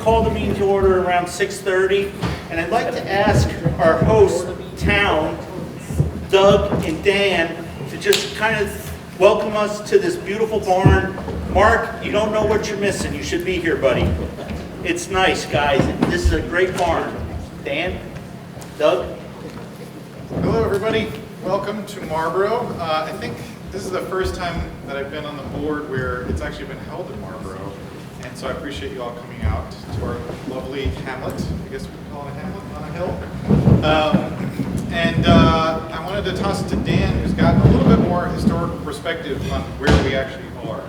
call the meeting to order around 6:30, and I'd like to ask our host, Town, Doug and Dan, to just kind of welcome us to this beautiful barn. Mark, you don't know what you're missing. You should be here, buddy. It's nice, guys. This is a great barn. Dan? Doug? Hello, everybody. Welcome to Marlboro. I think this is the first time that I've been on the board where it's actually been held in Marlboro. And so I appreciate you all coming out to our lovely hamlet. I guess we can call it a hamlet on a hill. I wanted to toss it to Dan, who's got a little bit more historical perspective on where we actually are.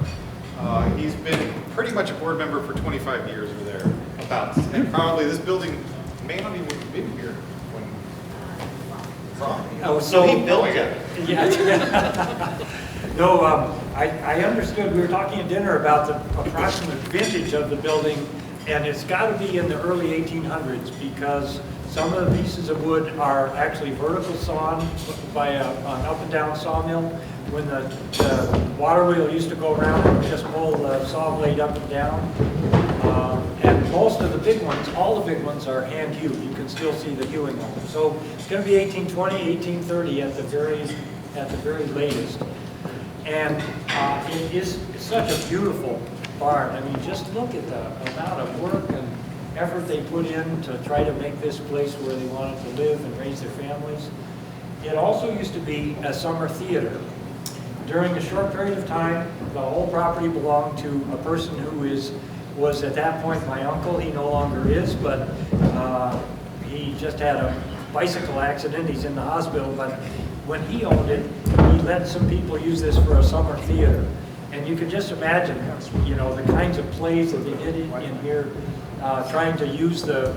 He's been pretty much a board member for 25 years or there, about. And probably this building may not even have been here when. Oh, so he built it. Yeah. No, I understood, we were talking at dinner about the approximate vintage of the building, and it's got to be in the early 1800s because some of the pieces of wood are actually vertical sawn by an up and down sawmill. When the water wheel used to go around, it would just pull the saw blade up and down. And most of the big ones, all the big ones are hand hewed. You can still see the hewing on them. So it's going to be 1820, 1830 at the very latest. And it is such a beautiful barn. I mean, just look at the amount of work and effort they put in to try to make this place where they wanted to live and raise their families. It also used to be a summer theater. During a short period of time, the whole property belonged to a person who was at that point my uncle. He no longer is, but he just had a bicycle accident. He's in the hospital, but when he owned it, he let some people use this for a summer theater. And you can just imagine, you know, the kinds of plays that they did in here, trying to use the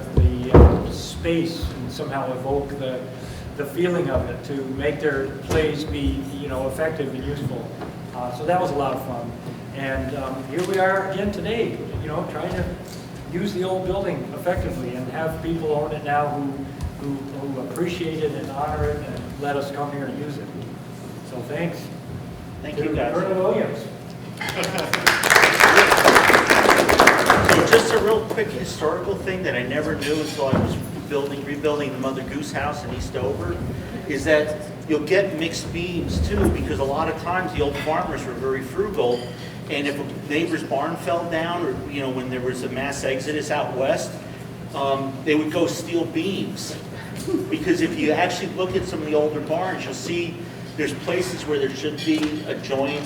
space and somehow evoke the feeling of it to make their plays be, you know, effective and useful. So that was a lot of fun. And here we are again today, you know, trying to use the old building effectively and have people own it now who appreciate it and honor it and let us come here and use it. So thanks. Thank you, guys. Colonel Williams. So just a real quick historical thing that I never knew until I was rebuilding the Mother Goose house in Eastover, is that you'll get mixed beams too, because a lot of times the old farmers were very frugal, and if a neighbor's barn fell down, or you know, when there was a mass exodus out west, they would go steal beams. Because if you actually look at some of the older barns, you'll see there's places where there should be a joint,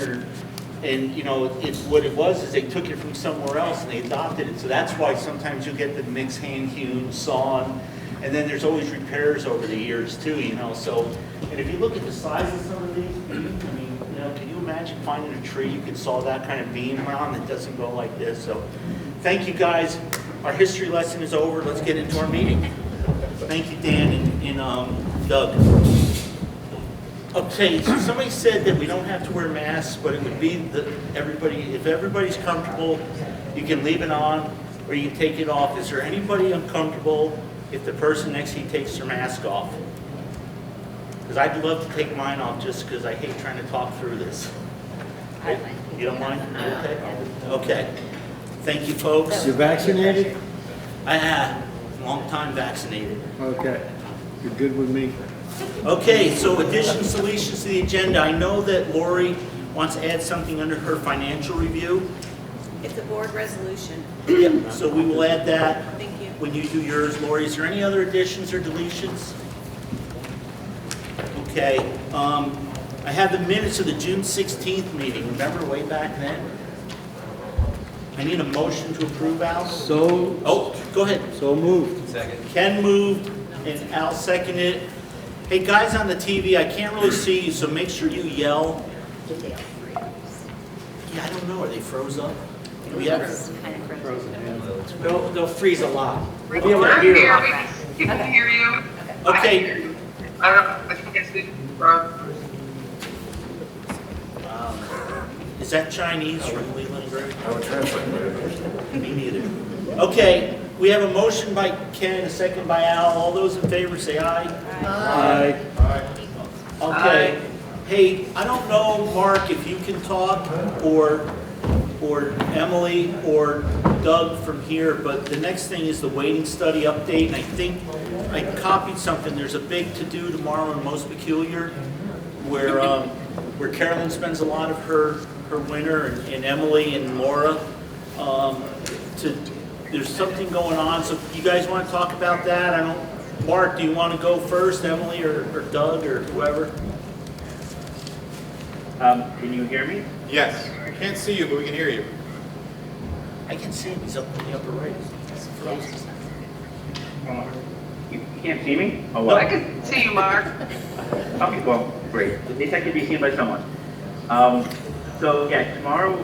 and you know, what it was is they took it from somewhere else and they adopted it. So that's why sometimes you'll get the mixed hand-hewn, sawn, and then there's always repairs over the years too, you know. So, and if you look at the size of some of these beams, I mean, you know, can you imagine finding a tree you could saw that kind of beam around that doesn't go like this? So, thank you guys. Our history lesson is over. Let's get into our meeting. Thank you, Dan and Doug. Okay, so somebody said that we don't have to wear masks, but it would be that if everybody's comfortable, you can leave it on or you can take it off. Is there anybody uncomfortable if the person next to you takes their mask off? Because I'd love to take mine off just because I hate trying to talk through this. You don't mind? Okay. Okay. Thank you, folks. You're vaccinated? I have. Long time vaccinated. Okay. You're good with me. Okay, so additions, deletions to the agenda. I know that Laurie wants to add something under her financial review. It's a board resolution. Yep, so we will add that Thank you. when you do yours. Laurie, is there any other additions or deletions? Okay, I have the minutes of the June 16th meeting. Remember way back then? I need a motion to approve, Al. So. Oh, go ahead. So moved. Second. Ken moved and Al seconded it. Hey, guys on the TV, I can't really see you, so make sure you yell. Yeah, I don't know. Are they froze up? We have They'll freeze a lot. We'll be able to hear you. We can hear you. Okay. I think it's the, Is that Chinese from Leland? I would translate it. Me neither. Okay, we have a motion by Ken, a second by Al. All those in favor say aye. Aye. Okay. Hey, I don't know, Mark, if you can talk or or Emily or Doug from here, but the next thing is the weighting study update, and I think I copied something. There's a big to-do tomorrow in Most Peculiar where Carolyn spends a lot of her winter, and Emily and Laura. There's something going on, so you guys want to talk about that? Mark, do you want to go first, Emily or Doug or whoever? Can you hear me? Yes, I can't see you, but we can hear you. I can see him, he's up in the upper right. It's frozen. You can't see me? Oh, I well. can see you, Mark. Okay, well, great. At least I can be seen by someone. So yeah, tomorrow,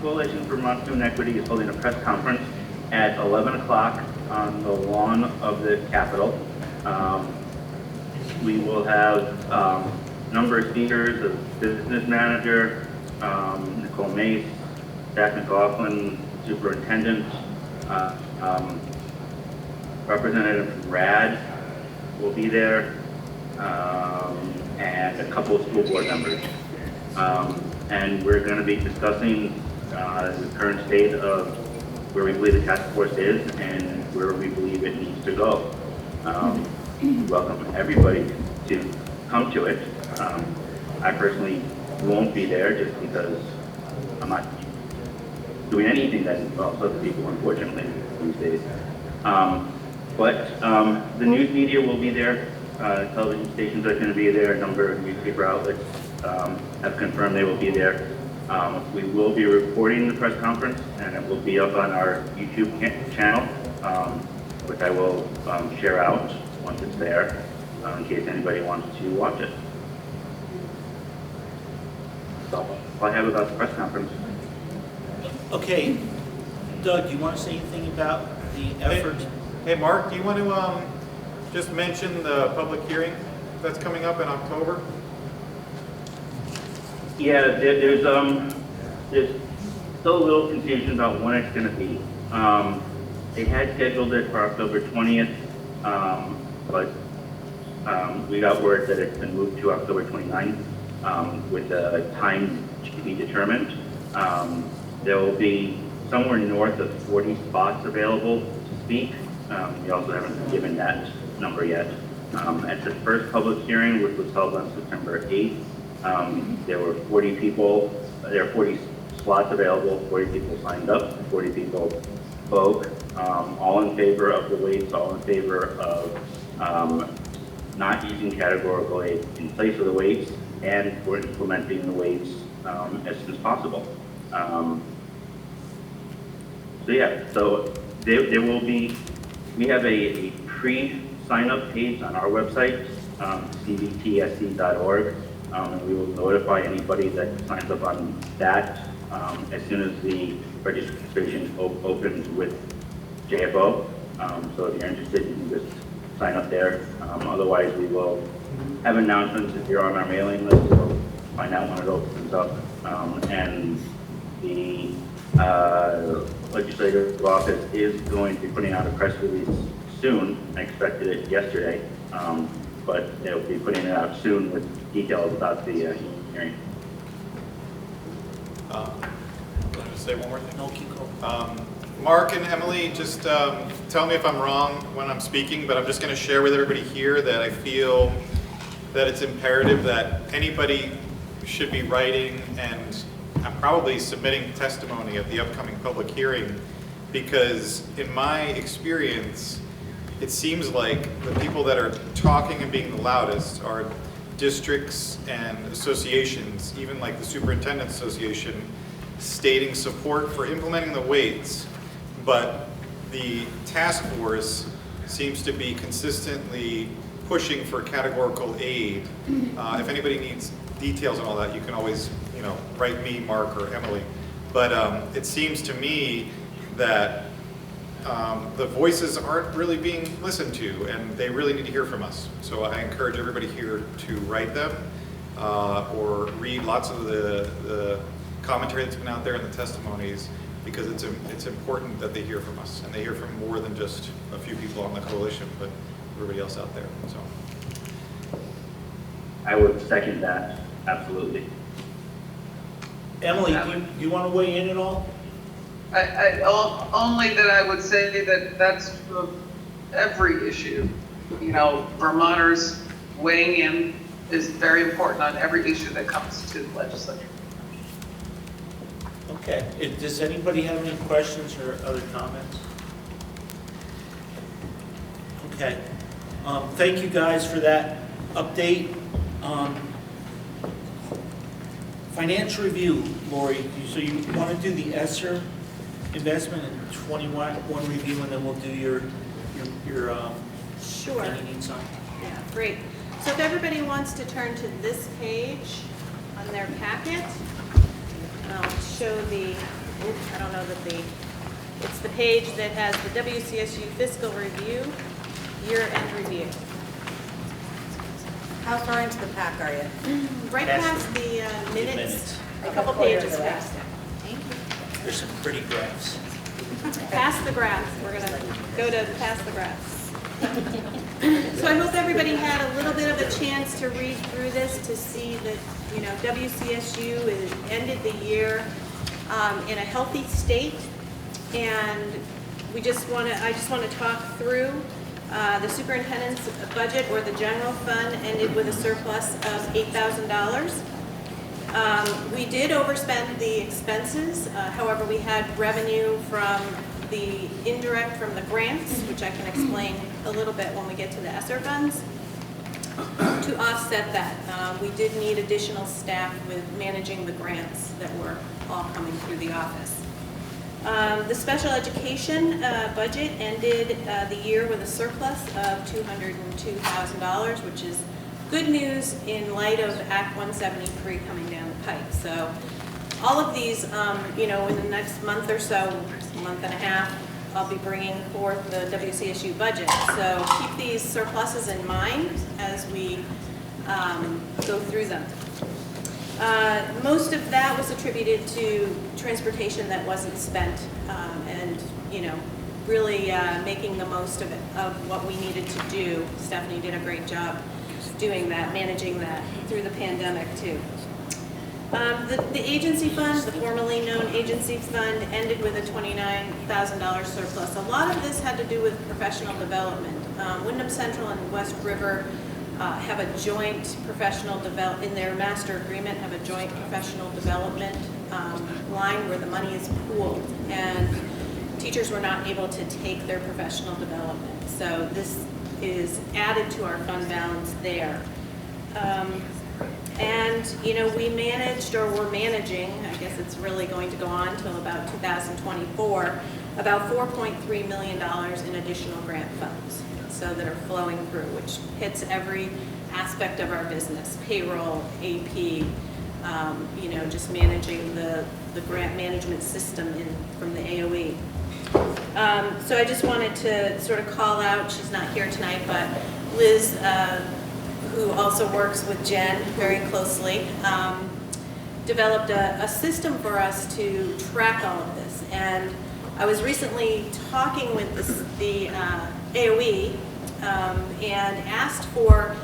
Coalition for Vermont Student Equity is holding a press conference at 11 o'clock on the lawn of the Capitol. We will have a number of speakers, a business manager, Nicole Mace, Jack McLaughlin, Superintendent, representative from RAD will be there, and a couple of school board members. And we're going to be discussing the current state of where we believe the task force is and where we believe it needs to go. We welcome everybody to come to it. I personally won't be there just because I'm not doing anything that involves other people, unfortunately, these days. But the news media will be there. Television stations are going to be there. A number of newspaper outlets have confirmed they will be there. We will be recording the press conference, and it will be up on our YouTube channel, which I will share out once it's there, in case anybody wants to watch it. That's all I have about the press conference. Okay, Doug, do you want to say anything about the effort? Hey, Mark, do you want to just mention the public hearing that's coming up in October? Yeah, there's still a little confusion about when it's going to be. They had scheduled it for October 20th, but we got word that it's been moved to October 29th with a time to be determined. There will be somewhere north of 40 spots available to speak. We also haven't given that number yet. At the first public hearing, which was held on September 8th, there were 40 people, there are 40 slots available, 40 people signed up, 40 people spoke, all in favor of the weights, all in favor of not using categorical aid in place of the weights, and for implementing the weights as soon as possible. So there will be, we have a pre-sign-up page on our website, cvtsc.org. We will notify anybody that signs up on that as soon as the registration opens with JFO. So if you're interested, you can just sign up there. Otherwise, we will have announcements if you're on our mailing list. We'll find out when it opens up. And the legislative office is going to be putting out a press release soon. I expected it yesterday, but they'll be putting it out soon with details about the hearing. Can I just say one more thing? No, keep going. Mark and Emily, just tell me if I'm wrong when I'm speaking, but I'm just going to share with everybody here that I feel that it's imperative that anybody should be writing, and I'm probably submitting testimony at the upcoming public hearing, because in my experience, it seems like the people that are talking and being the loudest are districts and associations, even like the Superintendent Association, stating support for implementing the weights, but the task force seems to be consistently pushing for categorical aid. If anybody needs details on all that, you can always, write me, Mark, or Emily. But it seems to me that the voices aren't really being listened to, and they really need to hear from us. So I encourage everybody here to write them or read lots of the commentary that's been out there and the testimonies, because it's important that they hear from us, and they hear from more than just a few people on the coalition, but everybody else out there. So I would second that, absolutely. Emily, do you want to weigh in at all? Only that I would say that that's for every issue. You know, Vermonters weighing in is very important on every issue that comes to the legislature. Okay. Does anybody have any questions or other comments? Okay. Thank you guys for that update. Financial review, Laurie. So you want to do the ESSER investment and 21 review, and then we'll do your Sure. any needs on. Yeah, great. So if everybody wants to turn to this page on their packet, I'll show I don't know that it's the page that has the WCSU fiscal review, year-end review. How far into the pack are you? Right Past past the minutes, minutes. a couple pages past it. Thank you. There's some pretty graphs. Past the graphs, we're gonna go to past the graphs. So I hope everybody had a little bit of a chance to read through this to see that, you know, WCSU ended the year in a healthy state, and I just want to talk through the superintendent's budget, or the general fund, ended with a surplus of $8,000. We did overspend the expenses. However, we had revenue from the indirect from the grants, which I can explain a little bit when we get to the ESSER funds, to offset that. We did need additional staff with managing the grants that were all coming through the office. The special education budget ended the year with a surplus of $202,000, which is good news in light of Act 173 coming down the pike. So all of these, you know, in the next month or so, month and a half, I'll be bringing forth the WCSU budget. So keep these surpluses in mind as we go through them. Most of that was attributed to transportation that wasn't spent, and, you know, really making the most of it, of what we needed to do. Stephanie did a great job doing that, managing that through the pandemic too. The agency fund, the formerly known agency fund, ended with a $29,000 surplus. A lot of this had to do with professional development. Windham Central and West River have a joint professional in their master agreement, have a joint professional development line where the money is pooled, and teachers were not able to take their professional development. So this is added to our fund balance there. And, you know, we managed, or we're managing, I guess it's really going to go on until about 2024, about $4.3 million in additional grant funds, so that are flowing through, which hits every aspect of our business: payroll, AP, you know, just managing the grant management system from the AOE. So I just wanted to sort of call out, she's not here tonight, but Liz, who also works with Jen very closely, developed a system for us to track all of this. And I was recently talking with the AOE and asked for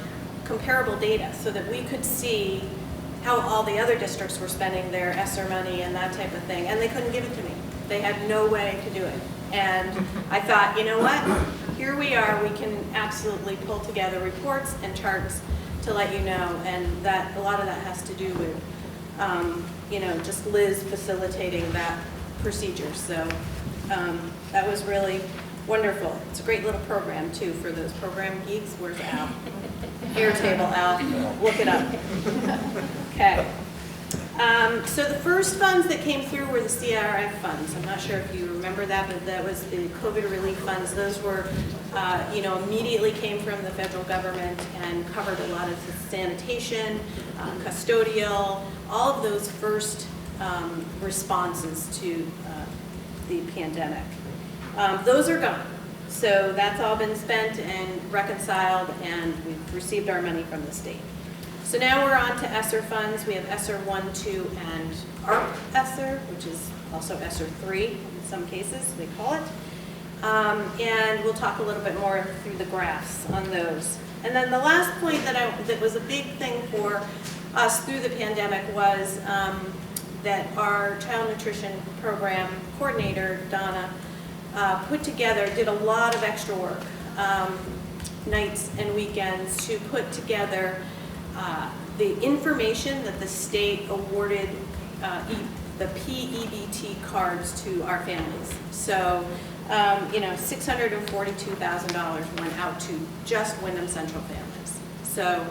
comparable data so that we could see how all the other districts were spending their ESSER money and that type of thing. And they couldn't give it to me. They had no way to do it. And I thought, you know what? Here we are. We can absolutely pull together reports and charts to let you know. And that a lot of that has to do with, you know, just Liz facilitating that procedure. So that was really wonderful. It's a great little program, too, for those program geeks. Where's Al? Airtable, Al. Look it up. Okay. So the first funds that came through were the CRF funds. I'm not sure if you remember that, but that was the COVID relief funds. Those were, you know, immediately came from the federal government and covered a lot of the sanitation, custodial, all of those first responses to the pandemic. Those are gone. So that's all been spent and reconciled, and we've received our money from the state. So now we're on to ESSER funds. We have ESSER 1, 2, and ARP ESSER, which is also ESSER 3 in some cases, they call it. And we'll talk a little bit more through the graphs on those. And then the last point that was a big thing for us through the pandemic was that our child nutrition program coordinator, Donna, put together, did a lot of extra work, nights and weekends, to put together the information that the state awarded the PEBT cards to our families. So, $642,000 went out to just Windham Central families. So,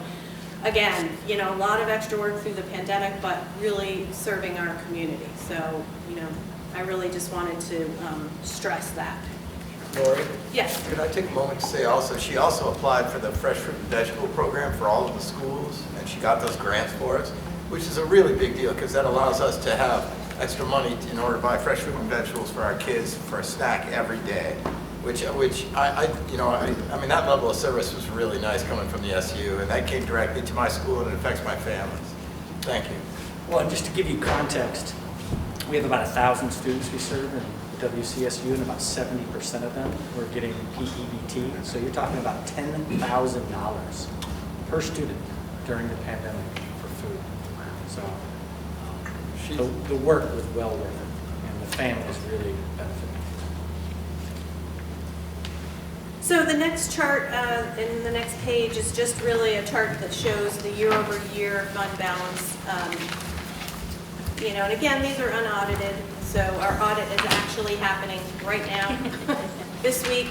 again, a lot of extra work through the pandemic, but really serving our community. So, I really just wanted to stress that. Laurie? Yes. Could I take a moment to say also, she also applied for the Fresh Fruit and Vegetable Program for all of the schools, and she got those grants for us, which is a really big deal because that allows us to have extra money in order to buy fresh fruit and vegetables for our kids for a snack every day, which I mean, that level of service was really nice coming from the SU, and that came directly to my school and it affects my families. Thank you. Well, and just to give you context, we have about 1,000 students we serve in WCSU, and about 70% of them were getting PEBT. So you're talking about $10,000 per student during the pandemic for food. So the work was well worth it, and the families really benefited. So the next chart in the next page is just really a chart that shows the year-over-year fund balance. And again, these are unaudited, so our audit is actually happening right now, this week.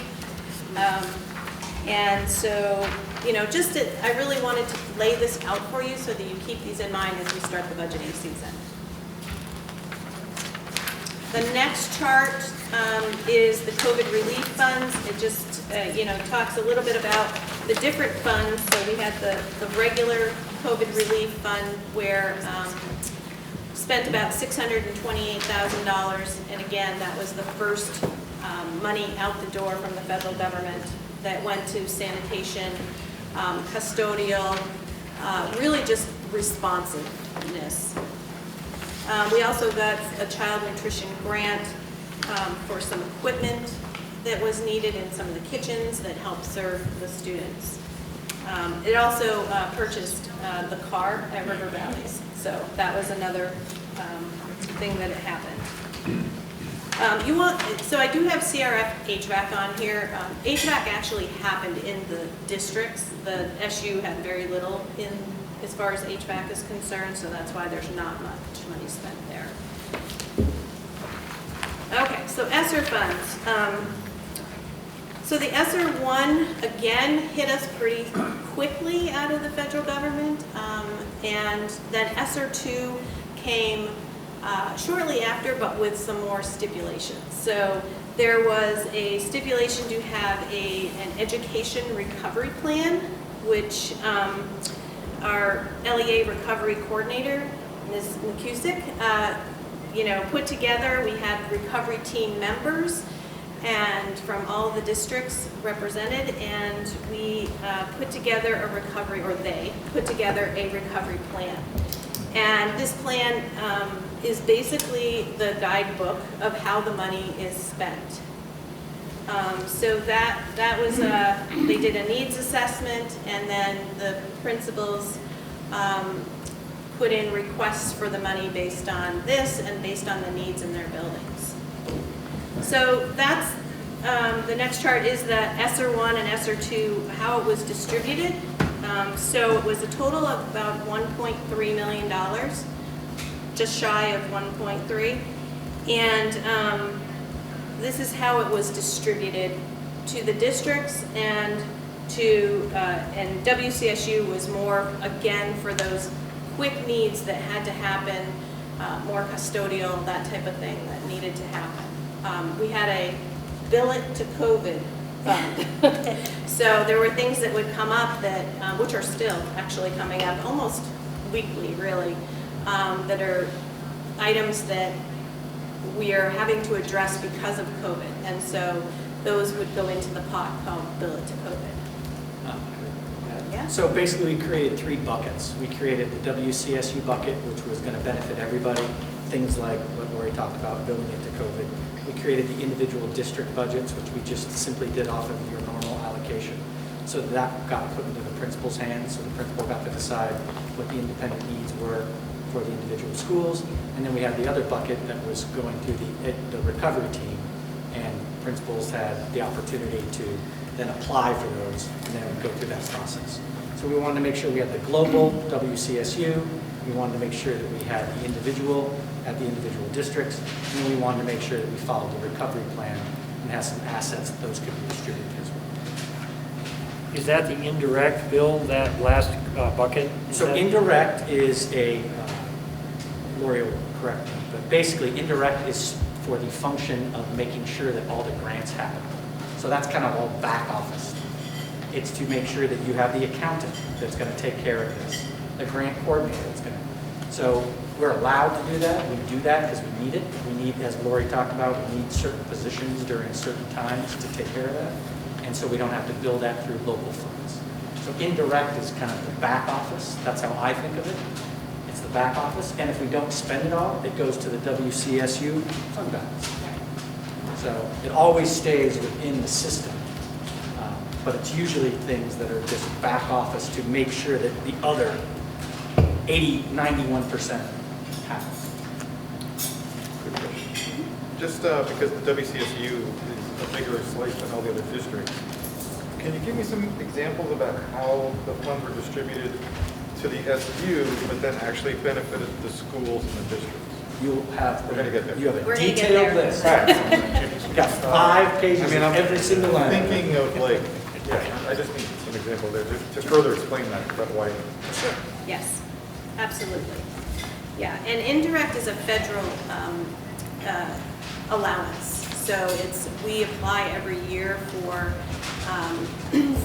And so, I really wanted to lay this out for you so that you keep these in mind as we start the budgeting season. The next chart is the COVID relief funds. It just, talks a little bit about the different funds. So we had the regular COVID relief fund where spent about $628,000. And again, that was the first money out the door from the federal government that went to sanitation, custodial, really just responsiveness. We also got a child nutrition grant for some equipment that was needed in some of the kitchens that helped serve the students. It also purchased the car at River Valleys, so that was another thing that happened. So I do have CRF HVAC on here. HVAC actually happened in the districts. The SU had very little in as far as HVAC is concerned, so that's why there's not much money spent there. Okay, so ESSER funds. So the ESSER 1, again, hit us pretty quickly out of the federal government, and then ESSER 2 came shortly after, but with some more stipulations. So there was a stipulation to have an education recovery plan, which our LEA recovery coordinator, Ms. McCusick, put together. We had recovery team members and from all the districts represented, and we put together a recovery, or they put together a recovery plan. And this plan is basically the guidebook of how the money is spent. So that was, they did a needs assessment, and then the principals put in requests for the money based on this and based on the needs in their buildings. So that's, the next chart is the ESSER 1 and ESSER 2, how it was distributed. So it was a total of about $1.3 million, just shy of 1.3. And this is how it was distributed to the districts, and and WCSU was more, again, for those quick needs that had to happen, more custodial, that type of thing that needed to happen. We had a bill it to COVID fund. So there were things that would come up that, which are still actually coming up almost weekly, really, that are items that we are having to address because of COVID. And so those would go into the pot called bill it to COVID. Yeah. So basically we created 3 buckets. We created the WCSU bucket, which was going to benefit everybody. Things like what Laurie talked about, billing it to COVID. We created the individual district budgets, which we just simply did off of your normal allocation. So that got put into the principal's hands, so the principal got to decide what the independent needs were for the individual schools. And then we had the other bucket that was going through the recovery team. And principals had the opportunity to then apply for those and then go through that process. So we wanted to make sure we had the global WCSU. We wanted to make sure that we had the individual at the individual districts. And then we wanted to make sure that we followed the recovery plan and have some assets that those could be distributed as well. Is that the indirect bill, that last bucket? So indirect is Laurie will correct me, but basically indirect is for the function of making sure that all the grants happen. So that's kind of all back office. It's to make sure that you have the accountant that's going to take care of this, the grant coordinator that's going to. So we're allowed to do that. We do that because we need it. We need, as Laurie talked about, we need certain positions during certain times to take care of that. And so we don't have to bill that through local funds. So indirect is kind of the back office. That's how I think of it. It's the back office. And if we don't spend it all, it goes to the WCSU fund balance. So it always stays within the system. But it's usually things that are just back office to make sure that the other 80, 91% happens. Just because the WCSU is a bigger slice than all the other districts, can you give me some examples about how the funds were distributed to the SU, but then actually benefited the schools and the districts? You have, We're gonna get there. You have a We're gonna get detailed there. list. Right. You've got 5 pages I mean, of I'm every single line. thinking of like, yeah, I just need some example there to further explain that why. Sure. Yes, absolutely. Yeah, and indirect is a federal allowance. So we apply every year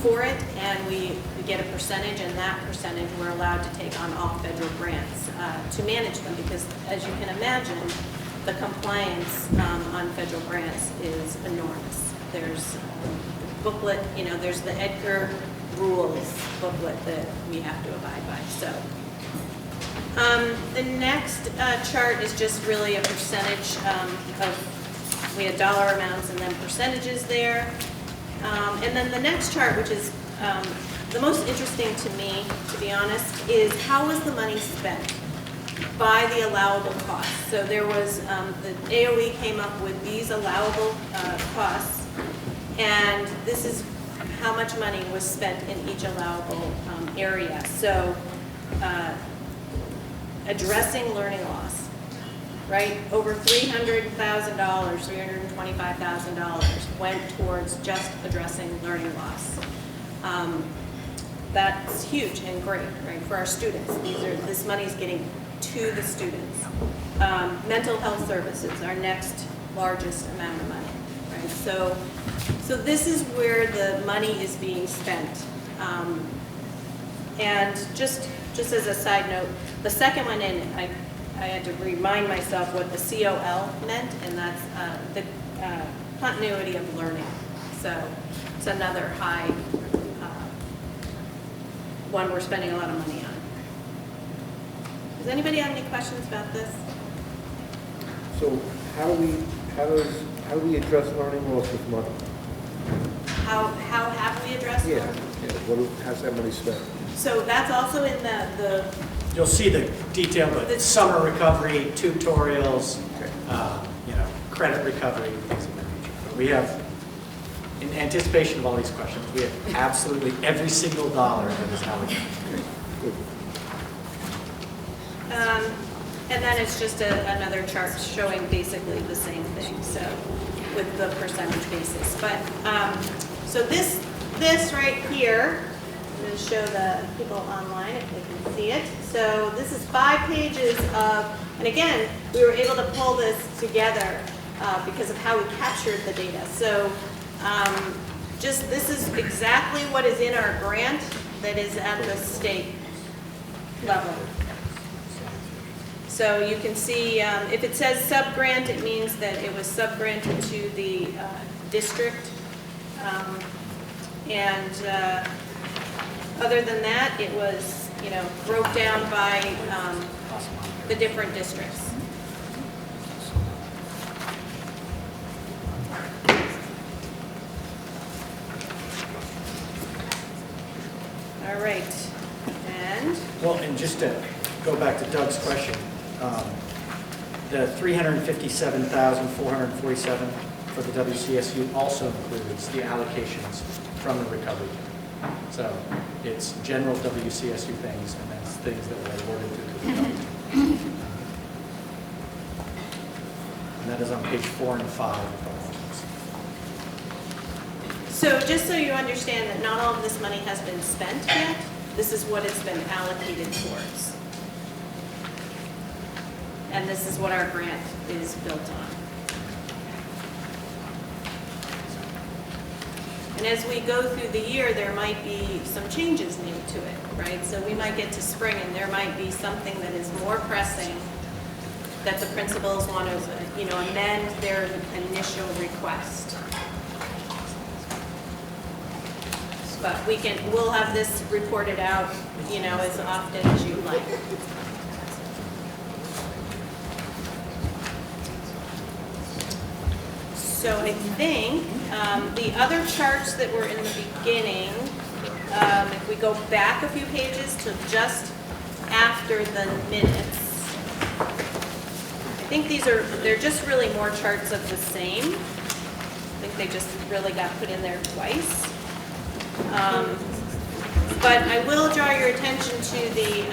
for it, and we get a percentage, and that percentage we're allowed to take on all federal grants to manage them, because as you can imagine, the compliance on federal grants is enormous. There's booklet, there's the Edgar rules booklet that we have to abide by. So the next chart is just really a percentage of, we had dollar amounts and then percentages there. And then the next chart, which is the most interesting to me, to be honest, is how was the money spent by the allowable costs. So there was, the AOE came up with these allowable costs, and this is how much money was spent in each allowable area. So addressing learning loss, right? Over $300,000, $325,000 went towards just addressing learning loss. That's huge and great, right, for our students. This money is getting to the students. Mental health services, our next largest amount of money, right? So this is where the money is being spent. And just as a side note, the second one in, I had to remind myself what the COL meant, and that's the continuity of learning. So it's another high one we're spending a lot of money on. Does anybody have any questions about this? So how do we address learning loss with money? How have we addressed Yeah, learning? how's that money spent? So that's also in the You'll see the detail, but summer recovery, tutorials, credit recovery, things of that nature. But we have, in anticipation of all these questions, we have absolutely every single dollar that is allocated. and then it's just another chart showing basically the same thing, so with the percentage basis. But so this right here, I'm going to show the people online if they can see it. So this is 5 pages of, and again, we were able to pull this together because of how we captured the data. So this is exactly what is in our grant that is at the state level. So you can see if it says sub-grant, it means that it was sub-granted to the district. Other than that, it was, broke down by the different districts. All right, and? Well, and just to go back to Doug's question, The $357,447 for the WCSU also includes the allocations from the recovery. So it's general WCSU things, and that's things that were awarded to the recovery. And that is on page 4 and 5 of the ordinance. So just so you understand that not all of this money has been spent yet, this is what it's been allocated towards. And this is what our grant is built on. And as we go through the year, there might be some changes made to it, right? So we might get to spring and there might be something that is more pressing that the principals want to, amend their initial request. But we'll have this reported out, as often as you like. So I think the other charts that were in the beginning, if we go back a few pages to just after the minutes, I think they're just really more charts of the same. I think they just really got put in there twice. But I will draw your attention to the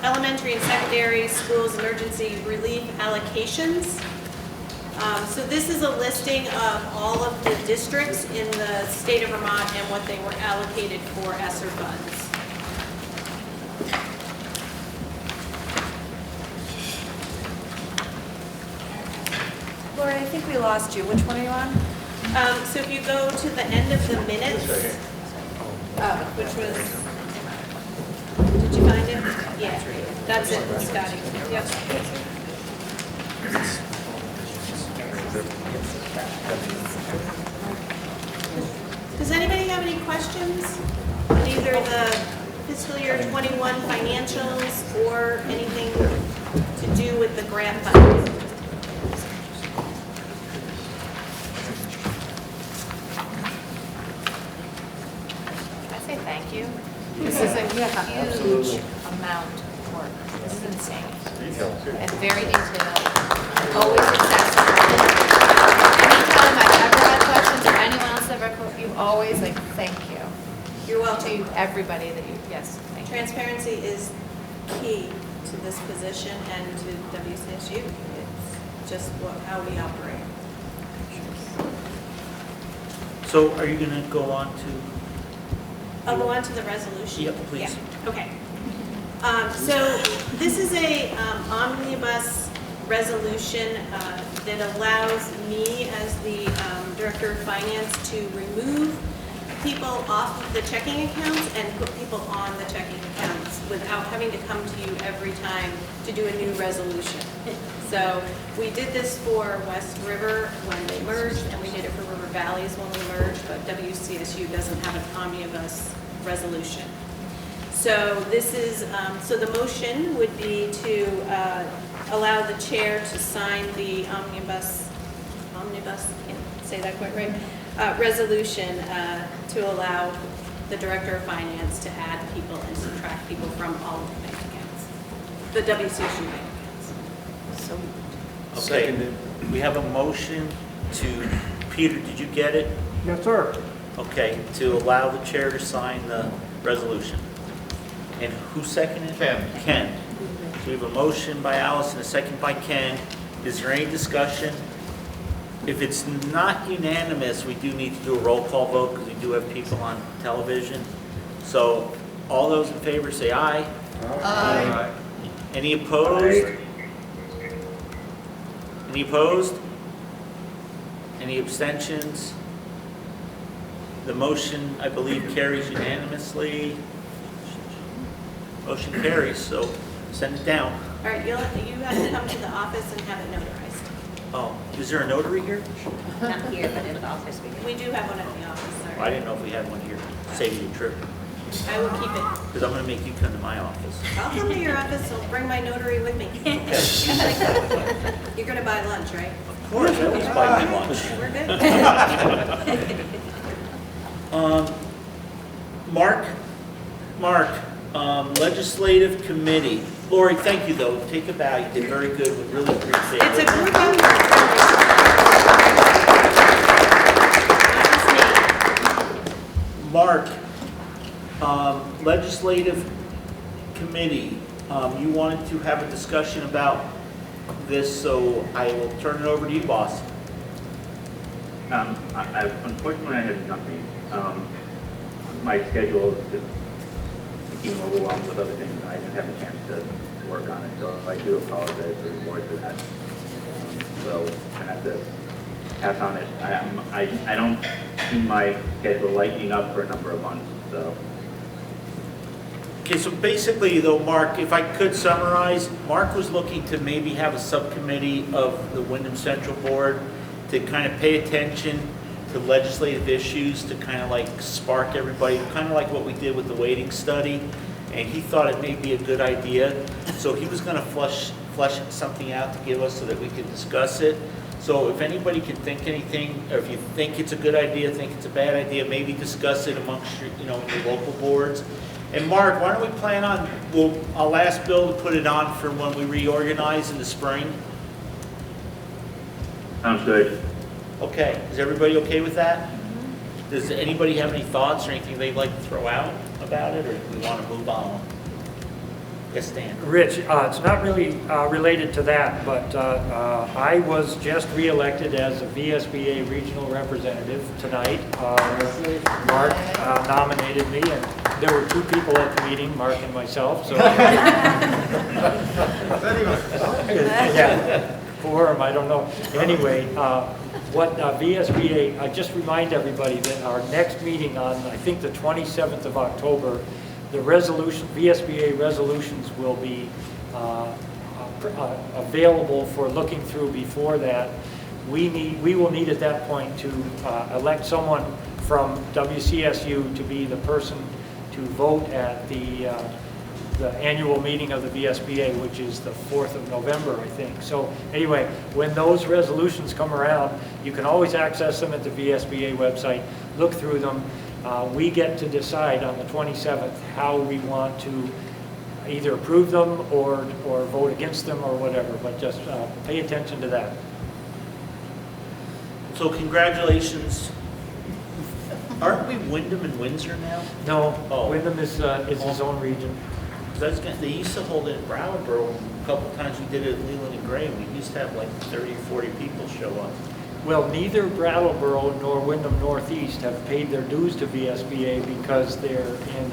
elementary and secondary schools emergency relief allocations. So this is a listing of all of the districts in the state of Vermont and what they were allocated for ESSER funds. Laurie, I think we lost you. Which one are you on? So if you go to the end of the minutes, which was, did you find it? Yeah, that's it, Scotty. Yep. Does anybody have any questions on either the fiscal year 21 financials or anything to do with the grant funding? Thank you. This is a huge amount of work. This is insane. And very detailed. Always accessible. Anytime I've ever had questions or anyone else ever, you always thank you. You're welcome. To everybody that you, yes, thank you. Transparency is key to this position and to WCSU. It's just how we operate. So are you going to go on to? I'll go on to the resolution. Yep, please. Yeah. Okay. So this is a omnibus resolution that allows me as the Director of Finance to remove people off of the checking accounts and put people on the checking accounts without having to come to you every time to do a new resolution. So we did this for West River when they merged, and we did it for River Valleys when we merged, but WCSU doesn't have an omnibus resolution. So this is, so the motion would be to allow the chair to sign the omnibus, can't say that quite right, resolution to allow the Director of Finance to add people and subtract people from all of the bank accounts, the WCSU bank accounts. So Okay, we have a motion to, Peter, did you get it? Yes, sir. Okay, to allow the chair to sign the resolution. And who seconded it? Ken. Ken. So we have a motion by Alice and a second by Ken. Is there any discussion? If it's not unanimous, we do need to do a roll call vote because we do have people on television. So all those in favor say aye. Aye. Any opposed? Any opposed? Any abstentions? The motion, I believe, carries unanimously. Motion carries, so send it down. all right, you have to come to the office and have it notarized. Oh, is there a notary here? Not here, but in the office we We do have one at the office, I sorry. didn't know if we had one here. Save you a trip. I will keep it. Because I'm going to make you come to my office. I'll come to your office, so bring my notary with me. You're gonna buy lunch, right? Of course, I always buy you lunch. We're good. Mark, Legislative Committee. Laurie, thank you though. Take a bow. You did very good. We really appreciate It's a it. group effort. Mark, legislative committee, you wanted to have a discussion about this, so I will turn it over to you, boss. Unfortunately, I had nothing. My schedule is just became overwhelmed with other things, and I didn't have a chance to work on it, so I do apologize to the board for that. So I have to pass on it. I don't see my schedule lightening up for a number of months, so. Okay, so basically though, Mark, if I could summarize, Mark was looking to maybe have a subcommittee of the Windham Central Board to kind of pay attention to legislative issues, to kind of like spark everybody, kind of like what we did with the weighting study. And he thought it may be a good idea. So he was gonna flesh something out to give us so that we could discuss it. So if anybody can think anything, or if you think it's a good idea, think it's a bad idea, maybe discuss it amongst your, your local boards. And Mark, why don't we plan on, I'll ask Bill to put it on for when we reorganize in the spring. Sounds good. Okay, is everybody okay with that? Does anybody have any thoughts or anything they'd like to throw out about it, or do we want to move on? Yes, Dan. Rich, it's not really related to that, but I was just reelected as a VSBA regional representative tonight. Mark nominated me, and there were 2 people at the meeting, Mark and myself. So yeah, quorum, I don't know. Anyway, what VSBA, I just remind everybody that our next meeting on, I think, the 27th of October, the resolution, VSBA resolutions will be available for looking through before that. We will need at that point to elect someone from WCSU to be the person to vote at the annual meeting of the VSBA, which is the 4th of November, I think. So anyway, when those resolutions come around, you can always access them at the VSBA website, look through them. We get to decide on the 27th how we want to either approve them or vote against them or whatever, but just pay attention to that. So congratulations. Aren't we Windham and Windsor now? No, Oh. Windham is his own region. They used to hold it at Brattleboro. A couple times we did it at Leland and Gray. We used to have like 30 or 40 people show up. Well, neither Brattleboro nor Windham Northeast have paid their dues to VSBA because they're in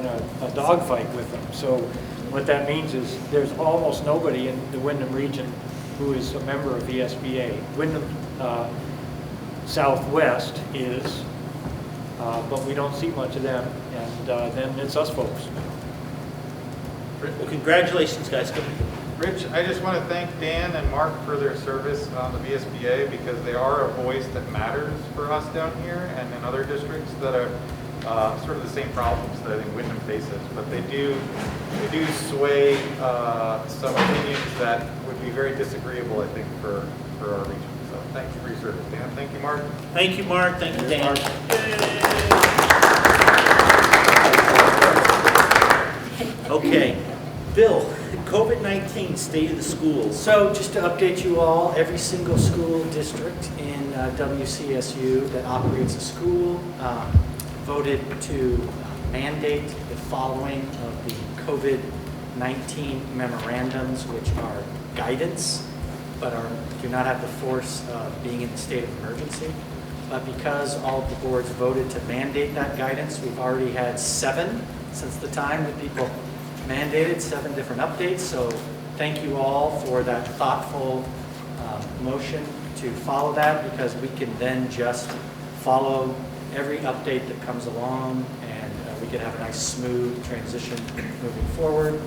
a dogfight with them. So what that means is there's almost nobody in the Windham region who is a member of VSBA. Windham Southwest is, but we don't see much of them, and then it's us folks. Well, congratulations, guys. Rich, I just want to thank Dan and Mark for their service on the VSBA, because they are a voice that matters for us down here and in other districts that are sort of the same problems that I think Windham faces. But they do sway some opinions that would be very disagreeable, I think, for our region. So thank you for your service, Dan. Thank you, Mark. Thank you, Mark. Thank you, Dan. Okay, Bill, COVID-19 state of the schools. So just to update you all, every single school district in WCSU that operates a school voted to mandate the following of the COVID-19 memorandums, which are guidance, but do not have the force of being in the state of emergency. But because all of the boards voted to mandate that guidance, we've already had 7 since the time that people mandated, 7 different updates. So thank you all for that thoughtful motion to follow that, because we can then just follow every update that comes along, and we can have a nice smooth transition moving forward.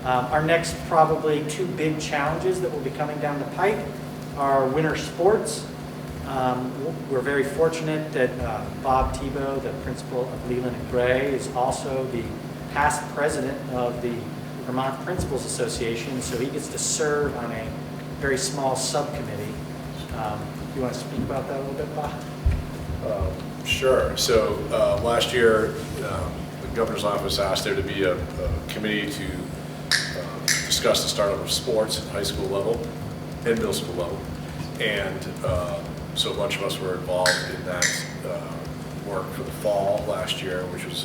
Our next probably 2 big challenges that will be coming down the pipe are winter sports. We're very fortunate that Bob Tebow, the principal of Leland and Gray, is also the past president of the Vermont Principals Association, so he gets to serve on a very small subcommittee. You want to speak about that a little bit, Bob? Sure. So last year, the governor's office asked there to be a committee to discussed the startup of sports at high school level and middle school level. And so a bunch of us were involved in that work for the fall last year, which was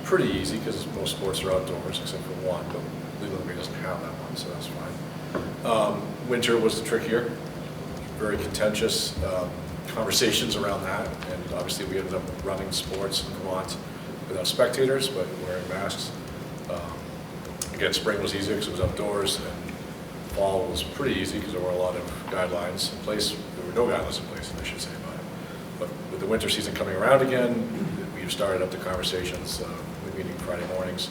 pretty easy because most sports are outdoors except for one, but Leland doesn't have that one, so that's fine. Winter was trickier, very contentious conversations around that, and obviously we ended up running sports in Vermont without spectators, but wearing masks. Again, spring was easier because it was outdoors, and fall was pretty easy because there were a lot of guidelines in place. There were no guidelines in place, I should say about it. But with the winter season coming around again, we've started up the conversations. We're meeting Friday mornings.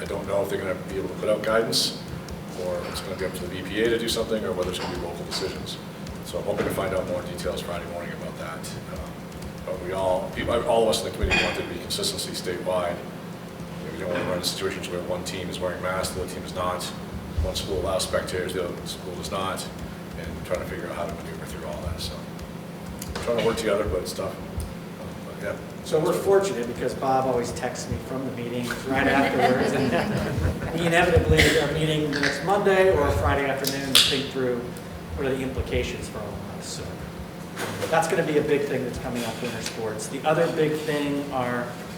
I don't know if they're going to be able to put out guidance, or it's going to be up to the VPA to do something, or whether it's going to be local decisions. So I'm hoping to find out more details Friday morning about that. But all of us in the committee want there to be consistency statewide. We don't want to run into situations where one team is wearing masks, the other team is not. One school allows spectators, the other school does not, and trying to figure out how to maneuver through all that. So we're trying to work together, but it's tough. But yeah. So we're fortunate because Bob always texts me from the meeting right afterwards. And we inevitably are meeting the next Monday or Friday afternoon to think through what are the implications for all of us. So that's going to be a big thing that's coming up winter sports. The other big thing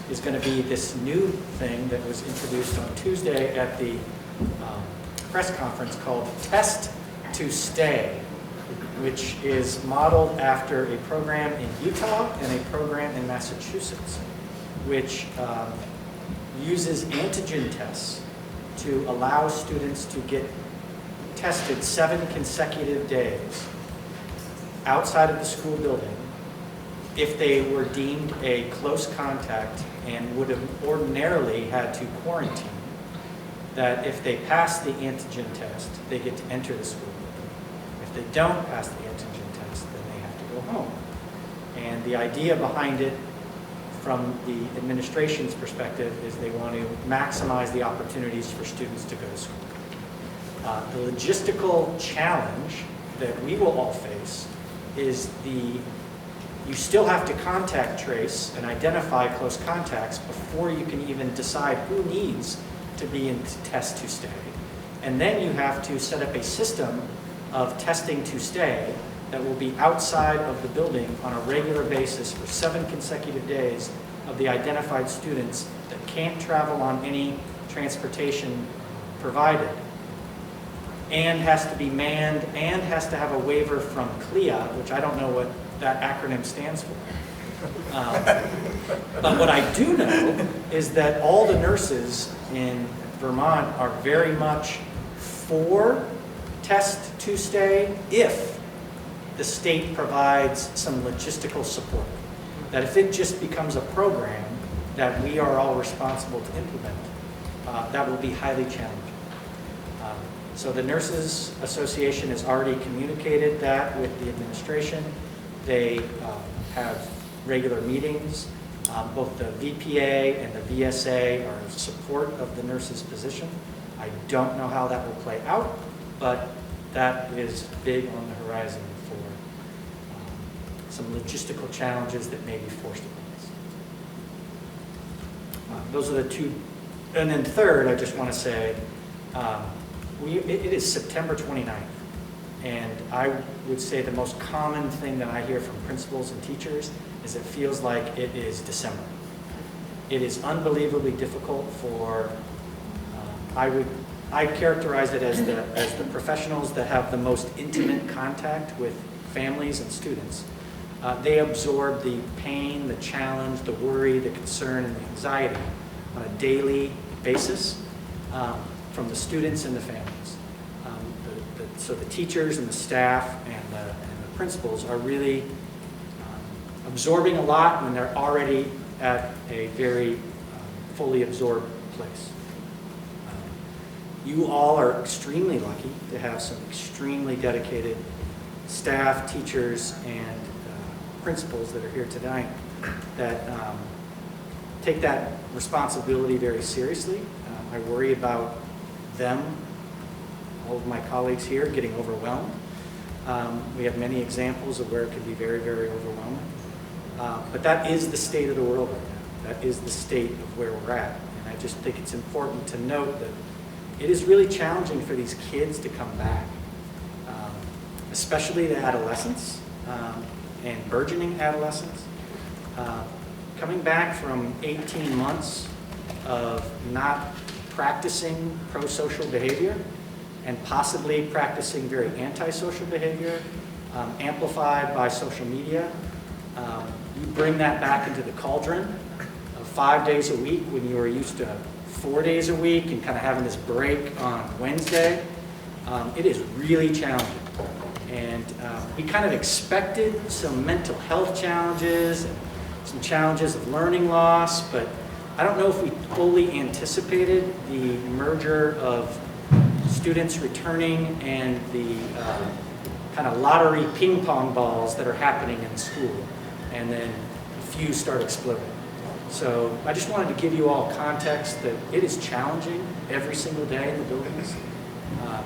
is going to be this new thing that was introduced on Tuesday at the press conference called Test to Stay, which is modeled after a program in Utah and a program in Massachusetts, which uses antigen tests to allow students to get tested 7 consecutive days outside of the school building if they were deemed a close contact and would have ordinarily had to quarantine. That if they pass the antigen test, they get to enter the school building. If they don't pass the antigen test, then they have to go home. And the idea behind it, from the administration's perspective, is they want to maximize the opportunities for students to go to school. The logistical challenge that we will all face is you still have to contact trace and identify close contacts before you can even decide who needs to be in test to stay. And then you have to set up a system of testing to stay that will be outside of the building on a regular basis for 7 consecutive days of the identified students that can't travel on any transportation provided, and has to be manned, and has to have a waiver from CLIA, which I don't know what that acronym stands for. But what I do know is that all the nurses in Vermont are very much for test to stay if the state provides some logistical support. That if it just becomes a program that we are all responsible to implement, that will be highly challenging. So the Nurses Association has already communicated that with the administration. They have regular meetings. Both the VPA and the VSA are in support of the nurses' position. I don't know how that will play out, but that is big on the horizon for some logistical challenges that may be forced upon us. Those are the two. And then third, I just want to say, it is September 29th, and I would say the most common thing that I hear from principals and teachers is it feels like it is December. It is unbelievably difficult for, I characterize it as the professionals that have the most intimate contact with families and students. They absorb the pain, the challenge, the worry, the concern, and the anxiety on a daily basis from the students and the families. So the teachers and the staff and the principals are really absorbing a lot when they're already at a very fully absorbed place. You all are extremely lucky to have some extremely dedicated staff, teachers, and principals that are here tonight that take that responsibility very seriously. I worry about them, all of my colleagues here, getting overwhelmed. We have many examples of where it can be very, very overwhelming. But that is the state of the world right now. That is the state of where we're at. And I just think it's important to note that it is really challenging for these kids to come back, especially the adolescents and burgeoning adolescents. Coming back from 18 months of not practicing pro-social behavior and possibly practicing very antisocial behavior, amplified by social media. You bring that back into the cauldron of 5 days a week when you were used to 4 days a week and kind of having this break on Wednesday. It is really challenging. And we kind of expected some mental health challenges, and some challenges of learning loss, but I don't know if we fully anticipated the merger of students returning and the kind of lottery ping pong balls that are happening in school, and then a few start exploding. So I just wanted to give you all context that it is challenging every single day in the buildings.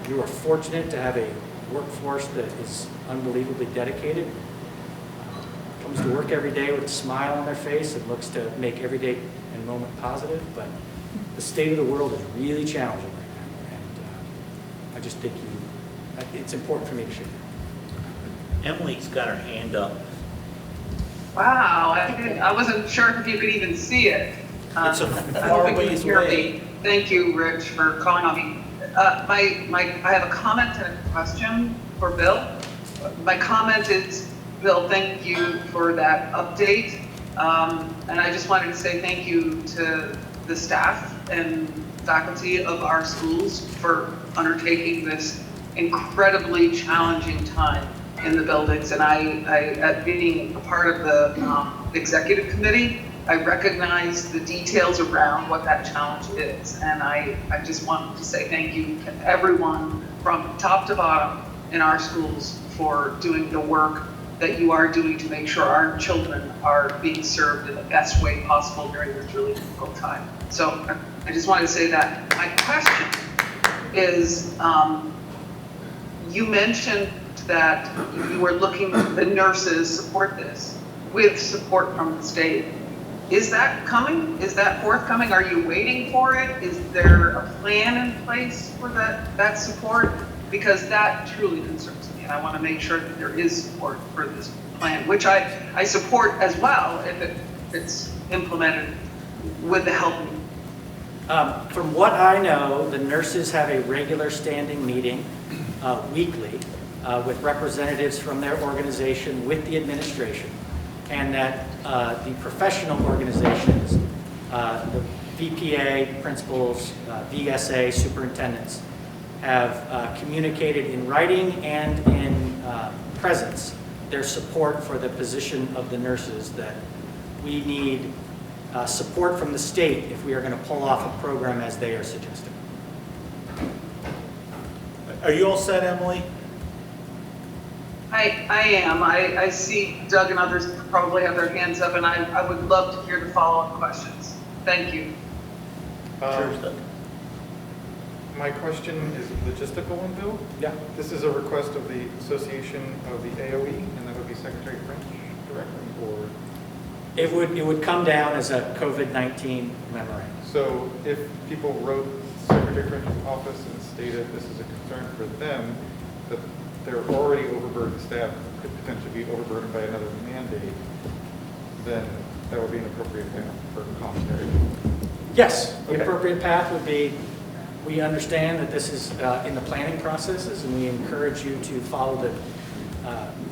You are fortunate to have a workforce that is unbelievably dedicated, comes to work every day with a smile on their face and looks to make every day and moment positive, but the state of the world is really challenging right now, and I just think it's important for me to share. Emily's got her hand up. Wow, I wasn't sure if you could even see it. It's a I far hope you can ways hear away. me. Thank you, Rich, for calling on me. I have a comment and a question for Bill. My comment is, Bill, thank you for that update. And I just wanted to say thank you to the staff and faculty of our schools for undertaking this incredibly challenging time in the buildings. And at being a part of the executive committee, I recognize the details around what that challenge is. And I just want to say thank you to everyone from top to bottom in our schools for doing the work that you are doing to make sure our children are being served in the best way possible during this really difficult time. So I just wanted to say that. My question is, you mentioned that you were looking, the nurses support this with support from the state. Is that coming? Is that forthcoming? Are you waiting for it? Is there a plan in place for that support? Because that truly concerns me, and I want to make sure that there is support for this plan, which I support as well if it's implemented with the help. From what I know, the nurses have a regular standing meeting weekly with representatives from their organization with the administration, and that the professional organizations, the VPA, principals, VSA, superintendents, have communicated in writing and in presence their support for the position of the nurses, that we need support from the state if we are going to pull off a program as they are suggesting. Are you all set, Emily? I am. I see Doug and others probably have their hands up, and I would love to hear the follow-up questions. Thank you. Sure, Doug. My question is a logistical one, Bill. Yeah. This is a request of the Association of the AOE, and that would be Secretary French directly, or? It would come down as a COVID-19 memorandum. So if people wrote Secretary French's office and stated this is a concern for them, that their already overburdened staff could potentially be overburdened by another mandate, then that would be an appropriate path for commentary. Yes, the Okay. appropriate path would be, we understand that this is in the planning processes, and we encourage you to follow the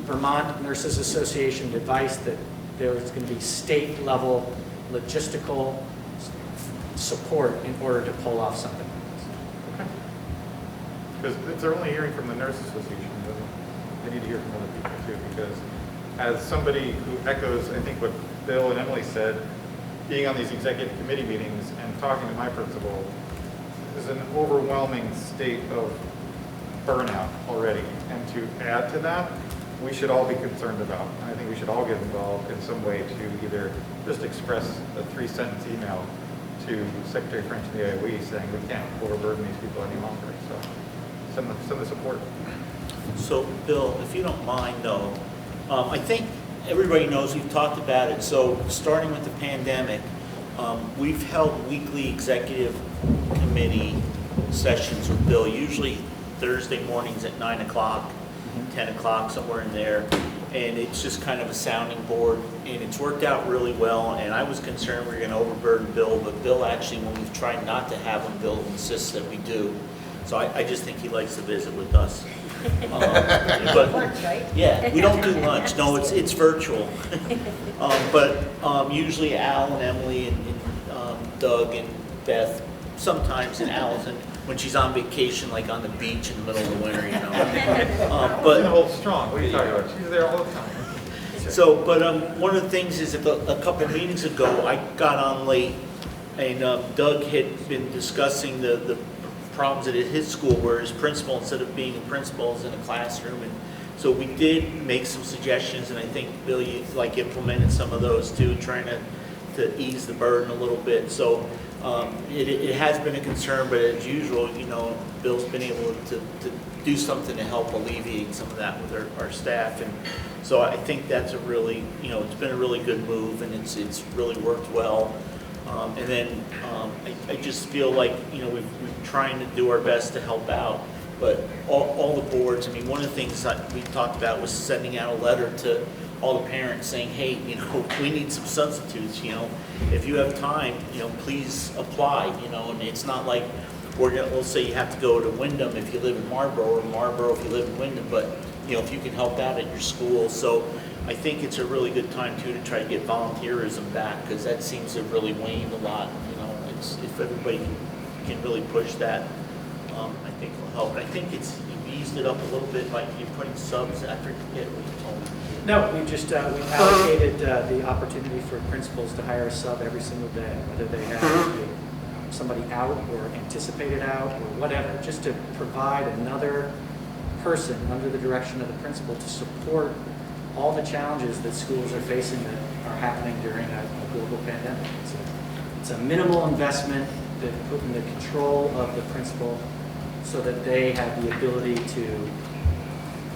Vermont Nurses Association advice that there is going to be state-level logistical support in order to pull off something like this. Because if they're only hearing from the Nurse Association, then they need to hear from other people too, because as somebody who echoes, I think, what Bill and Emily said, being on these executive committee meetings and talking to my principal, there's an overwhelming state of burnout already. And to add to that, we should all be concerned about. And I think we should all get involved in some way to either just express a 3-sentence email to Secretary French and the AOE saying we can't overburden these people any longer. So send the support. So, Bill, if you don't mind, though, I think everybody knows we've talked about it. So, starting with the pandemic, we've held weekly executive committee sessions with Bill, usually Thursday mornings at 9 o'clock, 10 o'clock, somewhere in there. And it's just kind of a sounding board, and it's worked out really well. And I was concerned we were going to overburden Bill, but Bill actually, when we've tried not to have him, Bill insists that we do. So I just think he likes to visit with us. But Lunch, right? yeah, we don't do lunch. No, it's virtual. But usually Al and Emily and Doug and Beth, sometimes, and Allison, when she's on vacation, like on the beach in the middle of the winter, you know. She's gonna hold strong. What are you talking about? She's there all the time. So, but one of the things is that a couple meetings ago, I got on late, and Doug had been discussing the problems at his school where his principal, instead of being a principal, is in a classroom. And so we did make some suggestions, and I think Bill, you like implemented some of those too, trying to ease the burden a little bit. So it has been a concern, but as usual, you know, Bill's been able to do something to help alleviate some of that with our staff. And so I think that's a really, you know, it's been a really good move, and it's really worked well. And then I just feel like, you know, we're trying to do our best to help out, but all the boards, I mean, one of the things that we talked about was sending out a letter to all the parents saying, hey, you know, we need some substitutes, you know. If you have time, you know, please apply, you know, and it's not like we'll say you have to go to Windham if you live in Marlboro, or Marlboro if you live in Windham, but, you know, if you can help out at your school. So I think it's a really good time, too, to try to get volunteerism back, because that seems to really wane a lot, you know. If everybody can really push that, I think it'll help. And I think you've eased it up a little bit, like you're putting subs after you get what you told me. No, we just, we allocated the opportunity for principals to hire a sub every single day, whether they have somebody out or anticipated out or whatever, just to provide another person under the direction of the principal to support all the challenges that schools are facing that are happening during a global pandemic. It's a minimal investment that put in the control of the principal so that they have the ability to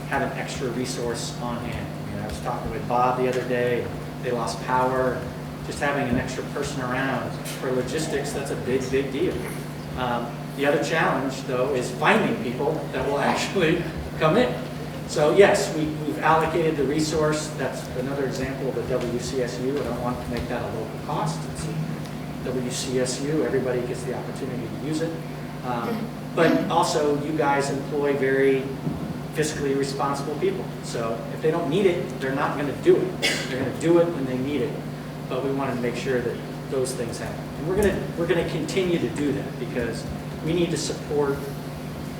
have an extra resource on hand. I mean, I was talking with Bob the other day, they lost power. Just having an extra person around for logistics, that's a big, big deal. The other challenge, though, is finding people that will actually come in. So yes, we've allocated the resource. That's another example of a WCSU. I don't want to make that a local cost. It's a WCSU. Everybody gets the opportunity to use it. But also, you guys employ very fiscally responsible people. So if they don't need it, they're not going to do it. They're going to do it when they need it. But we wanted to make sure that those things happen. And we're going to continue to do that because we need to support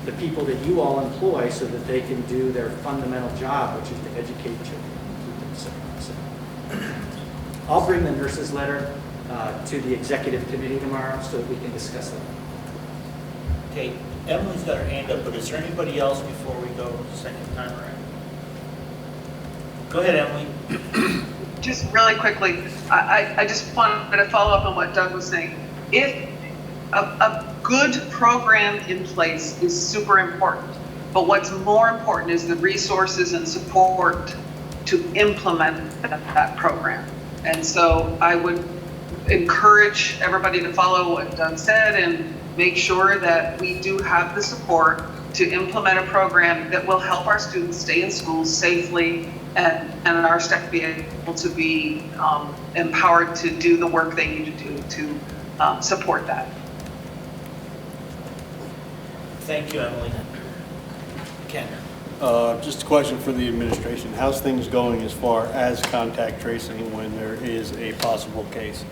the people that you all employ so that they can do their fundamental job, which is to educate children and keep them safe. So I'll bring the nurse's letter to the executive committee tomorrow so that we can discuss that. Okay, Emily's got her hand up, but is there anybody else before we go the second time around? Go ahead, Emily. Just really quickly, I just wanted to follow up on what Doug was saying. If a good program in place is super important, but what's more important is the resources and support to implement that program. And so I would encourage everybody to follow what Doug said and make sure that we do have the support to implement a program that will help our students stay in school safely and our staff be able to be empowered to do the work they need to do to support that. Thank you, Emily. Ken. Just a question for the administration. How's things going as far as contact tracing when there is a possible case?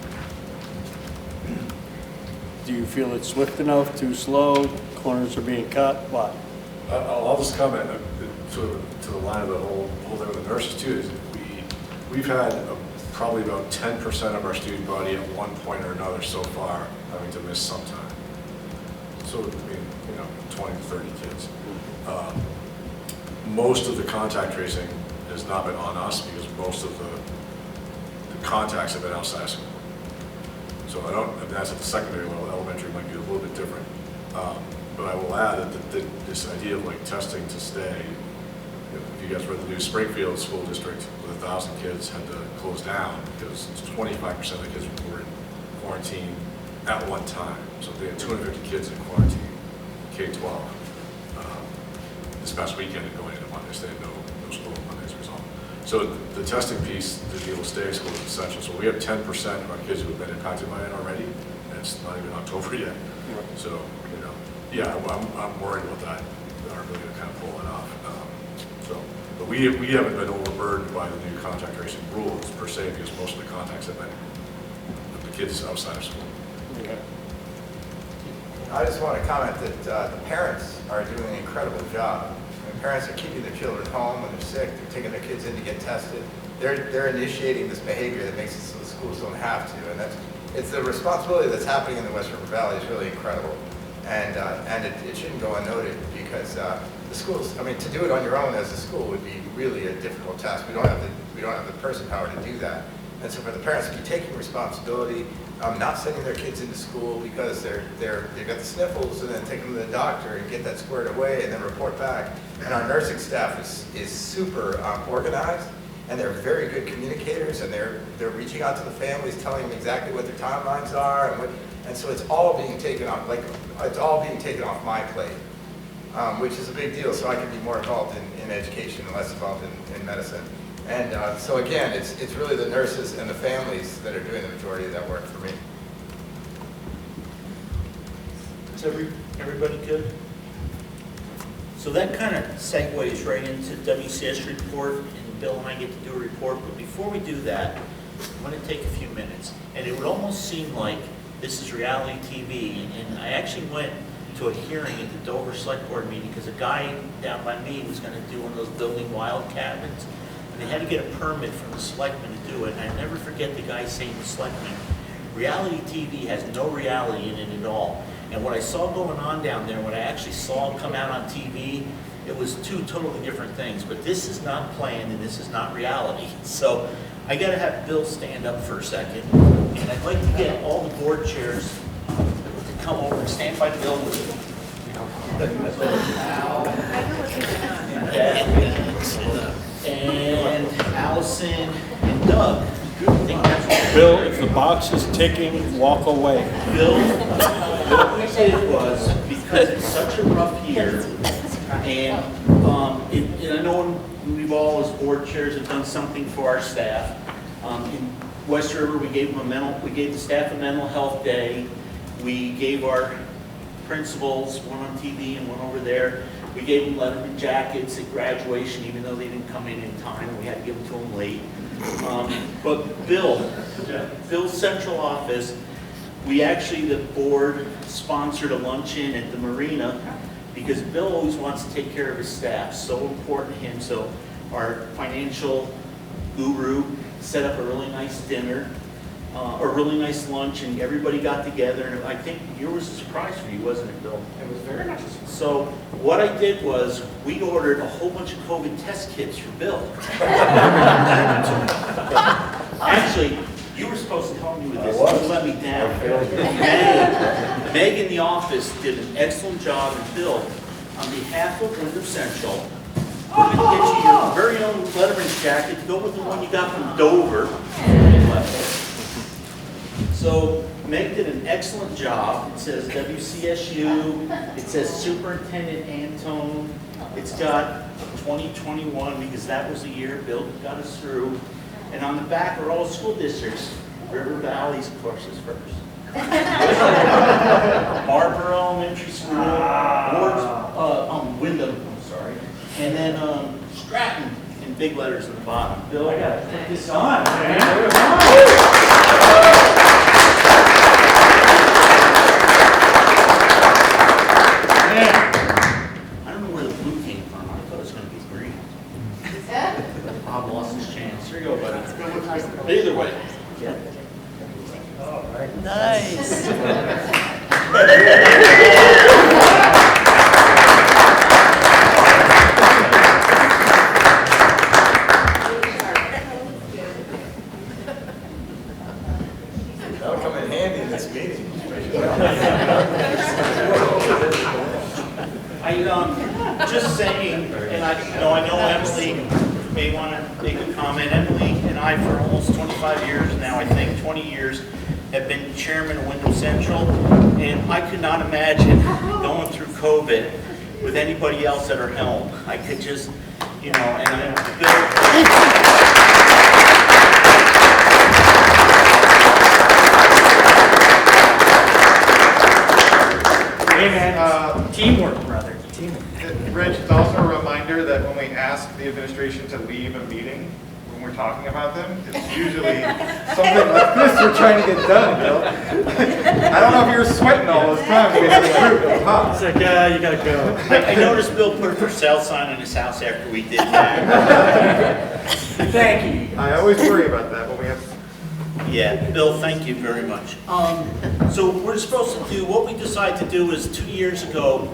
Do you feel it's swift enough, too slow, corners are being cut, what? I'll just comment to the line of the whole thing with the nurses too, is we've had probably about 10% of our student body at one point or another so far having to miss some time. So, I mean, 20 to 30 kids. Most of the contact tracing has not been on us because most of the contacts have been outside school. So that's at the secondary level. Elementary might be a little bit different. But I will add that this idea of like testing to stay, if you guys read the news, Springfield School District with 1,000 kids had to close down because 25% of the kids were in quarantine at one time. So they had 250 kids in quarantine K-12 this past weekend and going into Mondays. They had no school on Mondays as well. So the testing piece to be able to stay in school is essential. So we have 10% of our kids who have been impacted by it already, and it's not even October yet. So, you know, yeah, I'm worried about that, our ability to kind of pull it off. But we haven't been overburdened by the new contact tracing rules per se, because most of the contacts have been with the kids outside of school. Okay. I just want to comment that the parents are doing an incredible job. And parents are keeping their children home when they're sick. They're taking their kids in to get tested. They're initiating this behavior that makes it so the schools don't have to. And it's the responsibility that's happening in the West River Valley is really incredible. And it shouldn't go unnoted, because the schools, I mean, to do it on your own as a school would be really a difficult task. We don't have the person power to do that. And so for the parents to be taking responsibility, not sending their kids into school because they've got the sniffles, and then take them to the doctor and get that squared away and then report back. And our nursing staff is super organized, and they're very good communicators, and they're reaching out to the families, telling them exactly what their timelines are, and so it's all being taken off, my plate, which is a big deal. So I can be more involved in education and less involved in medicine. And so again, it's really the nurses and the families that are doing the majority of that work for me. Is everybody good? So that kind of segues right into WCS report, and Bill and I get to do a report. But before we do that, I'm going to take a few minutes. And it would almost seem like this is reality TV. And I actually went to a hearing at the Dover Select Board meeting because a guy down by me was going to do one of those building wild cabins. They had to get a permit from the selectmen to do it, and I never forget the guy saying to the selectmen, reality TV has no reality in it at all. And what I saw going on down there, what I actually saw come out on TV, it was two totally different things. But this is not planned, and this is not reality. So I got to have Bill stand up for a second, and I'd like to get all the board chairs to come over and stand by Bill with me. And Allison and Doug. I think that's what Bill, if the box is ticking, walk away. Bill, what we did was, because it's such a rough year, and I know we've all, as board chairs, have done something for our staff. In West River, we gave the staff a mental health day. We gave our principals, one on TV and one over there. We gave them Letterman jackets at graduation, even though they didn't come in time. We had to give them to them late. But Bill's central office, the board sponsored a luncheon at the marina because Bill always wants to take care of his staff. So important to him. So our financial guru set up a really nice dinner, a really nice lunch, and everybody got together. And I think yours was a surprise for you, wasn't it, Bill? It was very nice. So what I did was we ordered a whole bunch of COVID test kits for Bill. Actually, you were supposed to help me with this. You let me down. Meg in the office did an excellent job, and Bill, on behalf of Windham Central, we're going to get you your very own Letterman jacket to go with the one you got from Dover. So Meg did an excellent job. It says WCSU. It says Superintendent Antone. It's got 2021 because that was the year Bill got us through. And on the back are all school districts. River Valley's, of course, is first. Marlboro Elementary School, Windham, I'm sorry. And then Stratton in big letters at the bottom. Bill, I gotta put this on, man. I don't know where the blue came from. I thought it was going to be green. Bob lost his chance. Here you go, buddy. Either way. Yeah. All right. Nice. That'll come in handy in this meeting. Just saying, and I know Emily may want to make a comment. Emily and I, for almost 25 years now, I think 20 years, have been chairman of Windham Central, and I could not imagine going through COVID with anybody else at our helm. I could just, you know, and I Hey man, teamwork, brother, teamwork. Rich, it's also a reminder that when we ask the administration to leave a meeting, when we're talking about them, it's usually something like this we're trying to get done, Bill. I don't know if you were sweating all this time to get to the group. It's like, yeah, you gotta go. I noticed Bill put a for sale sign in his house after we did that. Thank you. I always worry about that when we have. Yeah, Bill, thank you very much. So we're supposed to do, what we decided to do is 2 years ago,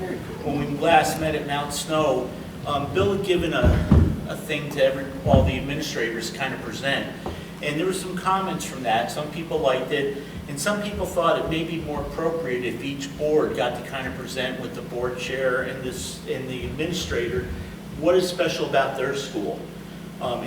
when we last met at Mount Snow, Bill had given a thing to all the administrators kind of present. And there were some comments from that. Some people liked it, and some people thought it may be more appropriate if each board got to kind of present with the board chair and the administrator what is special about their school.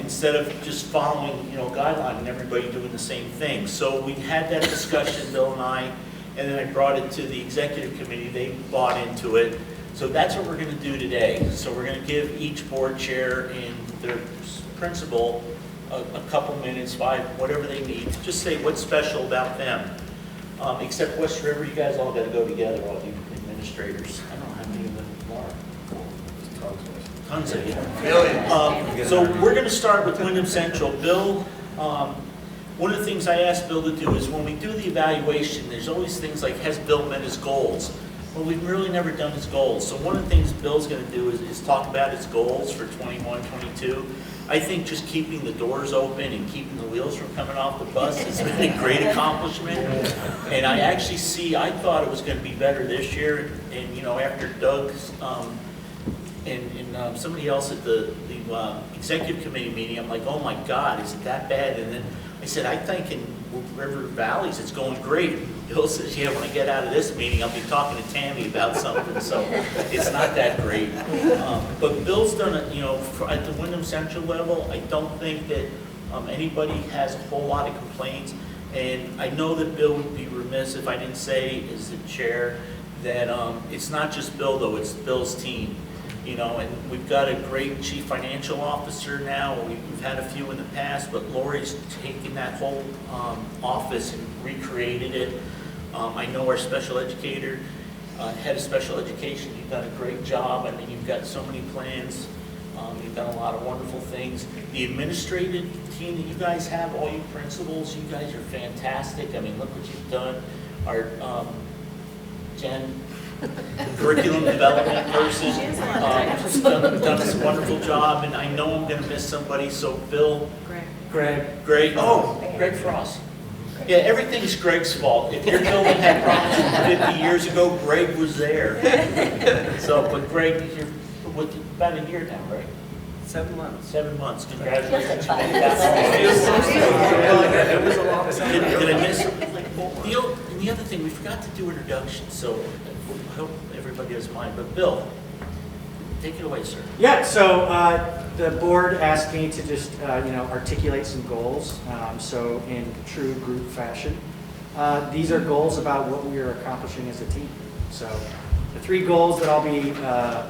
Instead of just following, you know, guideline and everybody doing the same thing. So we had that discussion, Bill and I, and then I brought it to the executive committee. They bought into it. So that's what we're going to do today. So we're going to give each board chair and their principal a couple minutes, whatever they need, to just say what's special about them. Except West River, you guys all got to go together, all the administrators. I don't know how many of them are. Tons of you. So we're going to start with Windham Central. Bill, one of the things I asked Bill to do is when we do the evaluation, there's always things like, has Bill met his goals? Well, we've really never done his goals. So one of the things Bill's going to do is talk about his goals for 21, 22. I think just keeping the doors open and keeping the wheels from coming off the bus has been a great accomplishment. And I actually I thought it was going to be better this year. And you know, after Doug's, and somebody else at the executive committee meeting, I'm like, oh my God, is it that bad? And then I said, I think in River Valleys it's going great. Bill says, yeah, when I get out of this meeting, I'll be talking to Tammy about something, so it's not that great. But Bill's done it, you know, at the Windham Central level, I don't think that anybody has a whole lot of complaints. And I know that Bill would be remiss if I didn't say, as the chair, that it's not just Bill though, it's Bill's team. You know, and we've got a great chief financial officer now. We've had a few in the past, but Laurie's taken that whole office and recreated it. I know our special educator, head of special education, you've done a great job. I mean, you've got so many plans. You've done a lot of wonderful things. The administrative team that you guys have, all you principals, you guys are fantastic. I mean, look what you've done. Our Jen, curriculum development person, done this wonderful job, and I know I'm going to miss somebody. So Bill, Greg, Greg Frost. Yeah, everything's Greg's fault. If your building had problems 50 years ago, Greg was there. So, but Greg, you're with about a year now, right? 7 months. 7 months. Congratulations. Did I miss something? And the other thing, we forgot to do introductions, so I hope everybody doesn't mind. But Bill, take it away, sir. Yeah, so the board asked me to just articulate some goals. So in true group fashion, these are goals about what we are accomplishing as a team. So the 3 goals that I'll be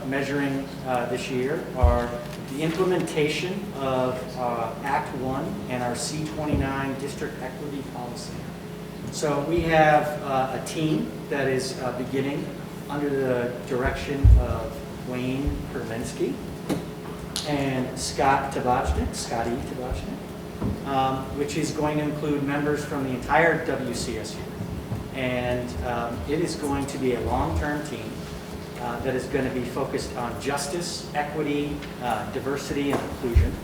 measuring this year are the implementation of Act 1 and our C29 district equity policy. So we have a team that is beginning under the direction of Wayne Perlinsky and Scotty Tabachnik, which is going to include members from the entire WCSU. And it is going to be a long-term team that is going to be focused on justice, equity, diversity, and inclusion.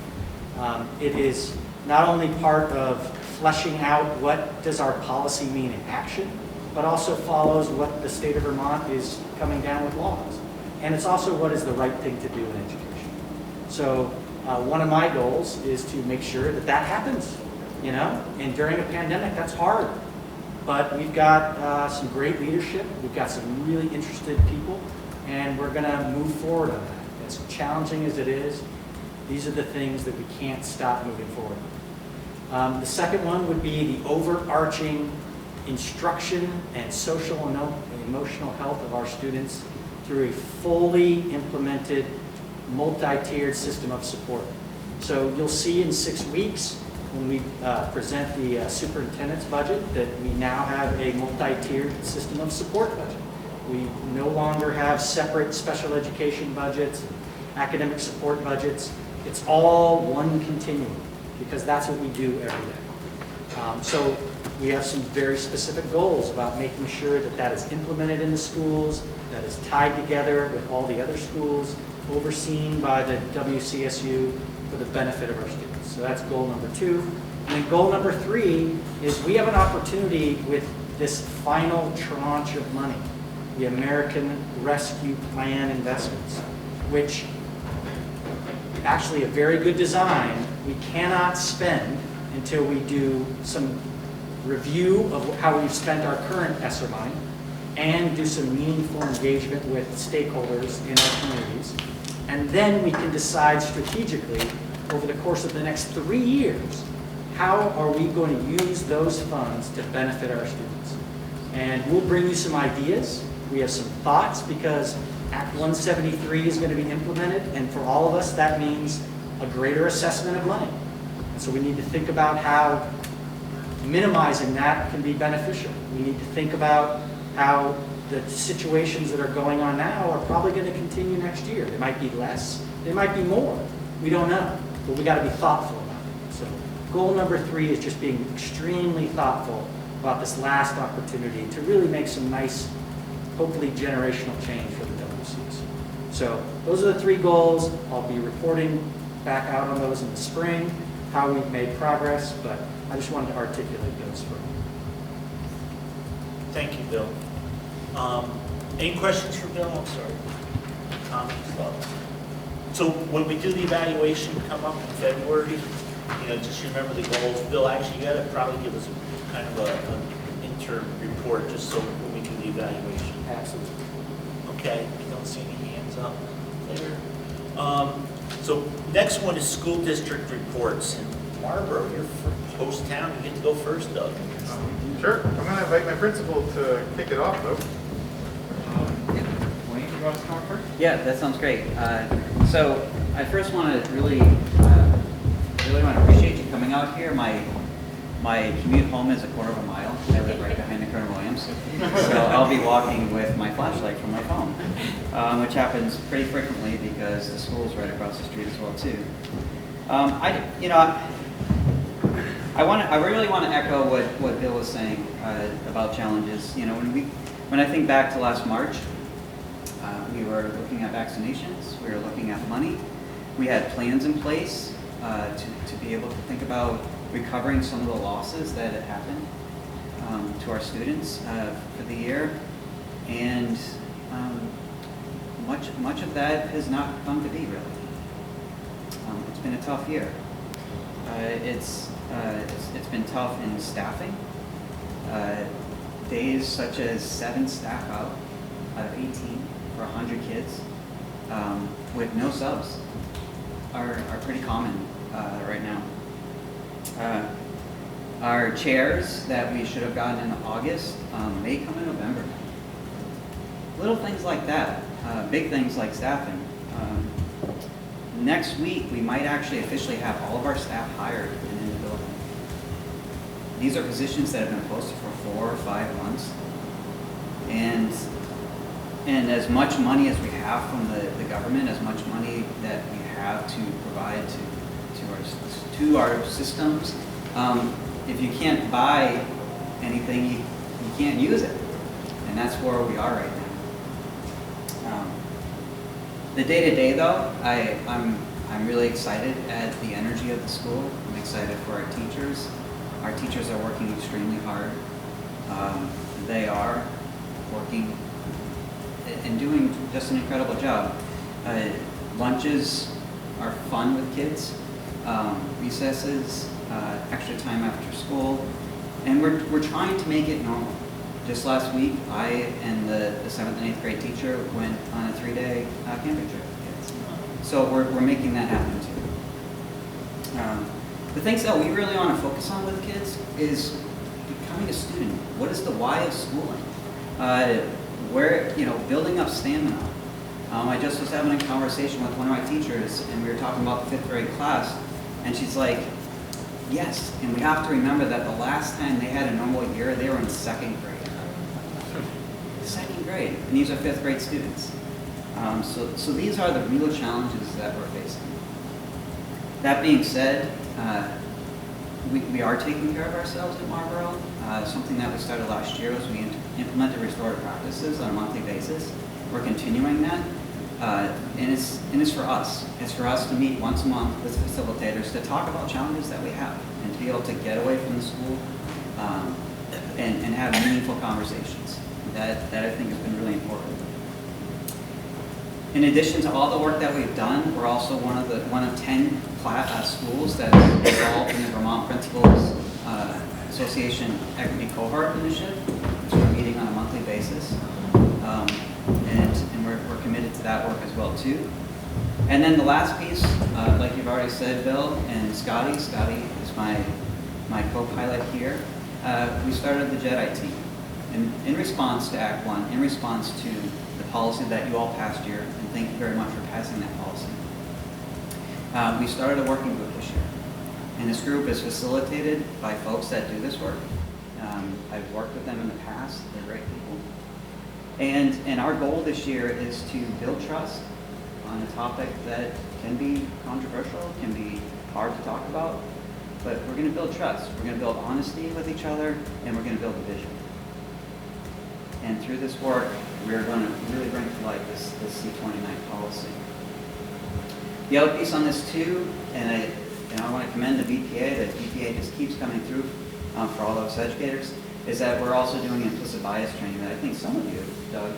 It is not only part of fleshing out what does our policy mean in action, but also follows what the state of Vermont is coming down with laws. And it's also what is the right thing to do in education. So one of my goals is to make sure that that happens, you know, and during a pandemic, that's hard. But we've got some great leadership, we've got some really interested people, and we're gonna move forward on that. As challenging as it is, these are the things that we can't stop moving forward. The second one would be the overarching instruction and social and emotional health of our students through a fully implemented, multi-tiered system of support. So you'll see in 6 weeks when we present the superintendent's budget that we now have a multi-tiered system of support budget. We no longer have separate special education budgets, academic support budgets. It's all one continuum because that's what we do every day. So we have some very specific goals about making sure that that is implemented in the schools, that is tied together with all the other schools, overseen by the WCSU for the benefit of our students. So that's goal number 2. And then goal number 3 is we have an opportunity with this final tranche of money, the American Rescue Plan investments, which actually a very good design. We cannot spend until we do some review of how we've spent our current ESSER money and do some meaningful engagement with stakeholders in our communities. And then we can decide strategically over the course of the next 3 years, how are we going to use those funds to benefit our students? And we'll bring you some ideas. We have some thoughts because Act 173 is going to be implemented, and for all of us, that means a greater assessment of money. And so we need to think about how minimizing that can be beneficial. We need to think about how the situations that are going on now are probably going to continue next year. They might be less, they might be more. We don't know, but we got to be thoughtful about it. So goal number 3 is just being extremely thoughtful about this last opportunity to really make some nice, hopefully generational change for the WCs. So those are the 3 goals. I'll be reporting back out on those in the spring, how we've made progress, but I just wanted to articulate those for you. Thank you, Bill. Any questions for Bill? I'm sorry. Comments, thoughts? So when we do the evaluation come up in February, just remember the goals. Bill, actually, you got to probably give us kind of an interim report just so when we do the evaluation. Absolutely. Okay, I don't see any hands up there. So next one is school district reports. And Marlboro, you're from host town. You get to go first, Doug. Sure. I'm going to invite my principal to kick it off, though. Wayne, you want to start first? Yeah, that sounds great. So I first want to really want to appreciate you coming out here. My commute home is a quarter of a mile. I live right behind the Colonel Williams. So I'll be walking with my flashlight from my phone, which happens pretty frequently because the school's right across the street as well too. I really want to echo what Bill was saying about challenges. When I think back to last March, we were looking at vaccinations, we were looking at money, we had plans in place to be able to think about recovering some of the losses that had happened to our students for the year, and much of that has not come to be really. It's been a tough year. It's been tough in staffing. Days such as 7 staff out of 18 for 100 kids with no subs are pretty common right now. Our chairs that we should have gotten in August may come in November. Little things like that, big things like staffing. Next week, we might actually officially have all of our staff hired and in the building. These are positions that have been posted for 4 or 5 months. And as much money as we have from the government, as much money that we have to provide to our systems, if you can't buy anything, you can't use it. And that's where we are right now. The day-to-day though, I'm really excited at the energy of the school. I'm excited for our teachers. Our teachers are working extremely hard. They are working and doing just an incredible job. Lunches are fun with kids. Recesses, extra time after school, and we're trying to make it normal. Just last week, I and the 7th and 8th grade teacher went on a 3-day camping trip with kids. So we're making that happen too. The things that we really want to focus on with kids is becoming a student. What is the why of schooling? Building up stamina. I just was having a conversation with one of my teachers, and we were talking about the 5th grade class, and she's like, yes, and we have to remember that the last time they had a normal year, they were in 2nd grade. 2nd grade, and these are 5th grade students. So these are the real challenges that we're facing. That being said, we are taking care of ourselves at Marlboro. Something that we started last year was we implemented restorative practices on a monthly basis. We're continuing that, and it's for us. It's for us to meet once a month with facilitators to talk about challenges that we have and to be able to get away from the school and have meaningful conversations. That I think has been really important. In addition to all the work that we've done, we're also one of 10 schools that's involved in the Vermont Principals Association Equity Cohort Initiative. So we're meeting on a monthly basis, and we're committed to that work as well too. And then the last piece, like you've already said, Bill and Scotty. Scotty is my co-pilot here. We started the JEDI team, and in response to Act 1, in response to the policy that you all passed here, and thank you very much for passing that policy. We started a working group this year, and this group is facilitated by folks that do this work. I've worked with them in the past, they're great people. And our goal this year is to build trust on a topic that can be controversial, can be hard to talk about, but we're going to build trust. We're going to build honesty with each other, and we're going to build a vision. And through this work, we're going to really bring to light this C-29 policy. The other piece on this too, and I want to commend the BPA, that BPA just keeps coming through for all those educators, is that we're also doing implicit bias training that I think some of you, Doug,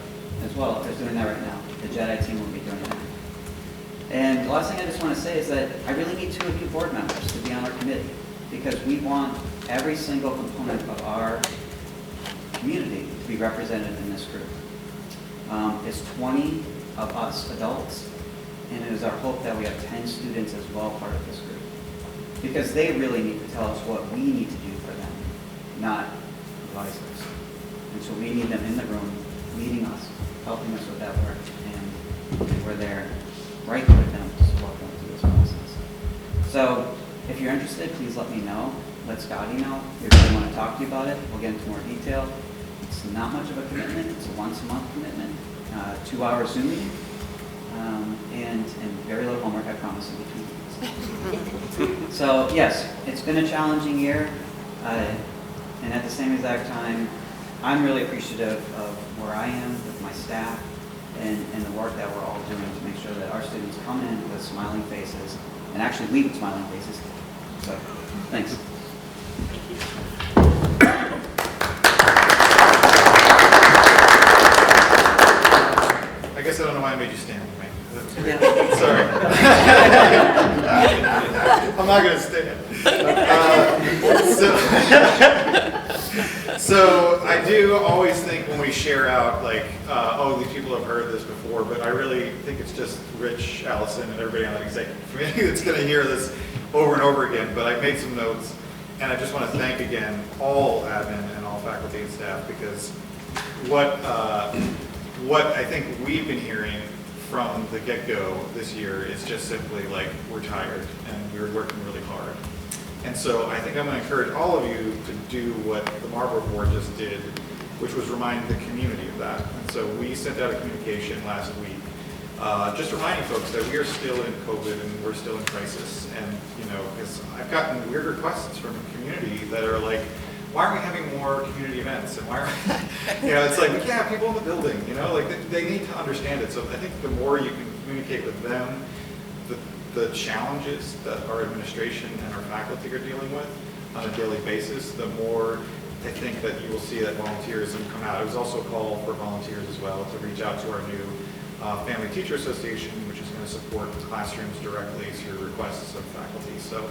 as well, is doing that right now. The JEDI team will be doing that. And the last thing I just want to say is that I really need 2 new board members to be on our committee, because we want every single component of our community to be represented in this group. It's 20 of us adults, and it is our hope that we have 10 students as well part of this group. Because they really need to tell us what we need to do for them, not advise us. And so we need them in the room, leading us, helping us with that work, and we're there right with them to support them through this process. So if you're interested, please let me know. Let Scotty know. If they want to talk to you about it, we'll get into more detail. It's not much of a commitment. It's a once-a-month commitment, 2-hour Zoom meeting, and very little homework, I promise, in between. So yes, it's been a challenging year, and at the same exact time, I'm really appreciative of where I am with my staff and the work that we're all doing to make sure that our students come in with smiling faces and actually leave with smiling faces. So, thanks. I guess I don't know why I made you stand with me. Yeah. Sorry. I'm not going to stand. So I do always think when we share out, like, oh, these people have heard this before, but I really think it's just Rich, Allison, and everybody on the executive committee that's going to hear this over and over again. But I made some notes, and I just want to thank again all admin and all faculty and staff, because what I think we've been hearing from the get-go this year is just simply like, we're tired and we're working really hard. And so I think I'm going to encourage all of you to do what the Marlboro board just did, which was remind the community of that. And so we sent out a communication last week, just reminding folks that we are still in COVID and we're still in crisis. And, you know, because I've gotten weird requests from the community that are like, why aren't we having more community events? And why aren't, you know, it's like, we can't have people in the building, you know, like they need to understand it. So I think the more you can communicate with them, the challenges that our administration and our faculty are dealing with on a daily basis, the more I think that you will see that volunteerism come out. It was also a call for volunteers as well to reach out to our new Family Teacher Association, which is going to support the classrooms directly through requests of faculty. So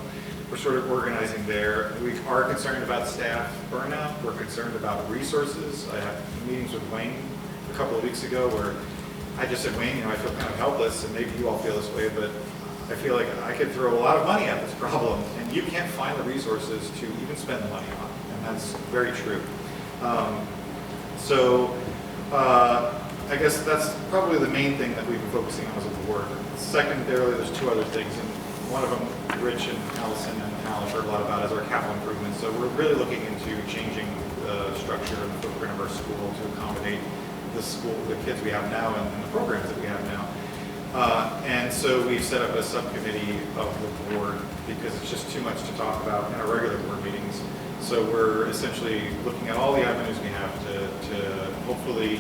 we're sort of organizing there. We are concerned about staff burnout. We're concerned about resources. I had meetings with Wayne a couple of weeks ago where I just said, Wayne, you know, I feel kind of helpless, and maybe you all feel this way, but I feel like I could throw a lot of money at this problem, and you can't find the resources to even spend the money on. And that's very true. I guess that's probably the main thing that we've been focusing on as a board. Secondarily, there's two other things, and one of them, Rich and Allison and Al have heard a lot about, is our capital improvements. So we're really looking into changing the structure and the footprint of our school to accommodate the kids we have now and the programs that we have now. And so we've set up a subcommittee of the board because it's just too much to talk about in our regular board meetings. So we're essentially looking at all the avenues we have to hopefully,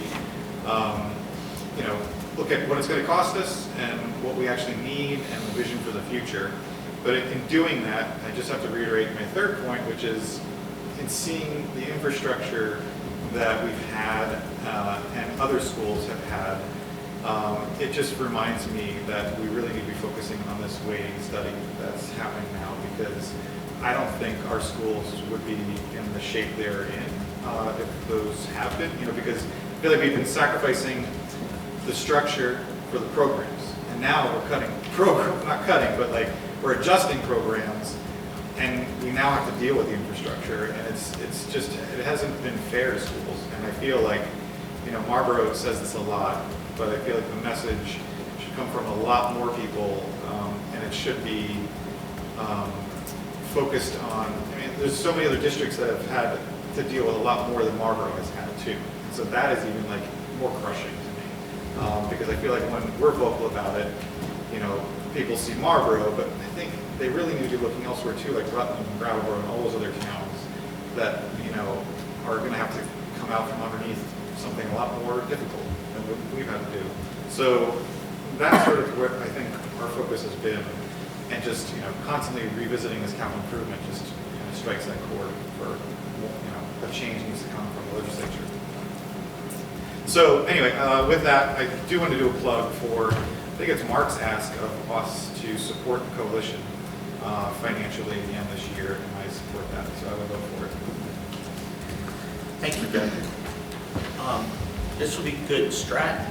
look at what it's going to cost us and what we actually need and the vision for the future. But in doing that, I just have to reiterate my third point, which is in seeing the infrastructure that we've had and other schools have had, it just reminds me that we really need to be focusing on this weighting study that's happening now, because I don't think our schools would be in the shape they're in if those have been, because I feel like we've been sacrificing the structure for the programs, and now we're cutting not cutting, but like we're adjusting programs, and we now have to deal with the infrastructure, and it's just, it hasn't been fair to schools. And I feel like, Marlboro says this a lot, but I feel like the message should come from a lot more people, and it should be focused on, there's so many other districts that have had to deal with a lot more than Marlboro has had too. So that is even like more crushing to me, because I feel like when we're vocal about it, people see Marlboro, but I think they really need to be looking elsewhere too, like Rutland and Brattleboro and all those other towns that, are going to have to come out from underneath something a lot more difficult than what we've had to do. So that's sort of what I think our focus has been, and just, constantly revisiting this capital improvement just strikes that chord for, a change needs to come from the legislature. So anyway, with that, I do want to do a plug for, I think it's Marc's ask of us to support the coalition financially again this year, and I support that, so I will vote for it. Thank you, Ben. This will be good. Stratton,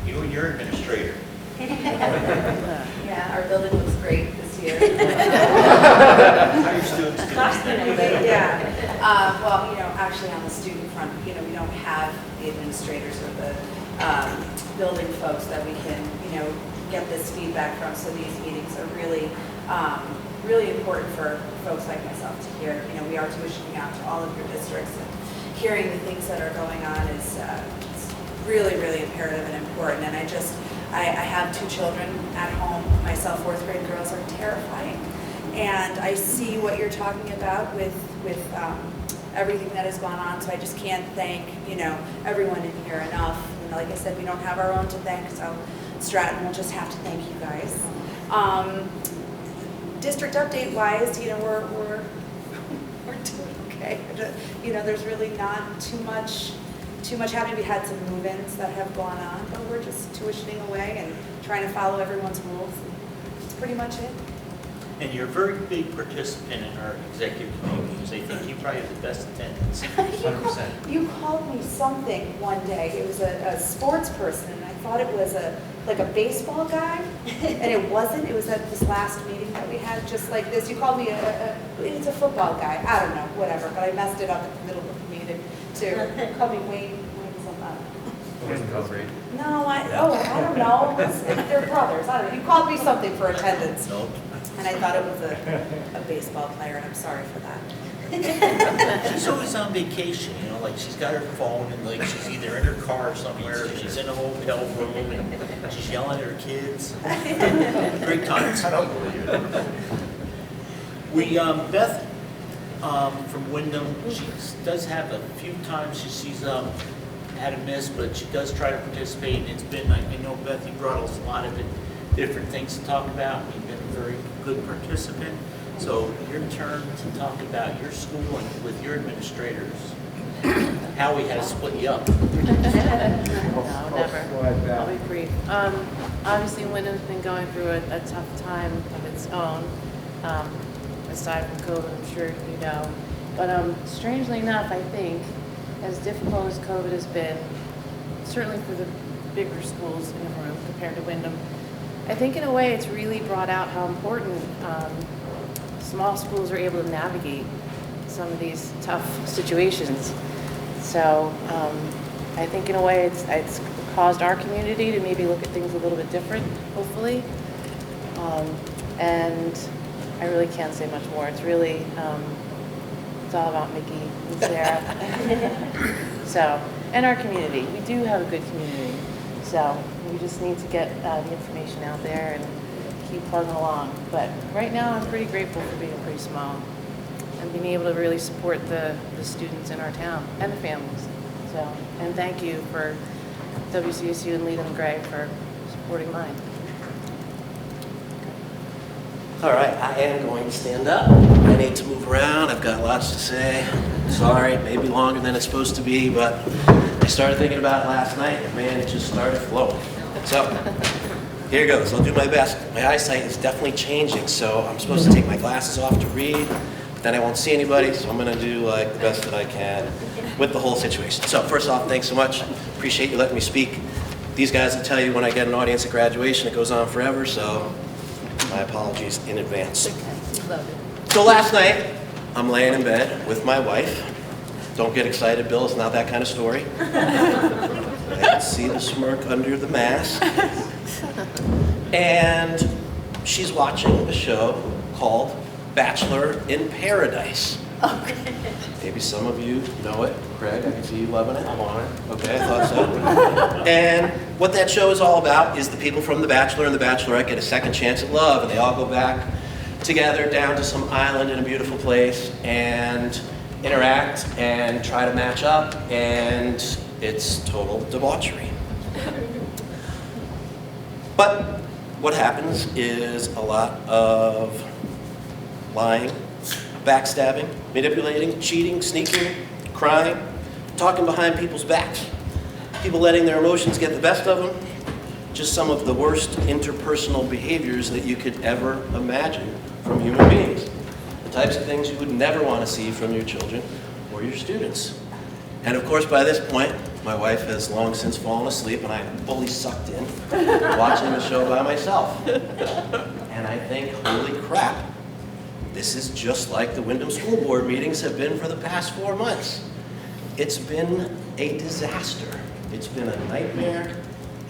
you and your administrator. Yeah, our building looks great this year. How are your students doing? Yeah. Well, actually on the student front, we don't have the administrators or the building folks that we can, get this feedback from. So these meetings are really, really important for folks like myself to hear. We are tuitioning out to all of your districts, and hearing the things that are going on is it's really, really imperative and important. And I have two children at home myself. Fourth grade girls are terrifying. And I see what you're talking about with everything that has gone on. So I just can't thank, everyone in here enough. Like I said, we don't have our own to thank, so Stratton will just have to thank you guys. District update wise, we're doing okay. There's really not too much happening. We had some move-ins that have gone on, but we're just tuitioning away and trying to follow everyone's rules. That's pretty much it. And you're a very big participant in our executive committee, because I think you probably have the best attendance. 100%. You called me something one day. It was a sports person, and I thought it was like a baseball guy, and it wasn't. It was at this last meeting that we had, just like this. You called me it's a football guy. I don't know, whatever. But I messed it up at the middle of the meeting to call me Wayne something. No, I don't know. They're brothers. I don't know. You called me something for attendance. Nope. And I thought it was a baseball player, and I'm sorry for that. She's always on vacation, like she's got her phone, and like she's either in her car somewhere, or she's in a hotel room, and she's yelling at her kids. Great times. I don't believe it. We, Beth from Windham, she does have a few times she's had a miss, but she does try to participate, and it's been, I know, Beth, you brought us a lot of different things to talk about. You've been a very good participant. So your turn to talk about your school and with your administrators, how we had to split you up. No, never. I'll be brief. Obviously, Wyndham's been going through a tough time of its own, aside from COVID, I'm sure you know. But strangely enough, I think, as difficult as COVID has been, certainly for the bigger schools in the room compared to Windham, I think in a way it's really brought out how important small schools are able to navigate some of these tough situations. So I think in a way it's caused our community to maybe look at things a little bit different, hopefully. And I really can't say much more. It's really, it's all about Mickey and Sarah. So, and our community. We do have a good community. So we just need to get the information out there and keep plugging along. But right now I'm pretty grateful for being pretty small and being able to really support the students in our town and the families. So, and thank you for WCSU and Leland and Greg for supporting mine. All right, I am going to stand up. I need to move around. I've got lots to say. Sorry, maybe longer than it's supposed to be, but I started thinking about it last night, and man, it just started flowing. So, here goes. I'll do my best. My eyesight is definitely changing, so I'm supposed to take my glasses off to read, but then I won't see anybody, so I'm going to do like the best that I can with the whole situation. So, first off, thanks so much. Appreciate you letting me speak. These guys will tell you when I get an audience at graduation, it goes on forever, so my apologies in advance. So last night, I'm laying in bed with my wife. Don't get excited, Bill, it's not that kind of story. I can see the smirk under the mask. And she's watching a show called Bachelor in Paradise. Maybe some of you know it. Craig, I can see you loving it. I'm on it. Okay, I thought so. And what that show is all about is the people from The Bachelor and The Bachelorette get a second chance at love, and they all go back together down to some island in a beautiful place and interact and try to match up, and it's total debauchery. But what happens is a lot of lying, backstabbing, manipulating, cheating, sneaking, crying, talking behind people's backs, people letting their emotions get the best of them, just some of the worst interpersonal behaviors that you could ever imagine from human beings. The types of things you would never want to see from your children or your students. And of course, by this point, my wife has long since fallen asleep and I'm fully sucked in, watching the show by myself. And I think, holy crap, this is just like the Windham School Board meetings have been for the past 4 months. It's been a disaster. It's been a nightmare.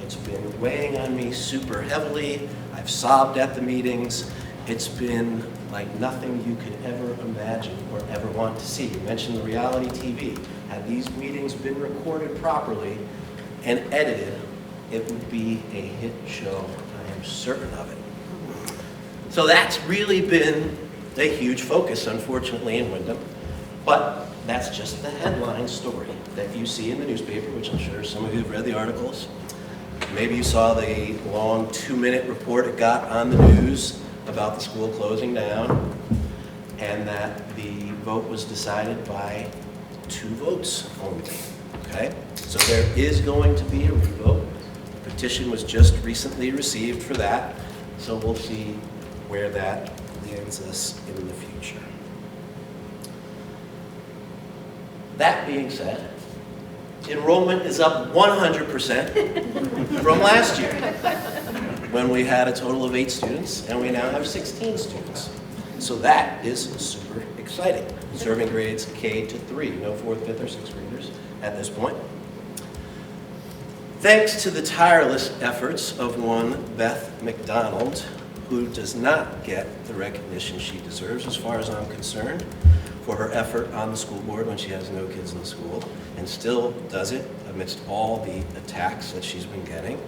It's been weighing on me super heavily. I've sobbed at the meetings. It's been like nothing you could ever imagine or ever want to see. You mentioned the reality TV. Had these meetings been recorded properly and edited, it would be a hit show. I am certain of it. So that's really been a huge focus, unfortunately, in Windham. But that's just the headline story that you see in the newspaper, which I'm sure some of you have read the articles. Maybe you saw the long 2-minute report it got on the news about the school closing down, and that the vote was decided by 2 votes only, okay? So there is going to be a revote. The petition was just recently received for that, so we'll see where that lands us in the future. That being said, enrollment is up 100% from last year, when we had a total of 8 students, and we now have 16 students. So that is super exciting. Serving grades K to 3, no 4th, 5th, or 6th graders at this point. Thanks to the tireless efforts of one Beth Mcdonald, who does not get the recognition she deserves, as far as I'm concerned, for her effort on the school board when she has no kids in the school, and still does it amidst all the attacks that she's been getting.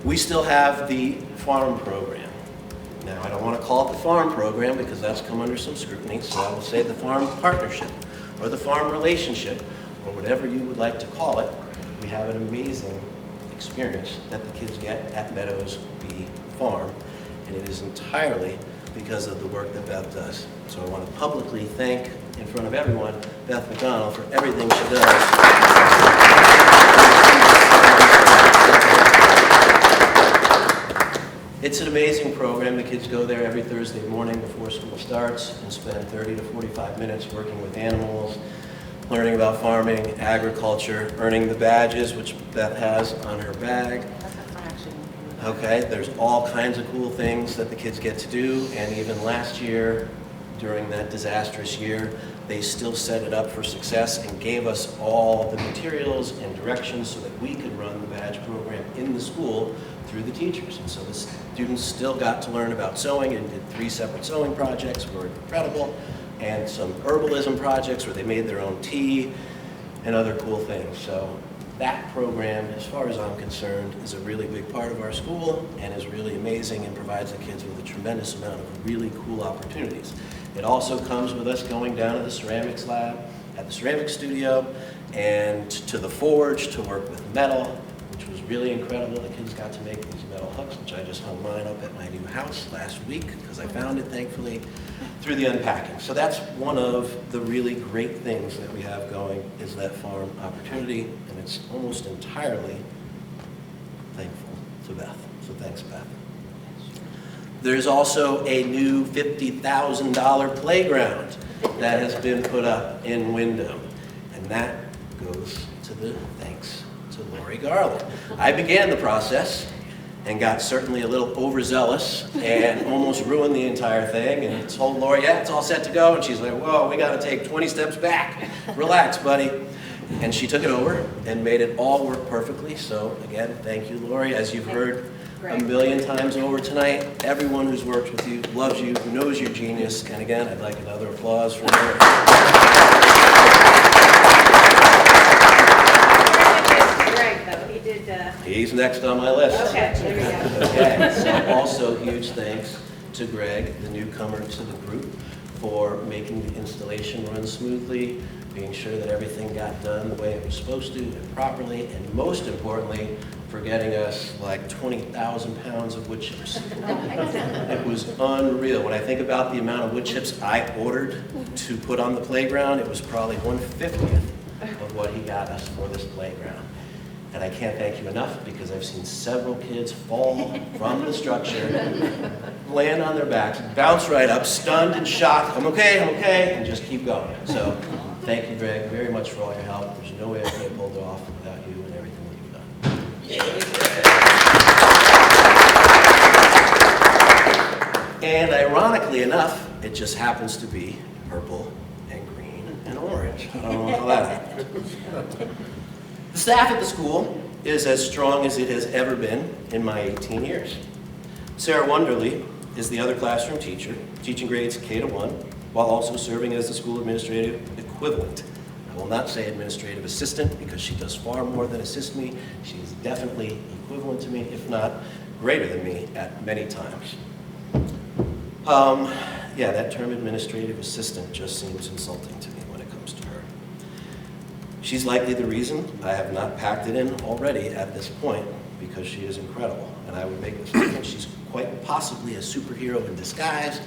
We still have the farm program. Now, I don't want to call it the farm program because that's come under some scrutiny, so I will say the farm partnership, or the farm relationship, or whatever you would like to call it. We have an amazing experience that the kids get at Meadows B Farm, and it is entirely because of the work that Beth does. So I want to publicly thank, in front of everyone, Beth Mcdonald for everything she does. It's an amazing program. The kids go there every Thursday morning before school starts and spend 30 to 45 minutes working with animals, learning about farming, agriculture, earning the badges, which Beth has on her bag. Okay, there's all kinds of cool things that the kids get to do, and even last year, during that disastrous year, they still set it up for success and gave us all the materials and directions so that we could run the badge program in the school through the teachers. And so the students still got to learn about sewing and did 3 separate sewing projects were incredible, and some herbalism projects where they made their own tea and other cool things. So that program, as far as I'm concerned, is a really big part of our school and is really amazing and provides the kids with a tremendous amount of really cool opportunities. It also comes with us going down to the ceramics lab at the ceramics studio and to the forge to work with metal, which was really incredible. The kids got to make these metal hooks, which I just hung mine up at my new house last week because I found it, thankfully, through the unpacking. So that's one of the really great things that we have going, is that farm opportunity, and it's almost entirely thankful to Beth. So thanks, Beth. There's also a new $50,000 playground that has been put up in Windham, and that goes to the thanks to Laurie Garland. I began the process and got certainly a little overzealous and almost ruined the entire thing and told Laurie, yeah, it's all set to go. And she's like, whoa, we got to take 20 steps back. Relax, buddy. And she took it over and made it all work perfectly. So again, thank you, Laurie. As you've heard a million times over tonight, everyone who's worked with you loves you, knows your genius. And again, I'd like another applause for Laurie. He's next on my list. Okay, there we go. Okay, so also huge thanks to Greg, the newcomer to the group, for making the installation run smoothly, being sure that everything got done the way it was supposed to and properly, and most importantly, for getting us like 20,000 pounds of wood chips. It was unreal. When I think about the amount of wood chips I ordered to put on the playground, it was probably 1/50th of what he got us for this playground. And I can't thank you enough because I've seen several kids fall from the structure, land on their backs, bounce right up, stunned and shocked, I'm okay, and just keep going. So thank you, Greg, very much for all your help. There's no way I could have pulled it off without you and everything that you've done. And ironically enough, it just happens to be purple and green and orange. I don't know how that happened. The staff at the school is as strong as it has ever been in my 18 years. Sarah Wonderly is the other classroom teacher, teaching grades K to 1, while also serving as the school administrative equivalent. I will not say administrative assistant because she does far more than assist me. She is definitely equivalent to me, if not greater than me at many times. Yeah, that term administrative assistant just seems insulting to me when it comes to her. She's likely the reason I have not packed it in already at this point because she is incredible. And I would make the statement she's quite possibly a superhero in disguise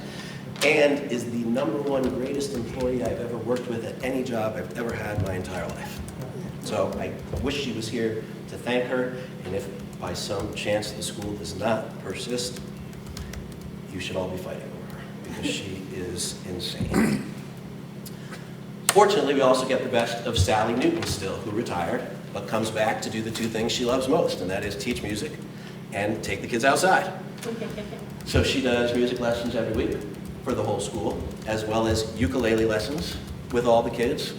and is the #1 greatest employee I've ever worked with at any job I've ever had in my entire life. So I wish she was here to thank her, and if by some chance the school does not persist, you should all be fighting over her because she is insane. Fortunately, we also get the best of Sally Newton still, who retired, but comes back to do the 2 things she loves most, and that is teach music and take the kids outside. So she does music lessons every week for the whole school, as well as ukulele lessons with all the kids.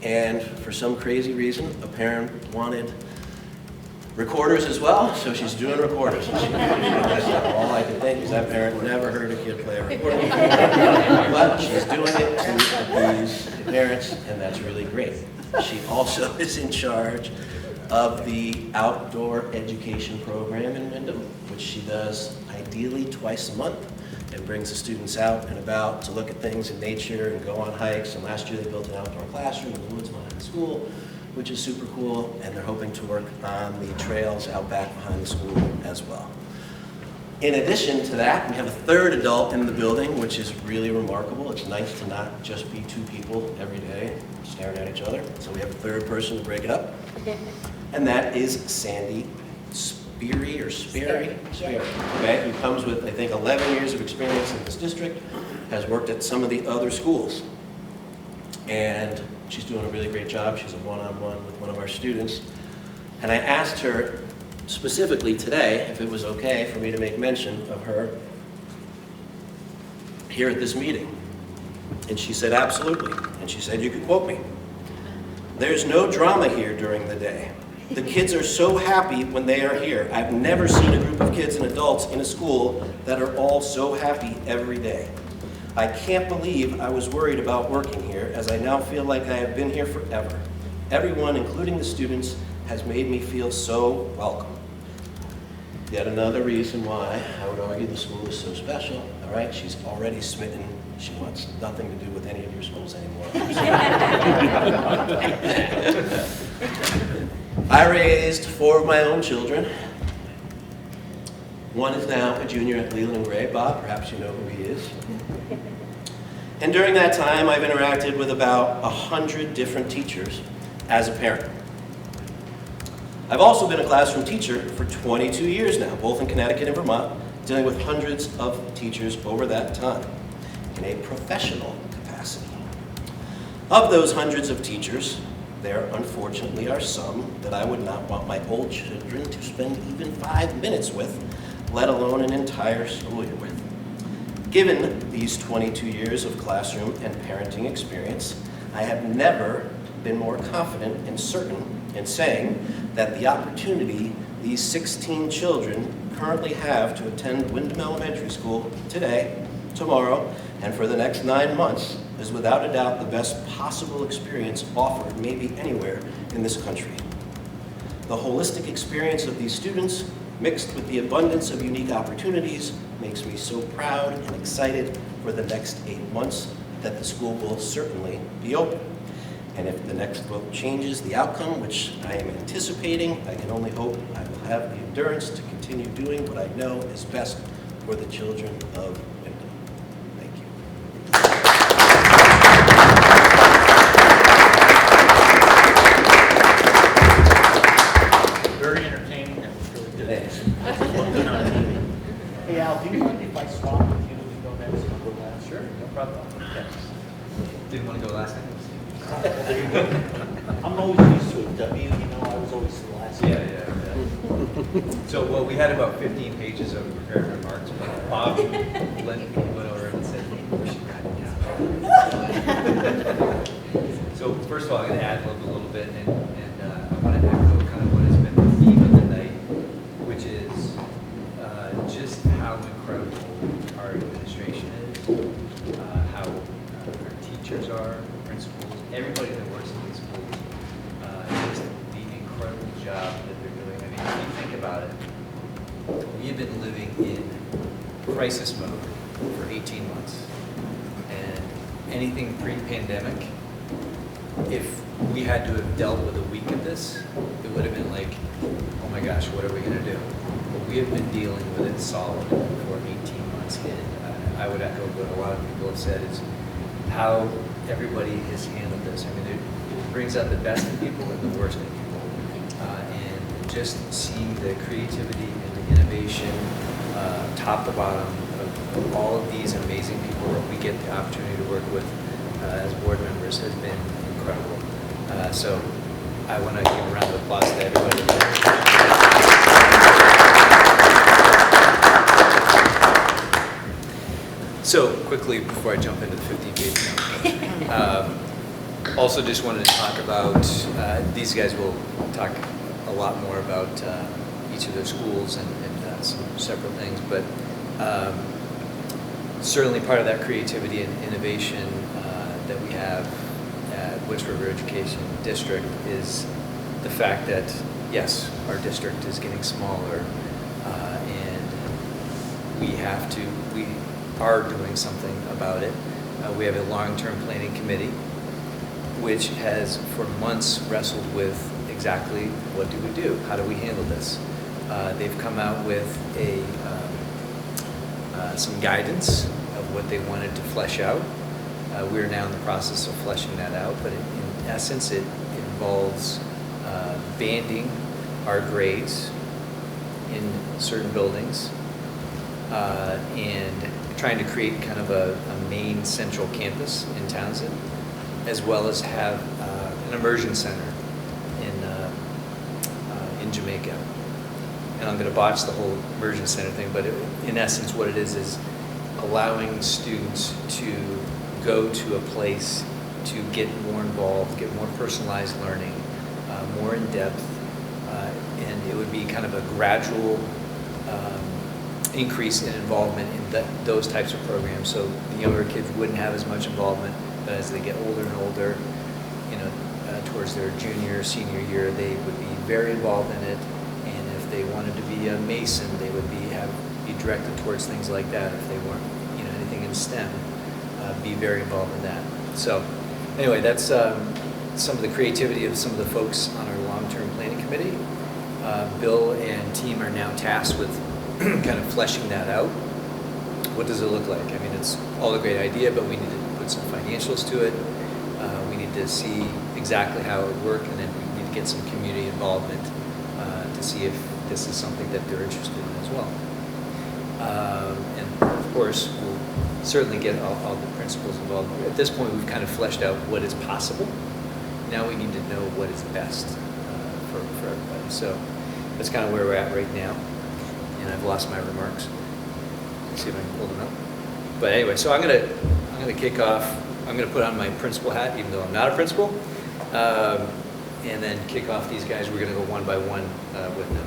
And for some crazy reason, a parent wanted recorders as well, so she's doing recorders. All I can think is that parent never heard a kid play a recorder. But she's doing it to appease the parents, and that's really great. She also is in charge of the outdoor education program in Windham, which she does ideally twice a month, and brings the students out and about to look at things in nature and go on hikes. And last year they built an outdoor classroom in the woods behind the school, which is super cool, and they're hoping to work on the trails out back behind the school as well. In addition to that, we have a 3rd adult in the building, which is really remarkable. It's nice to not just be 2 people every day staring at each other. So we have a 3rd person to break it up, and that is Sandy Sperry, okay, who comes with, I think, 11 years of experience in this district, has worked at some of the other schools. And she's doing a really great job. She's a one-on-one with one of our students. And I asked her specifically today if it was okay for me to make mention of her here at this meeting. And she said, absolutely. And she said, you could quote me. There's no drama here during the day. The kids are so happy when they are here. I've never seen a group of kids and adults in a school that are all so happy every day. I can't believe I was worried about working here, as I now feel like I have been here forever. Everyone, including the students, has made me feel so welcome. Yet another reason why I would argue the school is so special. All right, she's already smitten. She wants nothing to do with any of your schools anymore. I raised 4 of my own children. One is now a junior at Leland and Gray. Bob, perhaps you know who he is. And during that time, I've interacted with about 100 different teachers as a parent. I've also been a classroom teacher for 22 years now, both in Connecticut and Vermont, dealing with hundreds of teachers over that time in a professional capacity. Of those hundreds of teachers, there unfortunately are some that I would not want my old children to spend even 5 minutes with, let alone an entire school year with. Given these 22 years of classroom and parenting experience, I have never been more confident and certain in saying that the opportunity these 16 children currently have to attend Windham Elementary School today, tomorrow, and for the next 9 months is without a doubt the best possible experience offered maybe anywhere in this country. The holistic experience of these students, mixed with the abundance of unique opportunities, makes me so proud and excited for the next 8 months that the school will certainly be open. And if the next vote changes the outcome, which I am anticipating, I can only hope I will have the endurance to continue doing what I know is best for the children of Windham. Thank you. Very entertaining, that was really good. Hey Al, do you mind if I swap with you and we go next and go last? Sure, no problem. Thanks. Didn't want to go last time? I'm always used to it, W, you know, I was always the last. Yeah. So, well, we had about 15 pages of prepared remarks, but Bob went over and said, we should cut it down. So, first of all, I'm going to add a little bit, and I want to echo kind of what has been the theme of the night, which is just how incredible our administration is, how our teachers are, principals, everybody that works in these schools, just the incredible job that they're doing. I mean, if you think about it, we have been living in crisis mode for 18 months. And anything pre-pandemic, if we had to have dealt with a week of this, it would have been like, oh my gosh, what are we going to do? But we have been dealing with it solid for 18 months. And I would echo what a lot of people have said is how everybody has handled this. I mean, it brings out the best in people and the worst in people. And just seeing the creativity and the innovation, top to bottom, of all of these amazing people that we get the opportunity to work with as board members has been incredible. So I want to give a round of applause to everybody. So quickly, before I jump into the 15-page note, also just wanted to talk about, these guys will talk a lot more about each of their schools and some separate things, but certainly part of that creativity and innovation that we have at Woods River Education District is the fact that, yes, our district is getting smaller, and we are doing something about it. We have a long-term planning committee, which has for months wrestled with exactly what do we do? How do we handle this? They've come out with some guidance of what they wanted to flesh out. We're now in the process of fleshing that out, but in essence it involves banding our grades in certain buildings and trying to create kind of a main central campus in Townsend, as well as have an immersion center in Jamaica. And I'm going to botch the whole immersion center thing, but in essence what it is allowing students to go to a place to get more involved, get more personalized learning, more in depth, and it would be kind of a gradual increase in involvement in those types of programs. So the younger kids wouldn't have as much involvement, but as they get older and older, you know, towards their junior, senior year, they would be very involved in it. And if they wanted to be a Mason, they would be directed towards things like that. If they weren't, you know, anything in STEM, be very involved in that. So anyway, that's some of the creativity of some of the folks on our long-term planning committee. Bill and team are now tasked with kind of fleshing that out. What does it look like? I mean, it's all a great idea, but we need to put some financials to it. We need to see exactly how it would work, and then we need to get some community involvement to see if this is something that they're interested in as well. And of course, we'll certainly get all the principals involved. At this point, we've kind of fleshed out what is possible. Now we need to know what is best for everybody. So that's kind of where we're at right now. And I've lost my remarks. Let's see if I can pull them up. But anyway, so I'm gonna kick off. I'm gonna put on my principal hat, even though I'm not a principal, and then kick off these guys. We're gonna go one by one with them.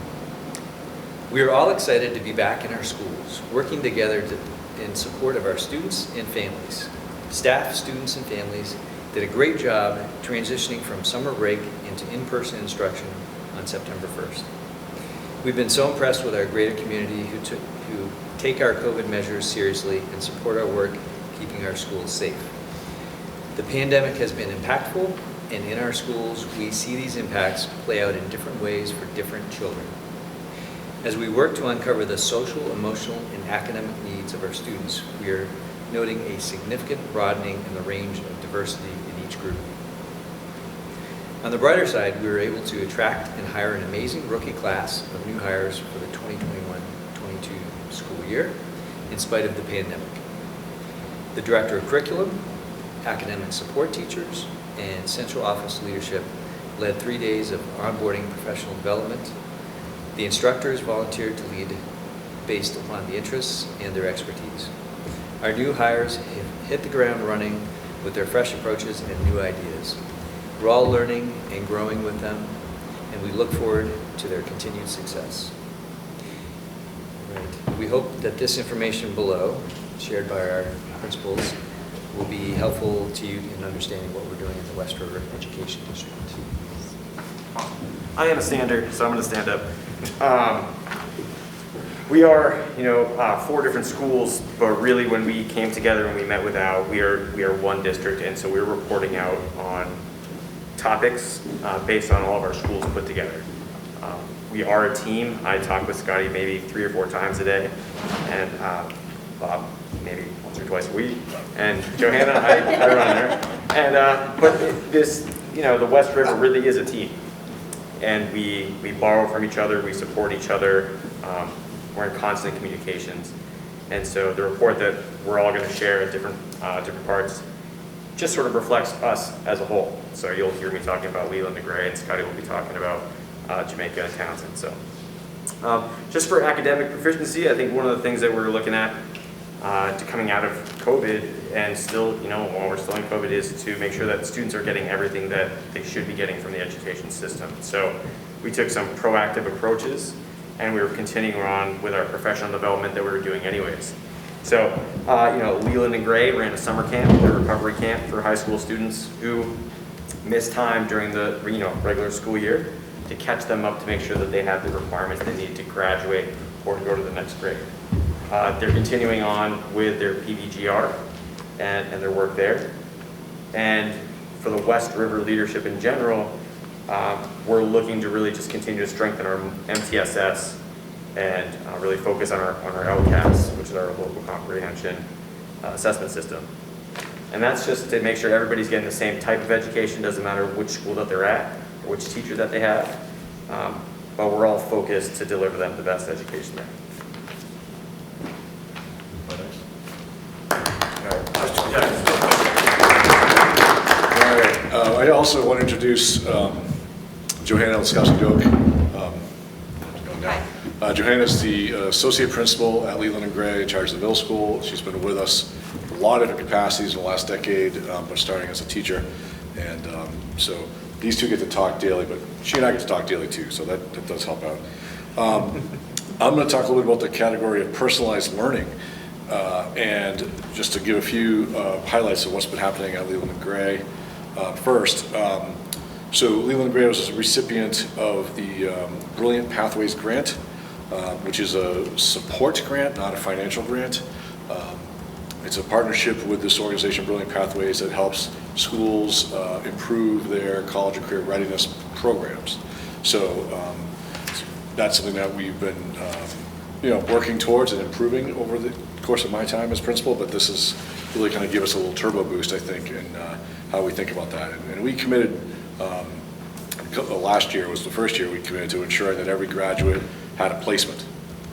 We are all excited to be back in our schools, working together in support of our students and families. Staff, students, and families did a great job transitioning from summer break into in-person instruction on September 1st. We've been so impressed with our greater community who take our COVID measures seriously and support our work keeping our schools safe. The pandemic has been impactful, and in our schools, we see these impacts play out in different ways for different children. As we work to uncover the social, emotional, and academic needs of our students, we are noting a significant broadening in the range of diversity in each group. On the brighter side, we were able to attract and hire an amazing rookie class of new hires for the 2021-22 school year, in spite of the pandemic. The Director of Curriculum, academic support teachers, and central office leadership led 3 days of onboarding professional development. The instructors volunteered to lead based upon the interests and their expertise. Our new hires have hit the ground running with their fresh approaches and new ideas. We're all learning and growing with them, and we look forward to their continued success. Right. We hope that this information below, shared by our principals, will be helpful to you in understanding what we're doing in the West River Education District. I am a stander, so I'm going to stand up. We are, 4 different schools, but really when we came together and we met with Al, we are one district, and so we're reporting out on topics based on all of our schools put together. We are a team. I talk with Scotty maybe 3 or 4 times a day, and Bob maybe once or twice a week, and Johanna, I run there. And but this, the West River really is a team, and we borrow from each other, we support each other. We're in constant communications, and so the report that we're all going to share at different parts just sort of reflects us as a whole. So you'll hear me talking about Leland and Gray, and Scotty will be talking about Jamaica and Townsend. So just for academic proficiency, I think one of the things that we're looking at coming out of COVID, and still, while we're still in COVID, is to make sure that students are getting everything that they should be getting from the education system. So we took some proactive approaches, and we were continuing on with our professional development that we were doing anyways. So, Leland and Gray ran a summer camp, a recovery camp for high school students who missed time during the regular school year to catch them up to make sure that they have the requirements they need to graduate or to go to the next grade. They're continuing on with their PVGR and their work there. And for the West River leadership in general, we're looking to really just continue to strengthen our MTSS and really focus on our LCAS, which is our local comprehension assessment system. And that's just to make sure everybody's getting the same type of education, doesn't matter which school that they're at or which teacher that they have, but we're all focused to deliver them the best education there. I also want to introduce Johanna Laskowski-Doak. Johanna is the associate principal at Leland and Gray, in charge of the middle school. She's been with us lot of different capacities in the last decade, but starting as a teacher. And so these two get to talk daily, but she and I get to talk daily too, so that does help out. I'm going to talk a little bit about the category of personalized learning. And just to give a few highlights of what's been happening at Leland and Gray. First, so Leland and Gray was a recipient of the Brilliant Pathways Grant, which is a support grant, not a financial grant. It's a partnership with this organization, Brilliant Pathways, that helps schools improve their college and career readiness programs. So that's something that we've been working towards and improving over the course of my time as principal, but this is really kind of give us a little turbo boost, I think, in how we think about that. And we committed, last year was the first year we committed to ensuring that every graduate had a placement,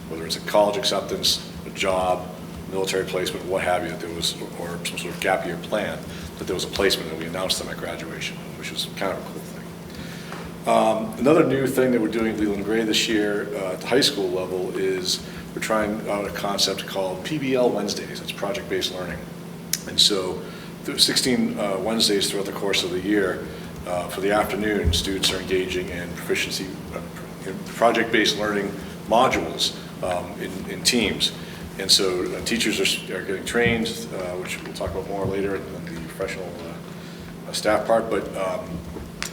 whether it's a college acceptance, a job, military placement, what have you, that there was, or some sort of gap year plan, that there was a placement, and we announced them at graduation, which is kind of a cool thing. Another new thing that we're doing at Leland Gray this year at the high school level is we're trying out a concept called PBL Wednesdays. It's project-based learning. And so 16 Wednesdays throughout the course of the year, for the afternoon, students are engaging in proficiency, in project-based learning modules in teams. And so teachers are getting trained, which we'll talk about more later in the professional staff part, but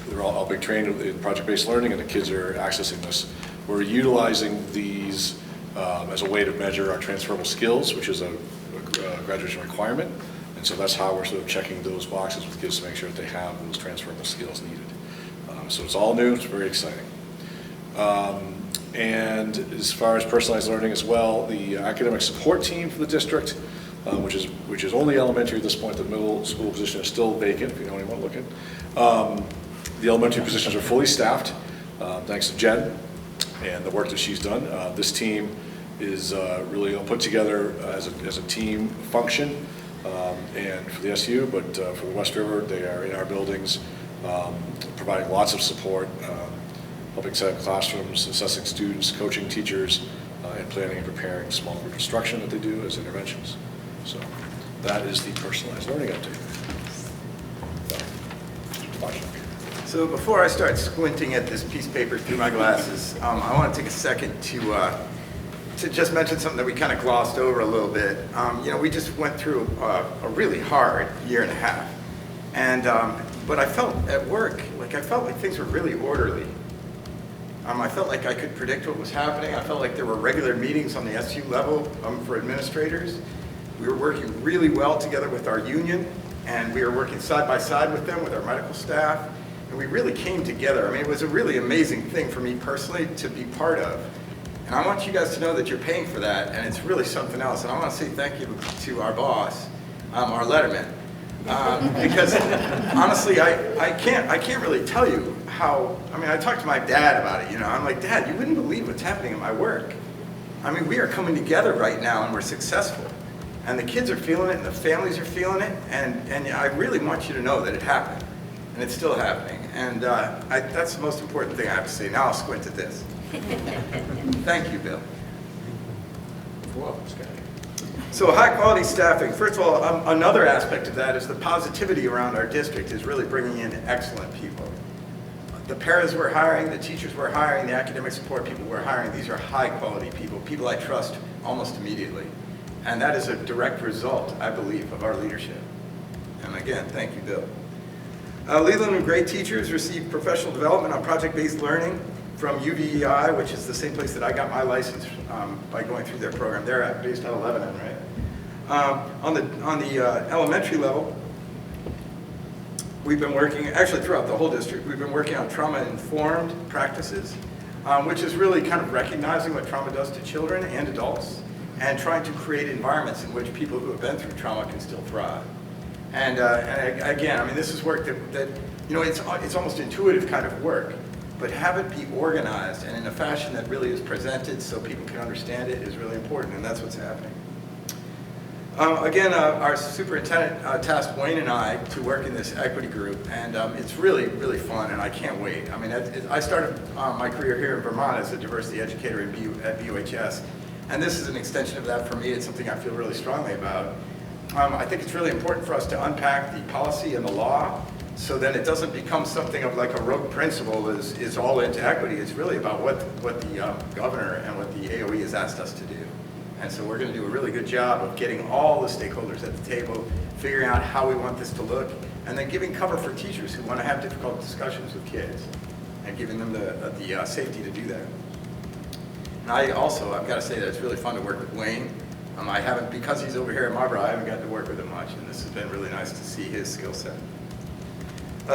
they're all being trained in project-based learning, and the kids are accessing this. We're utilizing these as a way to measure our transferable skills, which is a graduation requirement. And so that's how we're sort of checking those boxes with kids to make sure that they have those transferable skills needed. So it's all new, it's very exciting. And as far as personalized learning as well, the academic support team for the district, which is only elementary at this point, the middle school position is still vacant, if you know anyone looking. The elementary positions are fully staffed, thanks to Jen and the work that she's done. This team is really put together as a team function, and for the SU, but for the West River, they are in our buildings, providing lots of support, helping set up classrooms, assessing students, coaching teachers, and planning and preparing small group instruction that they do as interventions. So that is the personalized learning update. So before I start squinting at this piece of paper through my glasses, I want to take a second to just mention something that we kind of glossed over a little bit. We just went through a really hard year and a half, and but I felt at work I felt like things were really orderly. I felt like I could predict what was happening. I felt like there were regular meetings on the SU level for administrators. We were working really well together with our union, and we were working side by side with them, with our medical staff, and we really came together. I mean, it was a really amazing thing for me personally to be part of. And I want you guys to know that you're paying for that, and it's really something else. And I want to say thank you to our boss, our letterman, because honestly, I can't really tell you how. I mean, I talked to my dad about it. I'm like, Dad, you wouldn't believe what's happening in my work. I mean, we are coming together right now, and we're successful, and the kids are feeling it, and the families are feeling it, and I really want you to know that it happened, and it's still happening, and that's the most important thing I have to say. Now I'll squint at this. Thank you, Bill. You're welcome, Scott. So high quality staffing, first of all, another aspect of that is the positivity around our district is really bringing in excellent people. The paras we're hiring, the teachers we're hiring, the academic support people we're hiring, these are high quality people I trust almost immediately. And that is a direct result, I believe, of our leadership. And again, thank you, Bill. Leland and Gray teachers receive professional development on project-based learning from UVEI, which is the same place that I got my license by going through their program. They're based out of Lebanon, right? On the elementary level, we've been working, actually throughout the whole district, we've been working on trauma-informed practices, which is really kind of recognizing what trauma does to children and adults, and trying to create environments in which people who have been through trauma can still thrive. And again, I mean, this is work that it's almost intuitive kind of work, but have it be organized and in a fashion that really is presented so people can understand it is really important, and that's what's happening. Again, our superintendent tasked Wayne and I to work in this equity group, and it's really, really fun, and I can't wait. I mean, I started my career here in Vermont as a diversity educator at BUHS, and this is an extension of that for me. It's something I feel really strongly about. I think it's really important for us to unpack the policy and the law, so then it doesn't become something of like a rogue principle is all into equity. It's really about what the governor and what the AOE has asked us to do. And so we're going to do a really good job of getting all the stakeholders at the table, figuring out how we want this to look, and then giving cover for teachers who want to have difficult discussions with kids, and giving them the safety to do that. And I've got to say that it's really fun to work with Wayne. Because he's over here at Marlboro, I haven't gotten to work with him much, and this has been really nice to see his skill set.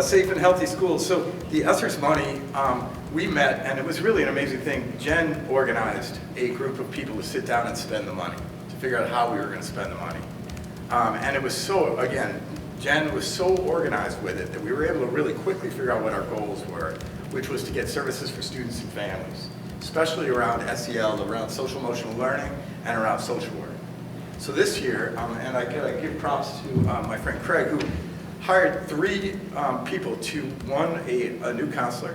Safe and healthy schools. So the ESSER's money, we met, and it was really an amazing thing. Jen organized a group of people to sit down and spend the money, to figure out how we were going to spend the money. And it was so, again, Jen was so organized with it that we were able to really quickly figure out what our goals were, which was to get services for students and families, especially around SEL, around social emotional learning, and around social work. So this year, and I gotta give props to my friend Craig, who hired 3 people, one a new counselor,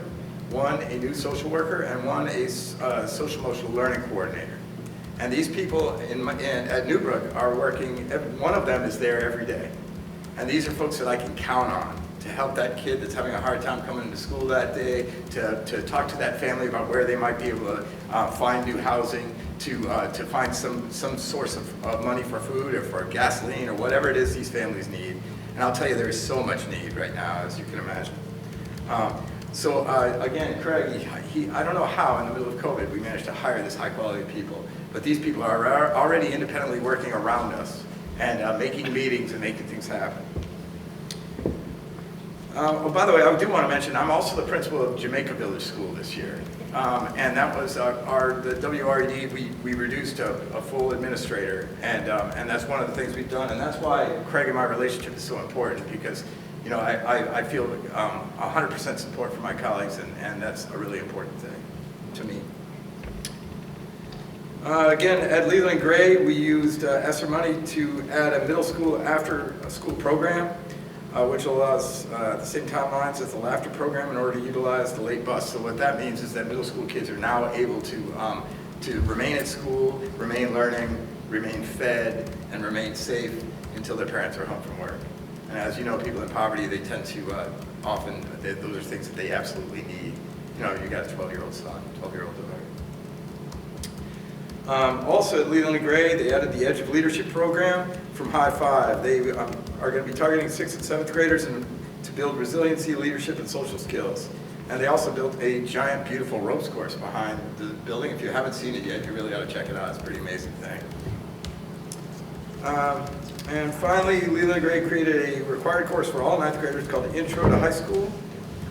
one a new social worker, and one a social emotional learning coordinator. And these people at Newbrook are working, one of them is there every day. And these are folks that I can count on to help that kid that's having a hard time coming into school that day, to talk to that family about where they might be able to find new housing, to find some source of money for food or for gasoline or whatever it is these families need. And I'll tell you, there is so much need right now, as you can imagine. Again, Craig, I don't know how in the middle of COVID we managed to hire this high quality people, but these people are already independently working around us and making meetings and making things happen. By the way, I do want to mention, I'm also the principal of Jamaica Village School this year. And that was the WRED, we reduced a full administrator, and that's one of the things we've done, and that's why Craig and my relationship is so important, because I feel 100% support from my colleagues, and that's a really important thing to me. Again, at Leland Gray, we used ESSER money to add a middle school after-school program, which allows the same timelines as the laughter program in order to utilize the late bus. So what that means is that middle school kids are now able to remain at school, remain learning, remain fed, and remain safe until their parents are home from work. And as you know, people in poverty, they tend to often, those are things that they absolutely need. You got a 12-year-old son, 12-year-old daughter. Also at Leland and Gray, they added the Edge of Leadership program from High Five. They are going to be targeting 6th and 7th graders to build resiliency, leadership, and social skills. And they also built a giant, beautiful ropes course behind the building. If you haven't seen it yet, you really ought to check it out. It's a pretty amazing thing. And finally, Leland and Gray created a required course for all 9th graders called Intro to High School.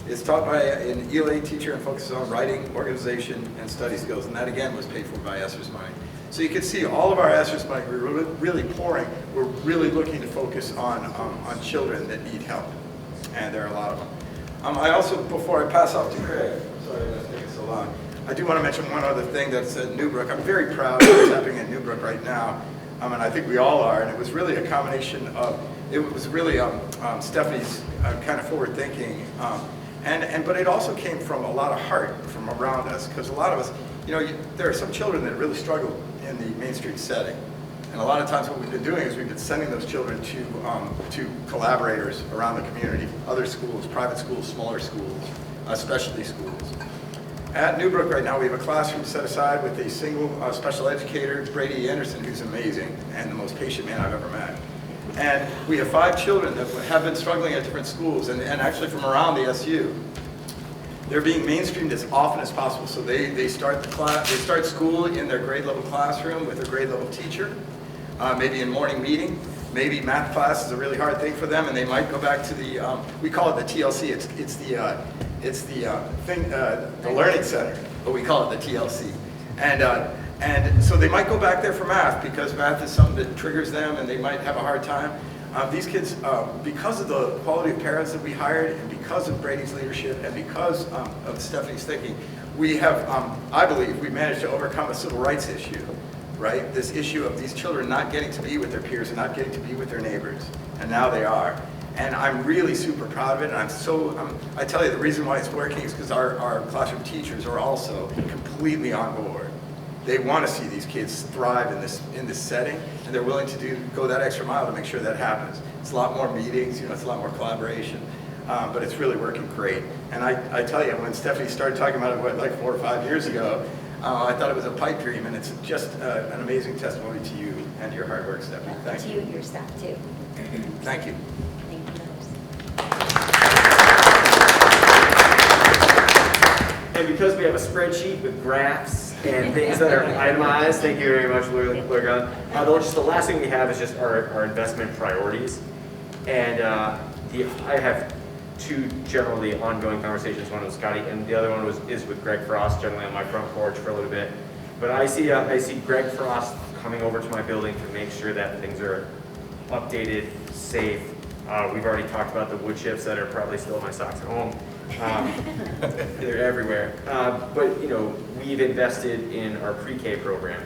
It's taught by an ELA teacher and focuses on writing, organization, and study skills. And that, again, was paid for by ESSER's money. So you can see all of our ESSER's money, we're really pouring. We're really looking to focus on children that need help. And there are a lot of them. I also, before I pass off to Craig, sorry that's taking so long, I do want to mention one other thing that's at Newbrook. I'm very proud of what's happening at Newbrook right now. And I think we all are. And it was really a combination of, it was really Stephanie's kind of forward thinking. But it also came from a lot of heart from around us, because a lot of us, there are some children that really struggle in the mainstream setting. And a lot of times what we've been doing is we've been sending those children to collaborators around the community, other schools, private schools, smaller schools, specialty schools. At Newbrook right now, we have a classroom set aside with a single special educator, Brady Anderson, who's amazing and the most patient man I've ever met. And we have 5 children that have been struggling at different schools, and actually from around the SU. They're being mainstreamed as often as possible. So they start school in their grade level classroom with their grade level teacher, maybe in morning meeting. Maybe math class is a really hard thing for them, and they might go back to the we call it the TLC. It's the learning center, but we call it the TLC. And so they might go back there for math because math is something that triggers them and they might have a hard time. These kids, because of the quality of parents that we hired and because of Brady's leadership and because of Stephanie's thinking, we have, I believe, we managed to overcome a civil rights issue, right? This issue of these children not getting to be with their peers and not getting to be with their neighbors. And now they are. And I'm really super proud of it. And I tell you, the reason why it's working is because our classroom teachers are also completely on board. they want to see these kids thrive in this setting, and they're willing to go that extra mile to make sure that happens. It's a lot more meetings, it's a lot more collaboration, but it's really working great. And I tell you, when Stephanie started talking about it, like 4 or 5 years ago, I thought it was a pipe dream, and it's just an amazing testimony to you and your hard work, Stephanie. Thank you. To you and your staff, too. Thank you. Thank you. And because we have a spreadsheet with graphs and things that are itemized, thank you very much, Laurie. Just the last thing we have is just our investment priorities. And I have 2 generally ongoing conversations. One with Scotty, and the other one is with Greg Frost, generally on my front porch for a little bit. But I see Greg Frost coming over to my building to make sure that things are updated, safe. We've already talked about the wood chips that are probably still in my socks at home. They're everywhere. But we've invested in our pre-K program,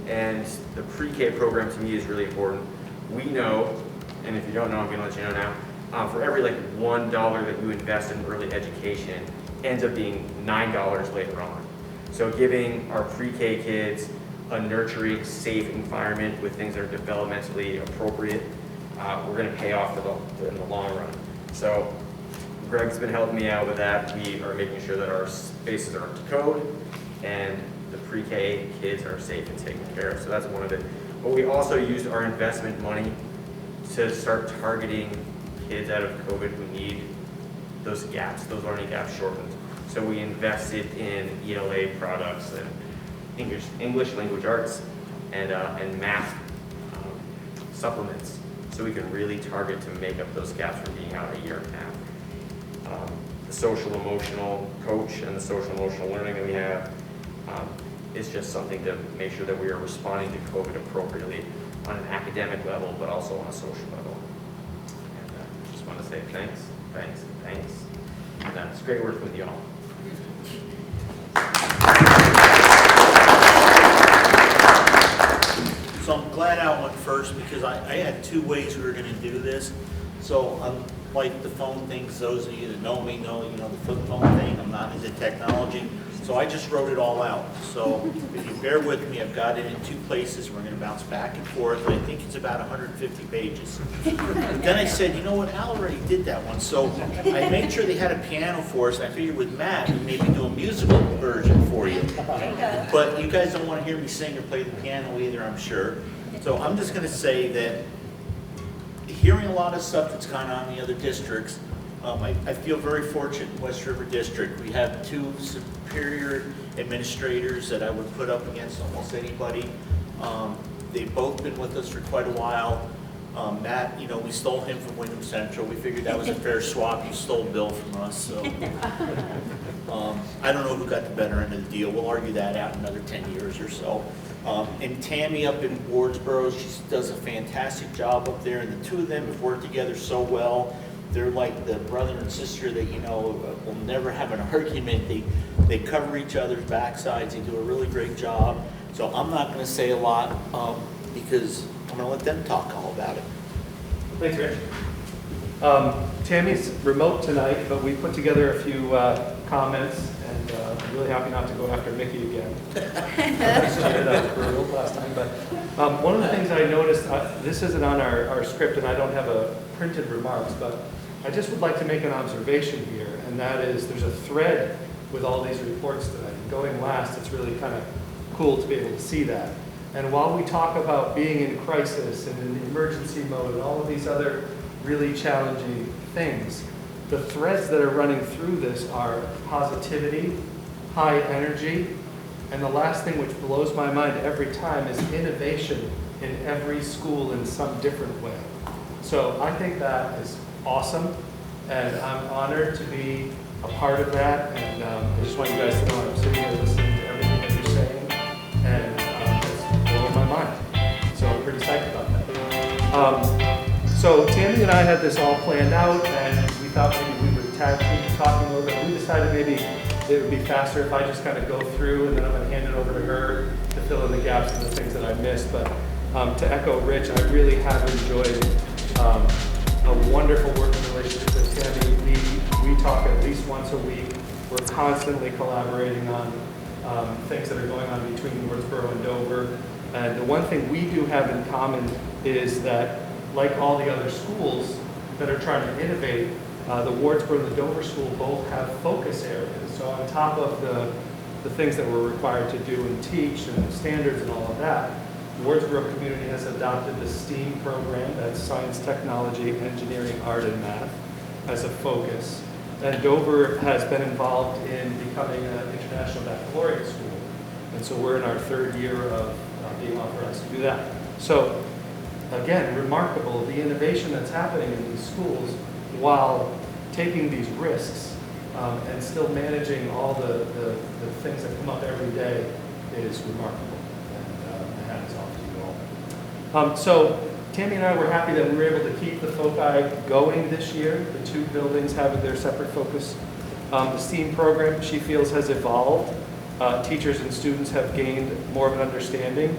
and the pre-K program to me is really important. We know, and if you don't know, I'm going to let you know now. For every $1 that you invest in early education, ends up being $9 later on. So giving our pre-K kids a nurturing, safe environment with things that are developmentally appropriate, we're going to pay off in the long run. So Greg's been helping me out with that. We are making sure that our spaces are up to code and the pre-K kids are safe and taken care of. So that's one of it. But we also used our investment money to start targeting kids out of COVID who need those gaps, those learning gaps shortened. So we invested in ELA products and English language arts and math supplements, so we can really target to make up those gaps from being out a year and a half. The social emotional coach and the social emotional learning that we have is just something to make sure that we are responding to COVID appropriately on an academic level, but also on a social level. And I just want to say thanks. And it's great working with you all. So I'm glad Al went first, because I had 2 ways we were going to do this. So unlike the phone things, those of you that know me know, the flip phone thing, I'm not into technology. So I just wrote it all out. So if you bear with me, I've got it in 2 places. We're going to bounce back and forth. I think it's about 150 pages. But then I said, you know what, Al already did that one. So I made sure they had a piano for us. I figured with Matt, we'd maybe do a musical version for you. But you guys don't want to hear me sing or play the piano either, I'm sure. So I'm just going to say that hearing a lot of stuff that's gone on in the other districts, I feel very fortunate in West River District. We have 2 superior administrators that I would put up against almost anybody. They've both been with us for quite a while. Matt, we stole him from Windham Central. We figured that was a fair swap. You stole Bill from us, so. I don't know who got the better end of the deal. We'll argue that out in another 10 years or so. And Tammy up in Wardsboro, she does a fantastic job up there, and the 2 of them have worked together so well. They're like the brother and sister that, will never have an argument. They cover each other's backsides. They do a really great job. So I'm not going to say a lot because I'm going to let them talk all about it. Thanks, Rich. Tammy's remote tonight, but we put together a few comments, and I'm really happy not to go after Mickey again. That was brutal last time. But one of the things I noticed, this isn't on our script, and I don't have a printed remarks, but I just would like to make an observation here, and that is there's a thread with all these reports tonight. Going last, it's really kind of cool to be able to see that. And while we talk about being in crisis and in emergency mode and all of these other really challenging things, the threads that are running through this are positivity, high energy, and the last thing which blows my mind every time is innovation in every school in some different way. So I think that is awesome, and I'm honored to be a part of that, and I just want you guys to know I'm sitting here listening to everything that you're saying, and it's blowing my mind. So I'm pretty psyched about that. So Tammy and I had this all planned out, and we thought maybe we would tag team talking a little bit. We decided maybe it would be faster if I just kind of go through, and then I'm going to hand it over to her to fill in the gaps and the things that I missed. But to echo Rich, I really have enjoyed a wonderful working relationship with Tammy. We talk at least once a week. We're constantly collaborating on things that are going on between Wardsboro and Dover. And the one thing we do have in common is that, like all the other schools that are trying to innovate, the Wardsboro and the Dover School both have focus areas. So on top of the things that we're required to do and teach and standards and all of that, the Wardsboro community has adopted the STEAM program, that's science, technology, engineering, art, and math, as a focus. And Dover has been involved in becoming an international baccalaureate school. And so we're in our third year of being authorized to do that. So again, remarkable, the innovation that's happening in these schools while taking these risks and still managing all the things that come up every day is remarkable. And my hat is off to you all. So Tammy and I were happy that we were able to keep the foci going this year, the two buildings having their separate focus. The STEAM program, she feels, has evolved. Teachers and students have gained more of an understanding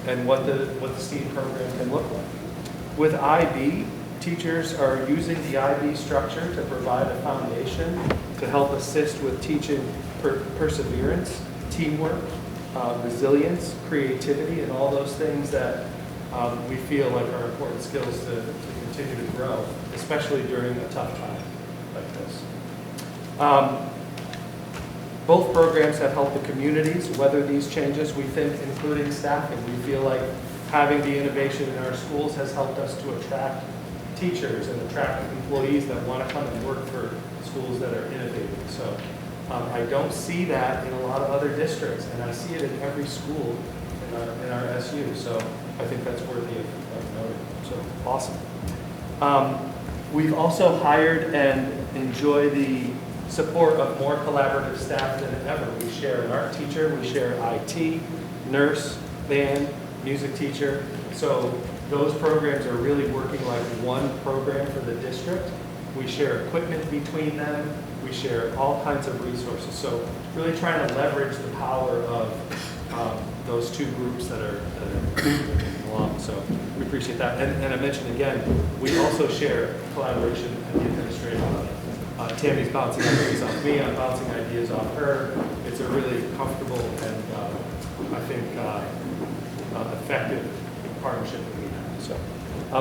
and what the STEAM program can look like. With IB, teachers are using the IB structure to provide a foundation to help assist with teaching perseverance, teamwork, resilience, creativity, and all those things that we feel like are important skills to continue to grow, especially during a tough time like this. Both programs have helped the communities weather these changes, we think, including staffing. We feel like having the innovation in our schools has helped us to attract teachers and attract employees that want to come and work for schools that are innovative. So I don't see that in a lot of other districts, and I see it in every school in our SU. So I think that's worthy of noting. So awesome. We've also hired and enjoy the support of more collaborative staff than ever. We share an art teacher, we share IT, nurse, band, music teacher. So those programs are really working like one program for the district. We share equipment between them. We share all kinds of resources. So really trying to leverage the power of those two groups that are moving along. So we appreciate that. And I mentioned again, we also share collaboration at the administrative level. Tammy's bouncing ideas off me, I'm bouncing ideas off her. It's a really comfortable and I think effective partnership that we have. So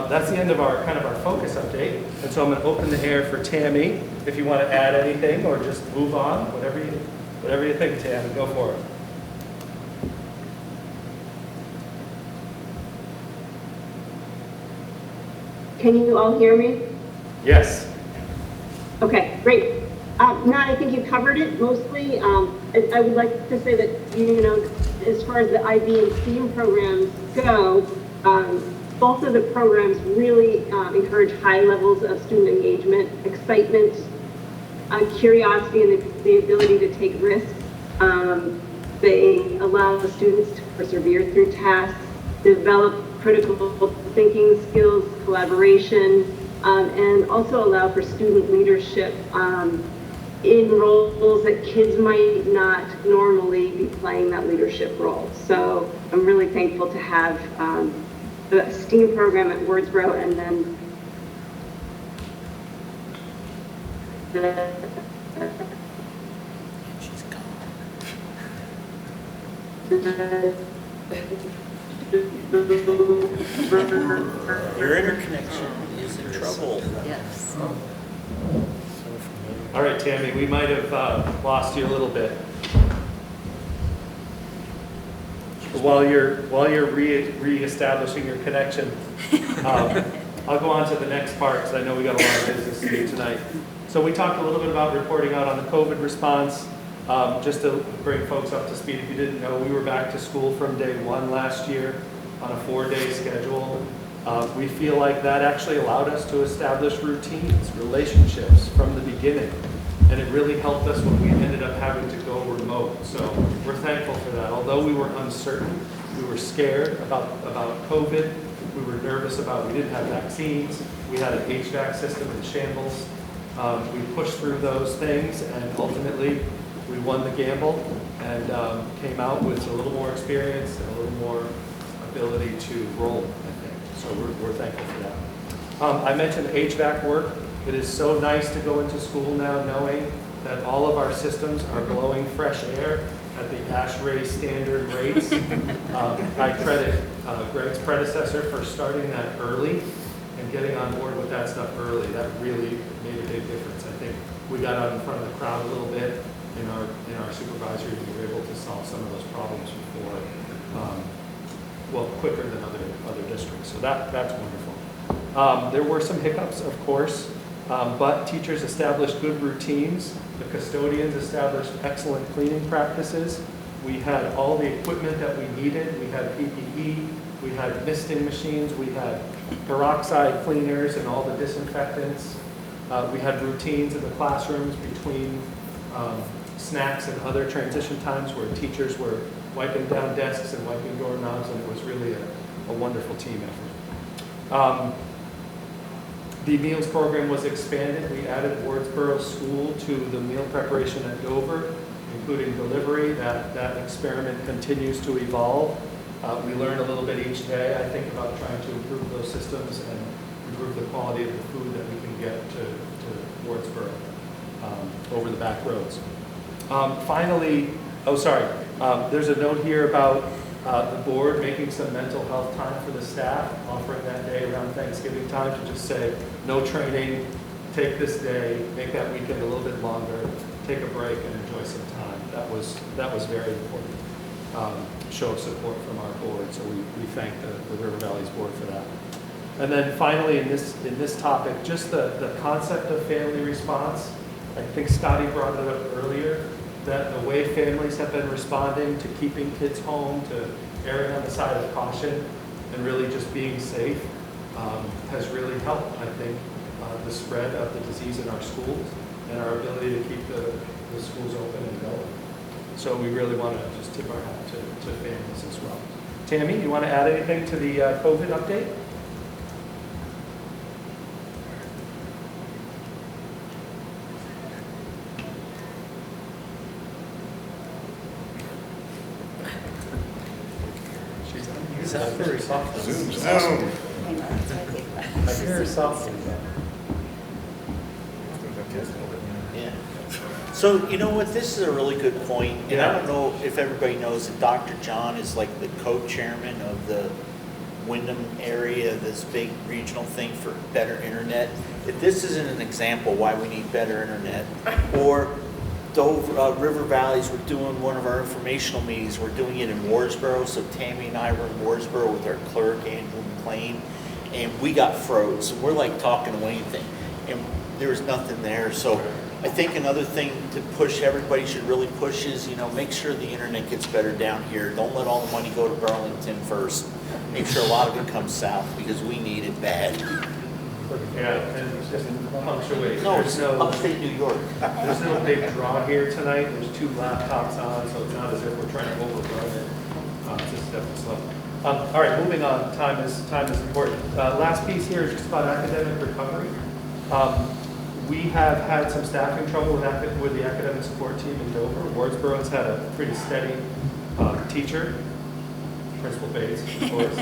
that's the end of our kind of our focus update. And so I'm going to open the air for Tammy if you want to add anything or just move on, whatever you think, Tammy, go for it. Can you all hear me? Yes. Okay, great. Matt, I think you covered it mostly. I would like to say that, you know, as far as the IB and STEAM programs go, both of the programs really encourage high levels of student engagement, excitement, curiosity, and the ability to take risks. They allow the students to persevere through tasks, develop critical thinking skills, collaboration, and also allow for student leadership in roles that kids might not normally be playing that leadership role. So I'm really thankful to have the STEAM program at Wardsboro, and then Your interconnection is in trouble. Yes. All right, Tammy, we might have lost you a little bit. While you're reestablishing your connection, I'll go on to the next part because I know we got a lot of business to do tonight. So we talked a little bit about reporting out on the COVID response. Just to bring folks up to speed, if you didn't know, we were back to school from day one last year on a 4-day schedule. We feel like that actually allowed us to establish routines, relationships from the beginning. And it really helped us when we ended up having to go remote. So we're thankful for that. Although we were uncertain, we were scared about COVID, we were nervous about, we didn't have vaccines, we had an HVAC system in shambles. We pushed through those things, and ultimately we won the gamble and came out with a little more experience and a little more ability to roll, I think. So we're thankful for that. I mentioned HVAC work. It is so nice to go into school now knowing that all of our systems are blowing fresh air at the ASHRAE standard rates. I credit Greg's predecessor for starting that early and getting on board with that stuff early. That really made a big difference. I think we got out in front of the crowd a little bit in our supervisory. We were able to solve some of those problems before, well, quicker than other districts. So that's wonderful. There were some hiccups, of course, but teachers established good routines. The custodians established excellent cleaning practices. We had all the equipment that we needed. We had PPE, we had misting machines, we had peroxide cleaners and all the disinfectants. We had routines in the classrooms between snacks and other transition times where teachers were wiping down desks and wiping doorknobs, and it was really a wonderful team effort. The meals program was expanded. We added Wardsboro School to the meal preparation at Dover, including delivery. That experiment continues to evolve. We learn a little bit each day, I think, about trying to improve those systems and improve the quality of the food that we can get to Wardsboro over the back roads. Finally, there's a note here about the board making some mental health time for the staff, offering that day around Thanksgiving time to just say, no training, take this day, make that weekend a little bit longer, take a break and enjoy some time. That was very important. Show of support from our board, so we thank the River Valley's board for that. And then finally, in this topic, just the concept of family response. I think Scotty brought it up earlier, that the way families have been responding to keeping kids home, to erring on the side of caution, and really just being safe has really helped, I think, the spread of the disease in our schools and our ability to keep the schools open and going. So we really want to just tip our hat to families as well. Tammy, you want to add anything to the COVID update? She's up very softly. Zoom. I hear her softly. Yeah. So, you know what, this is a really good point, and I don't know if everybody knows that Dr. John is like the co-chairman of the Windham area, this big regional thing for better internet. If this isn't an example why we need better internet, or Dover, River Valleys, we're doing one of our informational meetings, we're doing it in Wardsboro, so Tammy and I were in Wardsboro with our clerk, Andrew McLean, and we got froze, and we're like talking to anything, and there was nothing there, so I think another thing to push, everybody should really push is, make sure the internet gets better down here. Don't let all the money go to Burlington first. Make sure a lot of it comes south because we need it bad. Yeah, and just punctuate. No, it's upstate New York. There's no big draw here tonight. There's 2 laptops on, so it's not as if we're trying to overrun it. It's just definitely slow. All right, moving on. Time is important. Last piece here is just about academic recovery. We have had some staffing trouble with the academic support team in Dover. Wardsboro's had a pretty steady teacher, Principal Bates, of course.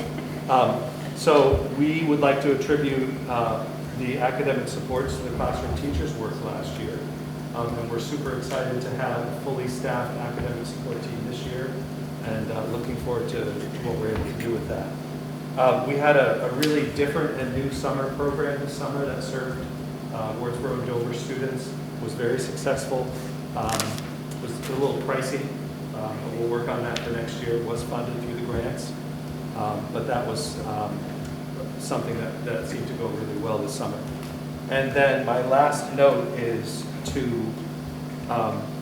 So we would like to attribute the academic supports to the classroom teachers' work last year. And we're super excited to have a fully staffed academic support team this year, and looking forward to what we're able to do with that. We had a really different and new summer program this summer that served Wardsboro and Dover students. Was very successful. Was a little pricey, but we'll work on that for next year. It was funded through the grants, but that was something that seemed to go really well this summer. And then my last note is to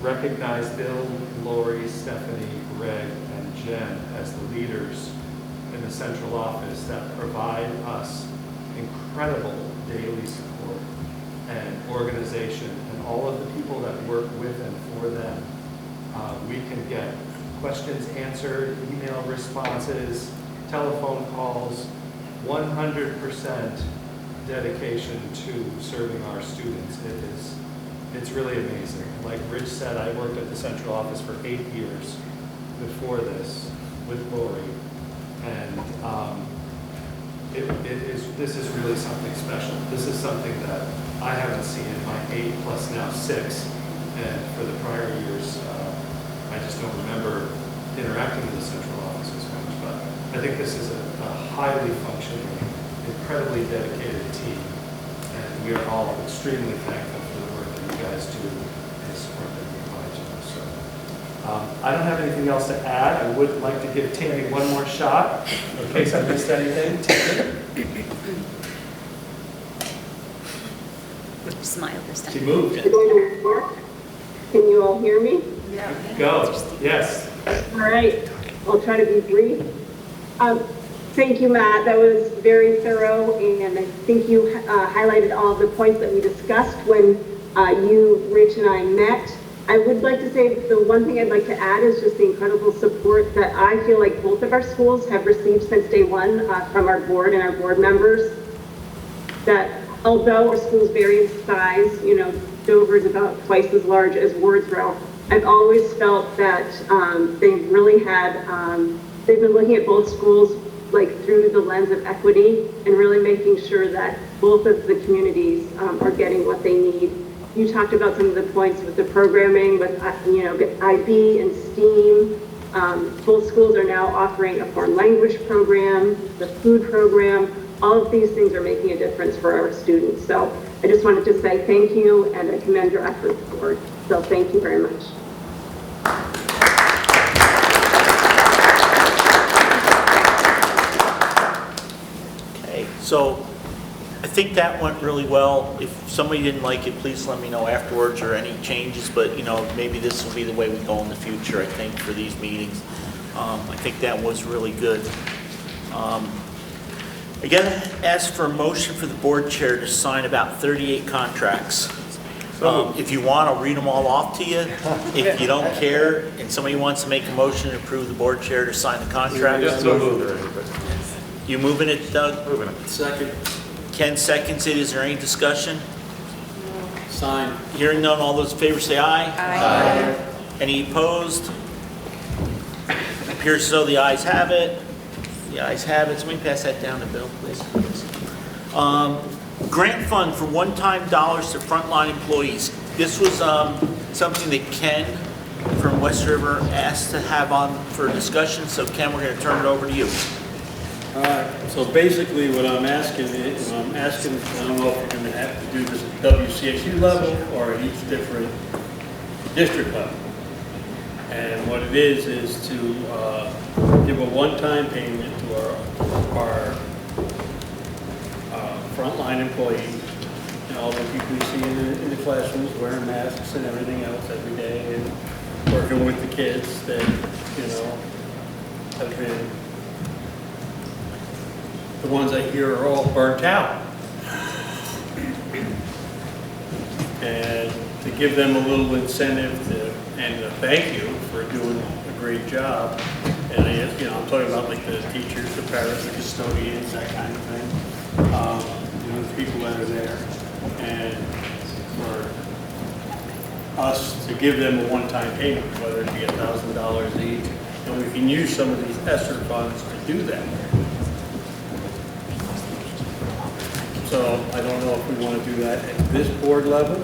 recognize Bill, Laurie, Stephanie, Greg, and Jen as the leaders in the central office that provide us incredible daily support and organization, and all of the people that work with and for them. We can get questions answered, email responses, telephone calls, 100% dedication to serving our students. It's really amazing. Like Rich said, I worked at the central office for 8 years before this with Laurie, and this is really something special. This is something that I haven't seen in my 8 plus now 6 And for the prior years, I just don't remember interacting with the central office as much. But I think this is a highly functioning, incredibly dedicated team. And we are all extremely thankful for the work that you guys do and the support that you provide to us. So, I don't have anything else to add. I would like to give Tammy one more shot in case I missed anything. Tammy? Smile this time. She moved. Can you all hear me? Go. Yes. All right, I'll try to be brief. Thank you, Matt. That was very thorough, and I think you highlighted all of the points that we discussed when you, Rich, and I met. I would like to say the one thing I'd like to add is just the incredible support that I feel like both of our schools have received since day one from our board and our board members. That although our schools vary in size, you know, Dover is about twice as large as Wardsboro, I've always felt that they've really had, they've been looking at both schools like through the lens of equity and really making sure that both of the communities are getting what they need. You talked about some of the points with the programming, with you know, IB and STEAM. Both schools are now offering a foreign language program, the food program. All of these things are making a difference for our students. So I just wanted to say thank you, and I commend your efforts forward. So thank you very much. Okay, so I think that went really well. If somebody didn't like it, please let me know afterwards or any changes, but you know, maybe this will be the way we go in the future, I think, for these meetings. I think that was really good. Again, ask for a motion for the board chair to sign about 38 contracts. If you want, I'll read them all off to you. If you don't care and somebody wants to make a motion to approve the board chair to sign the contracts. So moved. You moving it, Doug? Moving it. Second. Ken seconds it. Is there any discussion? Sign. Hearing none, all those in favor say aye. Aye. Any opposed? Appears as though the ayes have it. The ayes have it. Somebody pass that down to Bill, please. Grant fund for one-time dollars to frontline employees. This was something that Ken from West River asked to have on for discussion. So Ken, we're going to turn it over to you. All right, so basically what I'm asking is, I don't know if we're going to have to do this at WCSU level or at each different district level. And what it is to give a one-time payment to our frontline employees and all the people you see in the classrooms wearing masks and everything else every day and working with the kids that, you know, have been, the ones I hear are all burnt out. And to give them a little incentive and a thank you for doing a great job. And you know, I'm talking about like the teachers, the parents, the custodians, that kind of thing. You know, the people that are there. And for us to give them a one-time payment, whether it be $1,000 each, and we can use some of these ESSER funds to do that. So I don't know if we want to do that at this board level.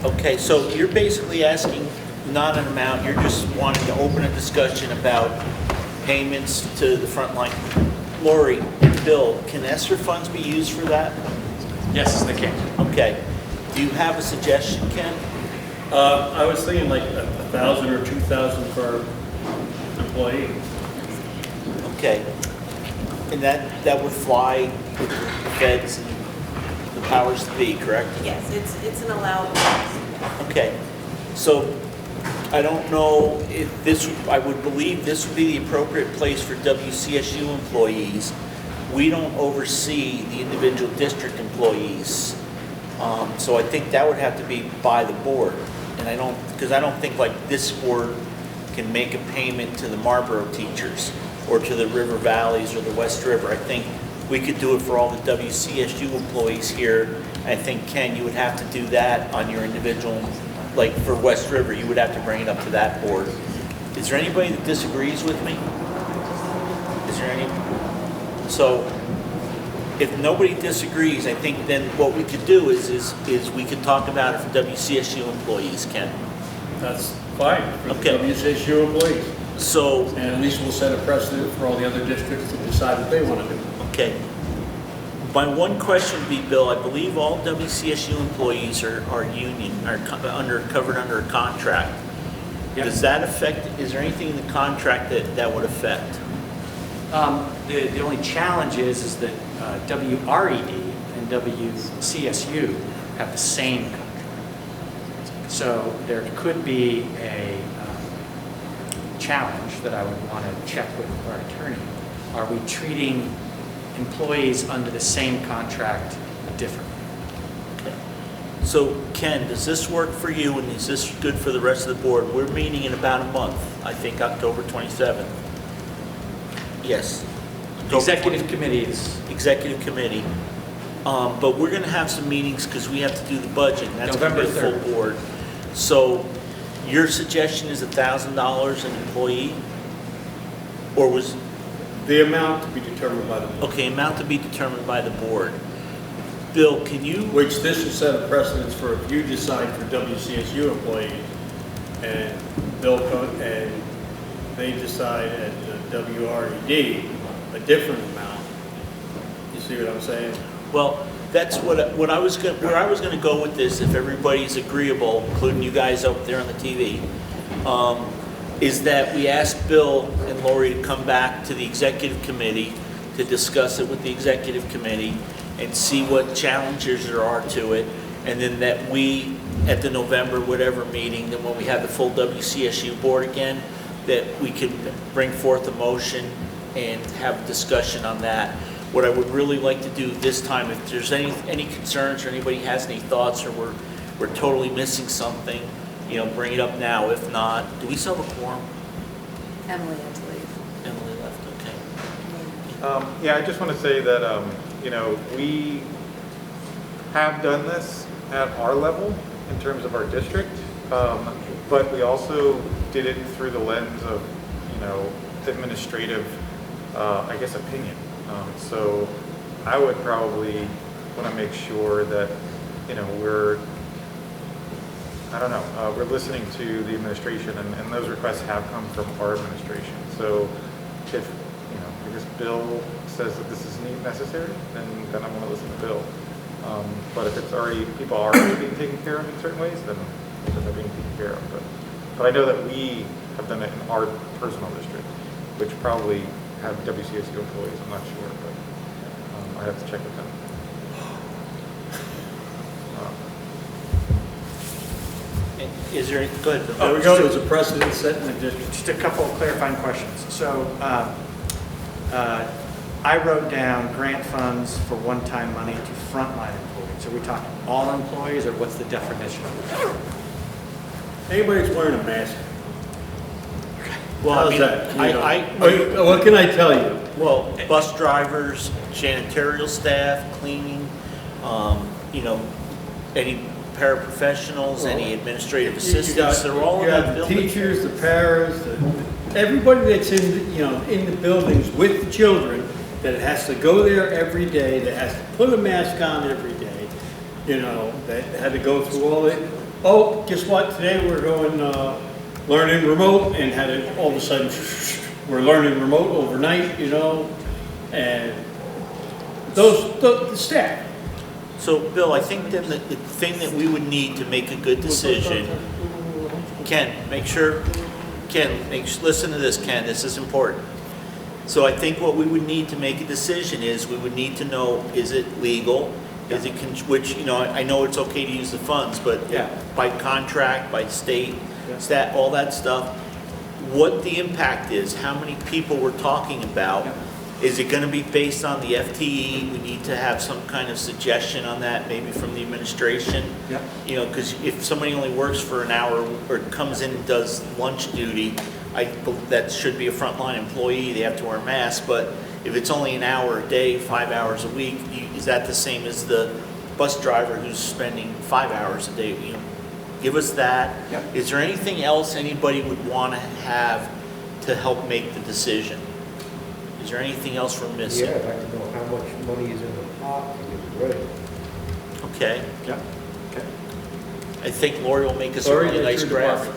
Okay, so you're basically asking not an amount, you're just wanting to open a discussion about payments to the frontline. Laurie and Bill, can ESSER funds be used for that? Yes, they can. Okay. Do you have a suggestion, Ken? I was thinking like 1,000 or 2,000 per employee. Okay. And that would fly with the feds and the powers to be, correct? Yes, it's an allowable cost. Okay. So I don't know if this, I would believe this would be the appropriate place for WCSU employees. We don't oversee the individual district employees. So I think that would have to be by the board. And because I don't think like this board can make a payment to the Marlboro teachers or to the River Valleys or the West River. I think we could do it for all the WCSU employees here. I think, Ken, you would have to do that on your individual, like for West River, you would have to bring it up to that board. Is there anybody that disagrees with me? Is there any? So if nobody disagrees, I think then what we could do is we could talk about it for WCSU employees, Ken. That's fine for the Okay. WCSU employees. So, And at least we'll set a precedent for all the other districts to decide what they want to do. okay. My one question would be, Bill, I believe all WCSU employees are union, are covered under a contract. Yep. Does that affect, is there anything in the contract that would affect? The only challenge is that WRED and WCSU have the same contract. So there could be a challenge that I would want to check with our attorney. Are we treating employees under the same contract differently? Okay. So Ken, does this work for you and is this good for the rest of the board? We're meeting in about a month, I think October 27th. Yes. Executive committee is... Executive committee. But we're going to have some meetings because we have to do the budget. And that's going to be a November 3rd. full board. So your suggestion is $1,000 an employee? Or was... The amount to be determined by the board. Okay, amount to be determined by the board. Bill, can you... Which this will set a precedence for if you decide for WCSU employees and and they decide at the WRED a different amount. You see what I'm saying? Well, that's where I was going to go with this, if everybody's agreeable, including you guys up there on the TV, is that we asked Bill and Laurie to come back to the executive committee to discuss it with the executive committee and see what challenges there are to it, and then that we, at the November whatever meeting, then when we have the full WCSU board again, that we can bring forth a motion and have a discussion on that. What I would really like to do this time, if there's any concerns or anybody has any thoughts or we're totally missing something, you know, bring it up now. If not, do we still have a quorum? Emily had to leave. Emily left, okay. Yeah, I just want to say that, you know, we have done this at our level in terms of our district, but we also did it through the lens of, you know, administrative, I guess, opinion. So I would probably want to make sure that, you know, we're listening to the administration, and those requests have come from our administration. So if, you know, I guess Bill says that this is necessary, then I'm going to listen to Bill. But if it's already, people are already being taken care of in certain ways, then they're being taken care of. But I know that we have done it in our personal district, which probably have WCSU employees, I'm not sure, but I have to check with them. Is there, go ahead. There we go, there's a precedent set in the district. Just a couple of clarifying questions. So I wrote down grant funds for one-time money to frontline employees. Are we talking all employees, or what's the definition of it? Anybody that's wearing a mask. Well, How's I mean, that? What can I tell you? Well, bus drivers, janitorial staff, cleaning, you know, any paraprofessionals, any administrative assistants, they're all in that building. The teachers, the paras, everybody that's in, you know, in the buildings with the children, that has to go there every day, that has to put a mask on every day, you know, that had to go through all the, oh, guess what, today we're going learning remote, and had it all of a sudden, we're learning remote overnight, you know, and the staff. So, Bill, I think then the thing that we would need to make a good decision, Ken, listen to this, Ken, this is important. So I think what we would need to make a decision is, we would need to know, is it legal? Is it, which, you know, I know it's okay to use the funds, but by contract, by state, stat, all that stuff, what the impact is, how many people we're talking about. Is it going to be based on the FTE? We need to have some kind of suggestion on that, maybe from the administration. Yep. You know, because if somebody only works for an hour or comes in and does lunch duty, that should be a frontline employee. They have to wear a mask. But if it's only an hour a day, 5 hours a week, is that the same as the bus driver who's spending 5 hours a day? You know, give us that. Yep. Is there anything else anybody would want to have to help make the decision? Is there anything else we're missing? Yeah, I'd like to know how much money is in the pot to get it ready. Okay. Yeah. Okay. I think Laurie will make us a really nice graph.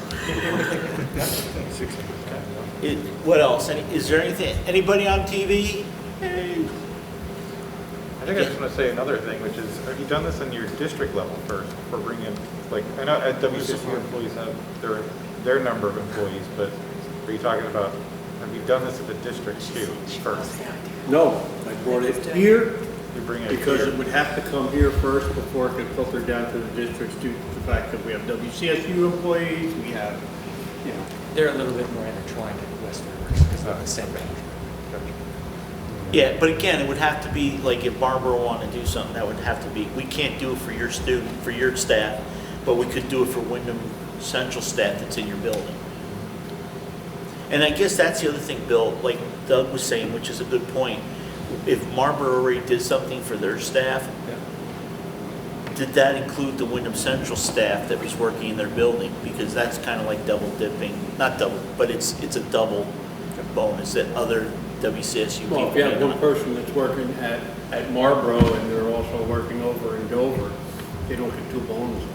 What else? Is there anything, anybody on TV? Hey. I think I just want to say another thing, which is, have you done this in your district level first before bringing, like, I know at WCSU employees have their number of employees, but are you talking about, have you done this at the district too first? No, I brought it here You bring it because here? it would have to come here first before it could filter down to the districts due to the fact that we have WCSU employees, we have, you know. They're a little bit more intertwined in West Rivers because they're the same range. Yeah, but again, it would have to be, like, if Marlboro wanted to do something, that would have to be, we can't do it for your student, for your staff, but we could do it for Windham Central staff that's in your building. And I guess that's the other thing, Bill, like Doug was saying, which is a good point. If Marlboro already did something for their staff, did that include the Windham Central staff that was working in their building? Because that's kind of like double dipping, not double, but it's a double bonus that other WCSU people. Well, if you have may one not. person that's working at Marlboro and they're also working over in Dover, they don't get 2 bonuses.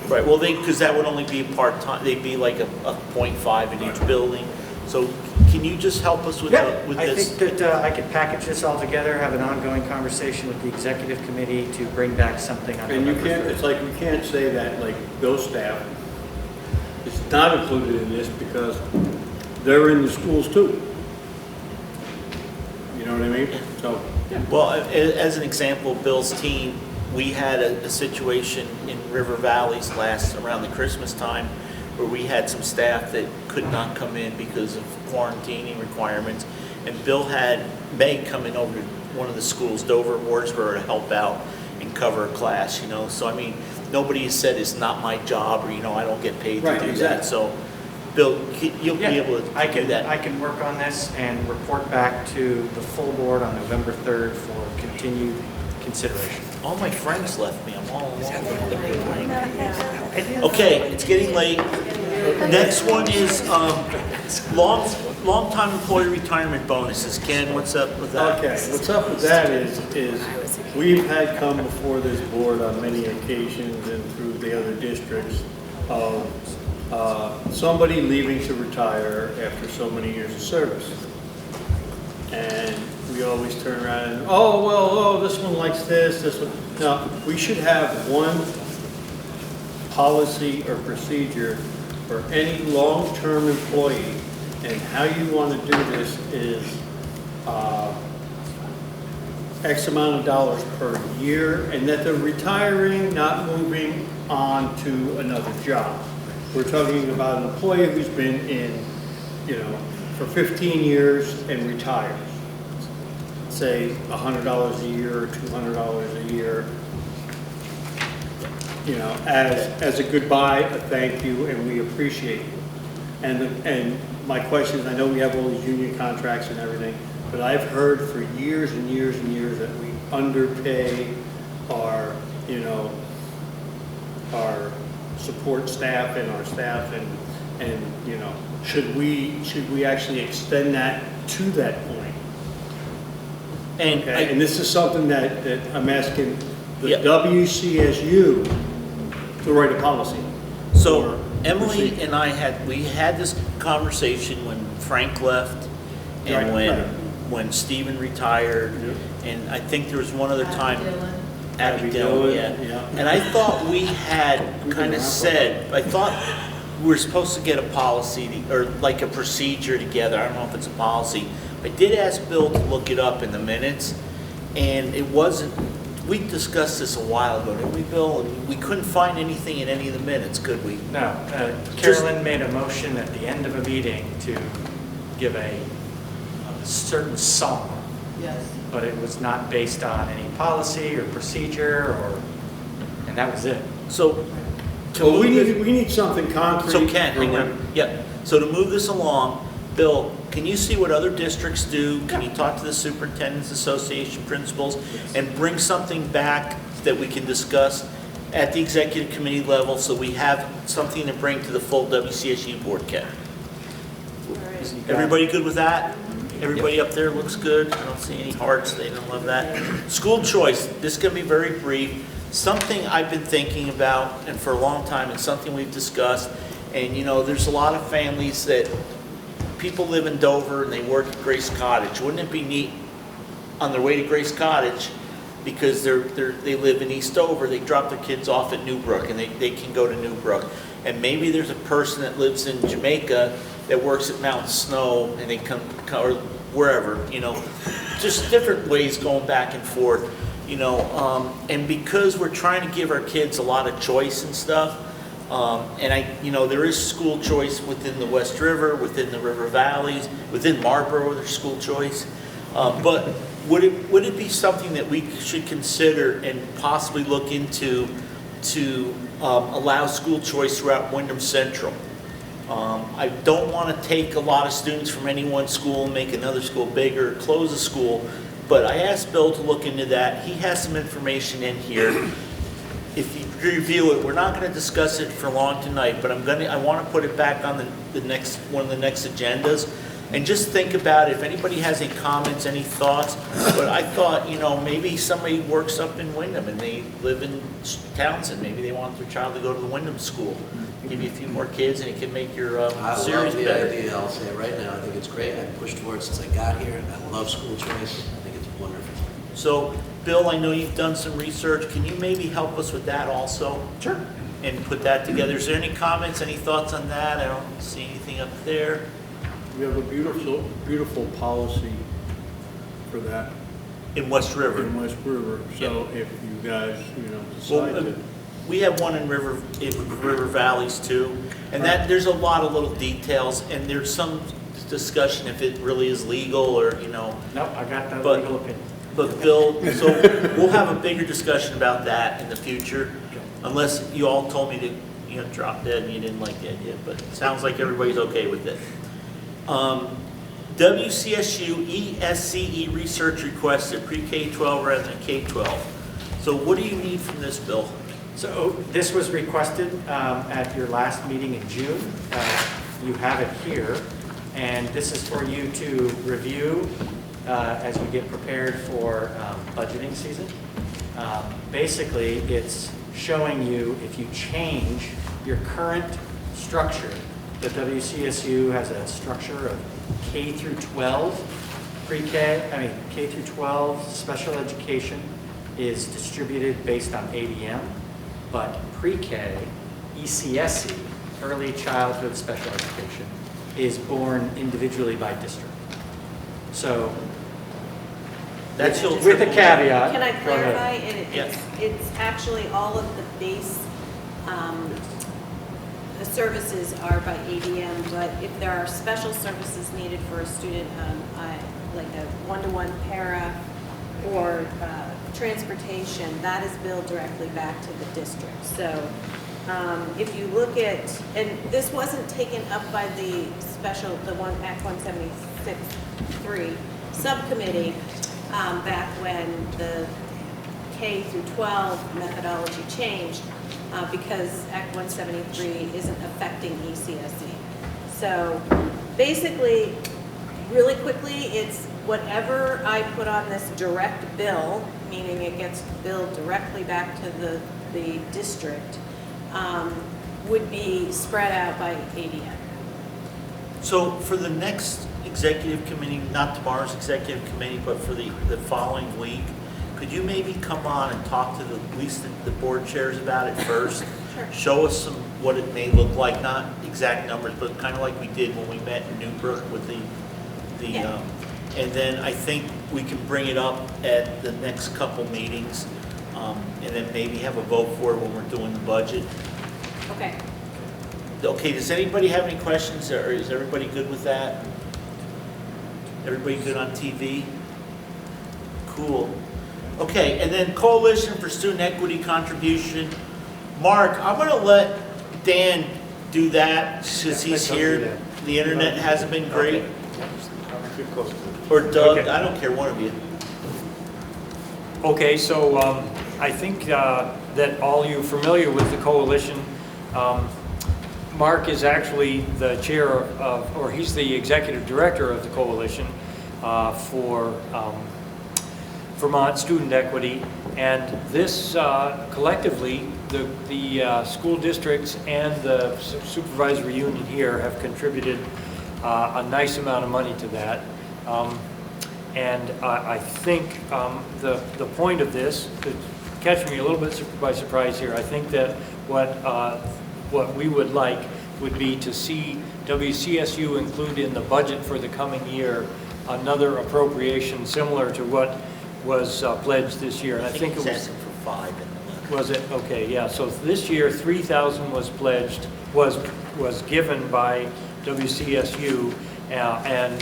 Right, well, because that would only be a part-time, they'd be like a 0.5 in each building. So can you just help us with with I this? think that I could package this all together, have an ongoing conversation with the executive committee to bring back something on And you November can't, 3rd. it's like, we can't say that, like, those staff is not included in this because they're in the schools too. You know what I mean? So. Well, as an example, Bill's team, we had a situation in River Valleys around the Christmas time where we had some staff that could not come in because of quarantining requirements. And Bill had Meg come in over to one of the schools, Dover, Wardsboro, to help out and cover a class, you know. So, I mean, nobody has said it's not my job or, you know, I don't get paid to do that. So, Bill, you'll be able to do that. I can work on this and report back to the full board on November 3rd for continued consideration. All my friends left me. I'm all alone. Okay, it's getting late. Next one is long-time employee retirement bonuses. Ken, what's up with that? Okay, what's up with that is we've had come before this board on many occasions and through the other districts of somebody leaving to retire after so many years of service. And we always turn around and, this one likes this one. No, we should have one policy or procedure for any long-term employee. And how you want to do this is X amount of dollars per year, and that they're retiring, not moving on to another job. We're talking about an employee who's been in, for 15 years and retires. Say $100 a year or $200 a year, as a goodbye, a thank you, and we appreciate you. And my question is, I know we have all these union contracts and everything, but I've heard for years and years and years that we underpay our, our support staff and our staff, and should we actually extend that to that point? And this is something that I'm asking the WCSU to write a policy. So Emily and I had this conversation when Frank left and when Stephen retired, and I think there was one other time. Abby Dillon, yeah. And I thought we had kind of said, I thought we were supposed to get a policy or like a procedure together. I don't know if it's a policy. I did ask Bill to look it up in the minutes, and it wasn't, we discussed this a while ago, didn't we, Bill? We couldn't find anything in any of the minutes, could we? No. Carolyn made a motion at the end of a meeting to give a certain sum. Yes. But it was not based on any policy or procedure, and that was it. So, we need something concrete. So Ken, hang on. Yep. So to move this along, Bill, can you see what other districts do? Can you talk to the Superintendents Association principals and bring something back that we can discuss at the executive committee level so we have something to bring to the full WCSU board, Ken? Everybody good with that? Everybody up there looks good? I don't see any hearts. They don't love that. School choice. This is going to be very brief. Something I've been thinking about, and for a long time, it's something we've discussed, And, you know, there's a lot of families that, people live in Dover and they work at Grace Cottage. Wouldn't it be neat on their way to Grace Cottage, because they live in East Dover, they drop their kids off at Newbrook and they can go to Newbrook. And maybe there's a person that lives in Jamaica that works at Mount Snow and they come or wherever, you know, just different ways going back and forth, you know. And because we're trying to give our kids a lot of choice and stuff, and you know, there is school choice within the West River, within the River Valleys, within Marlboro, there's school choice. But would it be something that we should consider and possibly look into to allow school choice throughout Windham Central? I don't want to take a lot of students from any one school and make another school bigger, or close a school, but I asked Bill to look into that. He has some information in here. If you review it, we're not going to discuss it for long tonight, but I want to put it back on the next one of the next agendas. And just think about it, if anybody has any comments, any thoughts. But I thought, you know, maybe somebody works up in Windham and they live in Townsend. Maybe they want their child to go to the Windham school. Give you a few more kids and it can make your series better. I love the idea, I'll say it right now. I think it's great. I've pushed towards since I got here. I love school choice. I think it's wonderful. So, Bill, I know you've done some research. Can you maybe help us with that also? Sure. And put that together. Is there any comments, any thoughts on that? I don't see anything up there. We have a beautiful policy for that. In West River. In West River. So if you guys, you know, decide to. We have one in River Valleys too, and that there's a lot of little details, and there's some discussion if it really is legal or, you know. No, I got that legal opinion. But Bill, so we'll have a bigger discussion about that in the future, unless you all told me to, you know, drop dead and you didn't like the idea. But it sounds like everybody's okay with it. WCSU ESSER research requested pre-K-12 rather than K-12. So what do you need from this, Bill? So this was requested at your last meeting in June. You have it here, and this is for you to review as we get prepared for budgeting season. Basically, it's showing you if you change your current structure. The WCSU has a structure of K through 12 K through 12 special education is distributed based on ADM, but pre-K, ECSE, early childhood special education, is born individually by district. So that's with a caveat. Can I clarify? Yes. It's actually all of the base the services are by ADM, but if there are special services needed for a student, like a one-to-one para or transportation, that is billed directly back to the district. So if you look at, and this wasn't taken up by the one Act 176.3 subcommittee back when the K through 12 methodology changed, because Act 173 isn't affecting ECSE. So basically, really quickly, it's whatever I put on this direct bill, meaning it gets billed directly back to the district, would be spread out by ADM. So for the next executive committee, not tomorrow's executive committee, but for the following week, could you maybe come on and talk to at least the board chairs about it first? Sure. Show us what it may look like, not exact numbers, but kind of like we did when we met in Newbrook with and then I think we can bring it up at the next couple meetings, and then maybe have a vote for it when we're doing the budget. Okay. Okay, does anybody have any questions, or is everybody good with that? Everybody good on TV? Cool. Okay, and then Coalition for Student Equity Contribution. Mark, I'm going to let Dan do that since he's here. The internet hasn't been great. Or Doug, Okay. I don't care, one of you. Okay, so I think that all you familiar with the coalition. Mark is actually the chair of, or he's the executive director of the coalition for Vermont Student Equity. And this collectively, the school districts and the supervisory union here have contributed a nice amount of money to that. And I think the point of this, catching me a little bit by surprise here, I think that what we would like would be to see WCSU include in the budget for the coming year another appropriation similar to what was pledged this year. And I think it was asking for 5 in the letter. Was it? Okay, yeah. So this year, 3,000 was pledged, was given by WCSU, and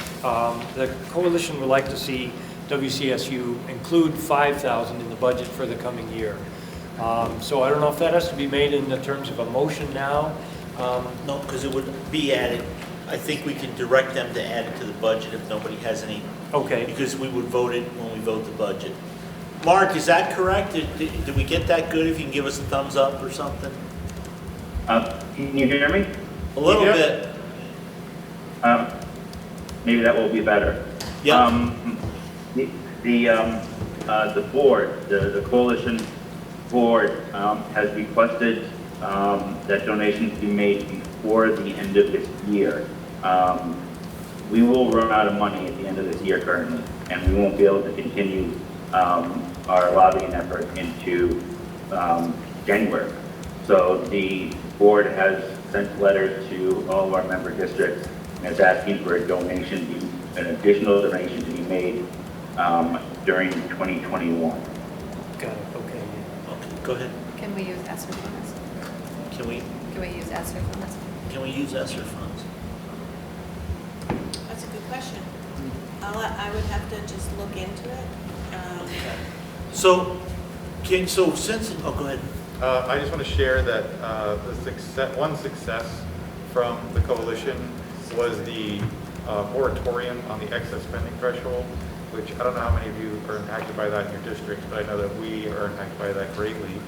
the coalition would like to see WCSU include 5,000 in the budget for the coming year. So I don't know if that has to be made in the terms of a motion now. No, because it would be added. I think we can direct them to add it to the budget if nobody has any. Okay. Because we would vote it when we vote the budget. Mark, is that correct? Did we get that good? If you can give us a thumbs up or something? Can you hear me? A little bit. Maybe that will be better. Yeah. The board, the coalition board has requested that donations be made before the end of this year. We will run out of money at the end of this year currently, and we won't be able to continue our lobbying effort into January. So the board has sent letters to all of our member districts and is asking for a donation, an additional donation to be made during 2021. Got it, okay. Go ahead. Can we use ESSER funds? Can we Use ESSER funds? Can we use ESSER funds? That's a good question. I would have to just look into it. So since, oh, go ahead. I just want to share that one success from the coalition was the moratorium on the excess spending threshold, which I don't know how many of you are impacted by that in your districts, but I know that we are impacted by that greatly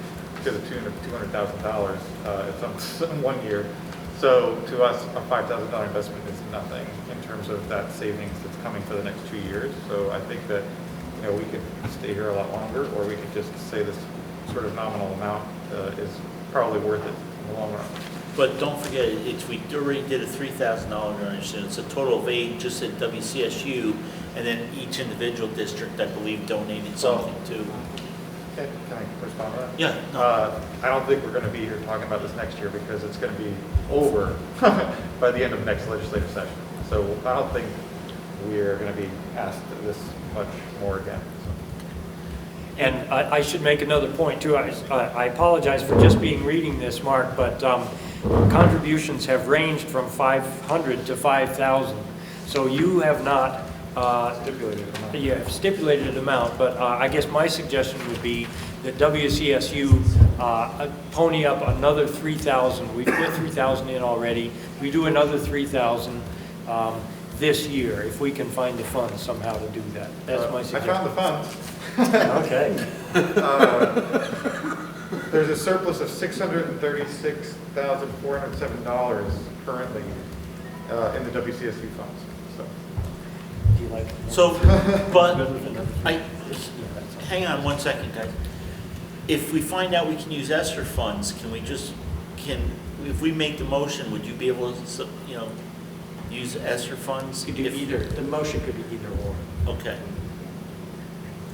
to the tune of $200,000 in 1 year. So to us, a $5,000 investment is nothing in terms of that savings that's coming for the next 2 years. So I think that we could stay here a lot longer, or we could just say this sort of nominal amount is probably worth it in the long run. But don't forget, we already did a $3,000 donation. It's a total of 8 just at WCSU, and then each individual district, I believe, donated something too. Okay, can I respond to that? Yeah. No. I don't think we're going to be here talking about this next year because it's going to be over by the end of next legislative session. So I don't think we're going to be asked this much more again. And I should make another point too. I apologize for just reading this, Mark, but contributions have ranged from 500 to 5,000. So you have not stipulated amount, but I guess my suggestion would be that WCSU pony up another 3,000. We've put 3,000 in already. We do another 3,000 this year if we can find the funds somehow to do that. That's my suggestion. I found the funds. Okay. There's a surplus of $636,407 currently in the WCSU funds. But hang on 1 second, guys. If we find out we can use ESSER funds, if we make the motion, would you be able to, use ESSER funds? You could do either. The motion could be either or. Okay.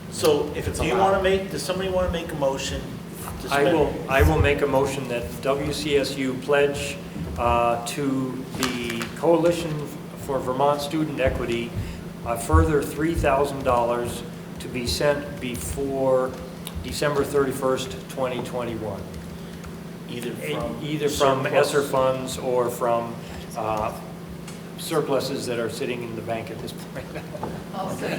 So if it's does somebody want to make a motion? I will make a motion that WCSU pledge to the Coalition for Vermont Student Equity a further $3,000 to be sent before December 31st, 2021. Either from ESSER funds or from surpluses that are sitting in the bank at this point.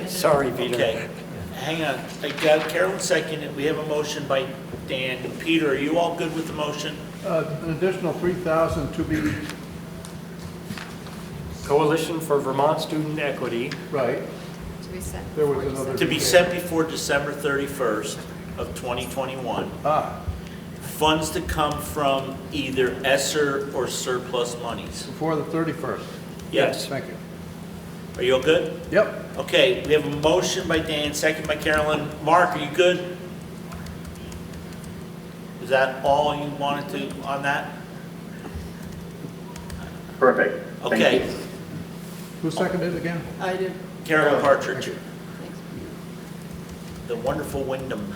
Sorry, Peter. Okay. Hang on. I got Carolyn seconded. We have a motion by Dan. Peter, are you all good with the motion? An additional 3,000 to be... Coalition for Vermont Student Equity. Right. To be sent. There was another... To be sent before December 31st of 2021. Funds to come from either ESSER or surplus monies. Before the 31st. Yes. Thank you. Are you all good? Yep. Okay, we have a motion by Dan, second by Carolyn. Mark, are you good? Is that all you wanted to on that? Perfect. Thank Okay. you. Who seconded it again? I did. Carolyn Partridge. The wonderful Windham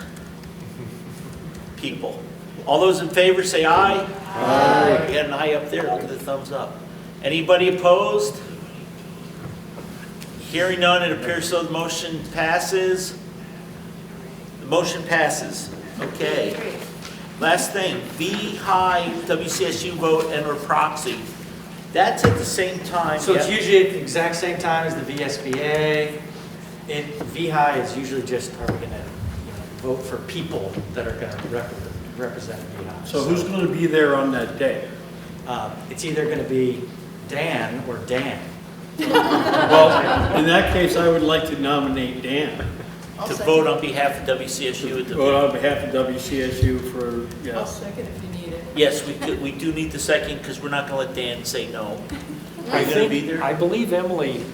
people. All those in favor say aye. Aye. We got an aye up there. Look at the thumbs up. Anybody opposed? Hearing none, it appears so the motion passes. The motion passes. Okay. Last thing, V-High WCSU vote and or proxy. That's at the same time. So it's yeah. usually at the exact same time as the VSBA. VHI is usually just, are we gonna vote for people that are gonna represent VHI? So who's going to be there on that day? It's either gonna be Dan or Dan. Well, in that case, I would like to nominate Dan. To vote on behalf of WCSU. At the Vote on behalf of WCSU for, I'll yes. second if you need it. Yes, we do need the second because we're not going to let Dan say no. Are I you going to be there? I believe Emily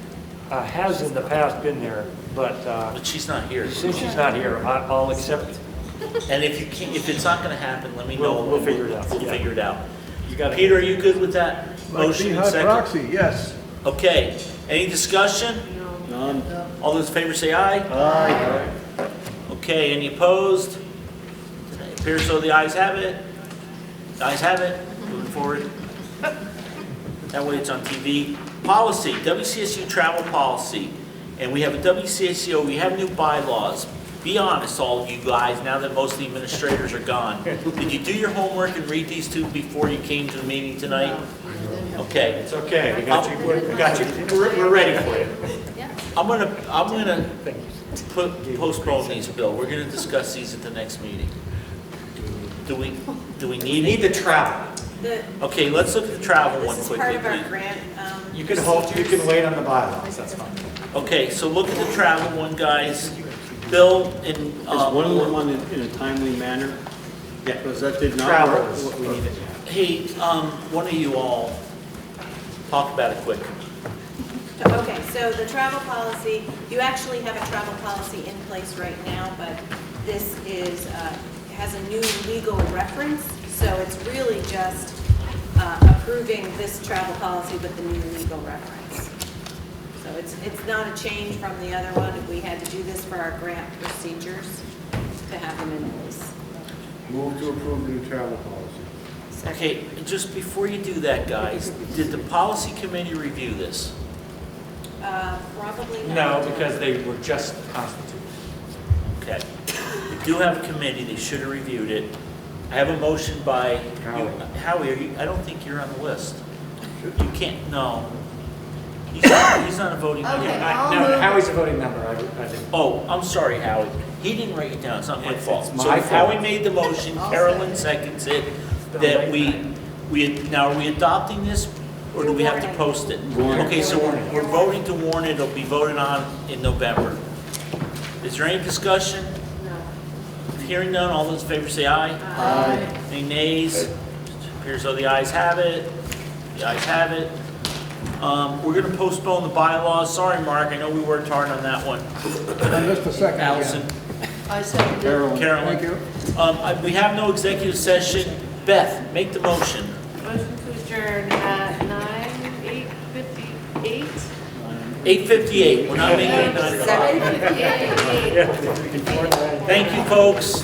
has in the past been there, but But she's not here. since she's not here, I'll accept it. And if you can't, if it's not going to happen, let me know. We'll figure it out. We'll Yeah. figure it out. You got Peter, are you good with that Like motion and Beehive second? proxy, yes. Okay. Any discussion? None. All those in favor say aye. Aye. Okay. Any opposed? It appears so the ayes have it. The ayes have it. Moving forward. That way it's on TV. Policy, WCSU travel policy. And we have a WCSU, we have new bylaws. Be honest, all of you guys, now that most of the administrators are gone. Did you do your homework and read these two before you came to the meeting tonight? Okay. It's okay, we got you, we're ready for you. I'm gonna postpone these, Bill. We're gonna discuss these at the next meeting. Do we You need need it? the travel. Okay, let's look at the travel one This is quickly, part of our please. grant. You can hold, you can wait on the bylaws, that's fine. Okay, so look at the travel one, guys. Bill and, Is one of them on in a timely manner? Yeah. Because that did not Travel work. is what we needed. hey, one of you all, talk about it quick. Okay, so the travel policy, you actually have a travel policy in place right now, but this is, has a new legal reference, so it's really just approving this travel policy with the new legal reference. So it's not a change from the other one. We had to do this for our grant procedures to have them in place. Move to approve the new travel policy. Okay, just before you do that, guys, did the policy committee review this? Probably not. No, because they were just constituted. Okay. We do have a committee, they should have reviewed it. I have a motion by, Howie, are you, I don't think you're on the list. You can't, no. He's not a voting member. No, Howie's a voting member, I think. Oh, I'm sorry, Howie. He didn't write it down, it's not my fault. it's So my fault. Howie made the motion, Carolyn seconds it, that now are we adopting this, or do we have to post it? Okay, so we're voting to warn it, it'll be voted on in November. Is there any discussion? No. Hearing none, all those in favor say aye. Aye. Any nays? Appears though the ayes have it. The ayes have it. We're going to postpone the bylaws. Sorry, Mark, I know we worked hard on that one. I missed a second. Allison. I second it. Carolyn. Thank you. We have no executive session. Beth, make the motion. Motion to adjourn at 8:58. 8:58. We're not making it 9 o'clock. 7:58. Thank you, folks.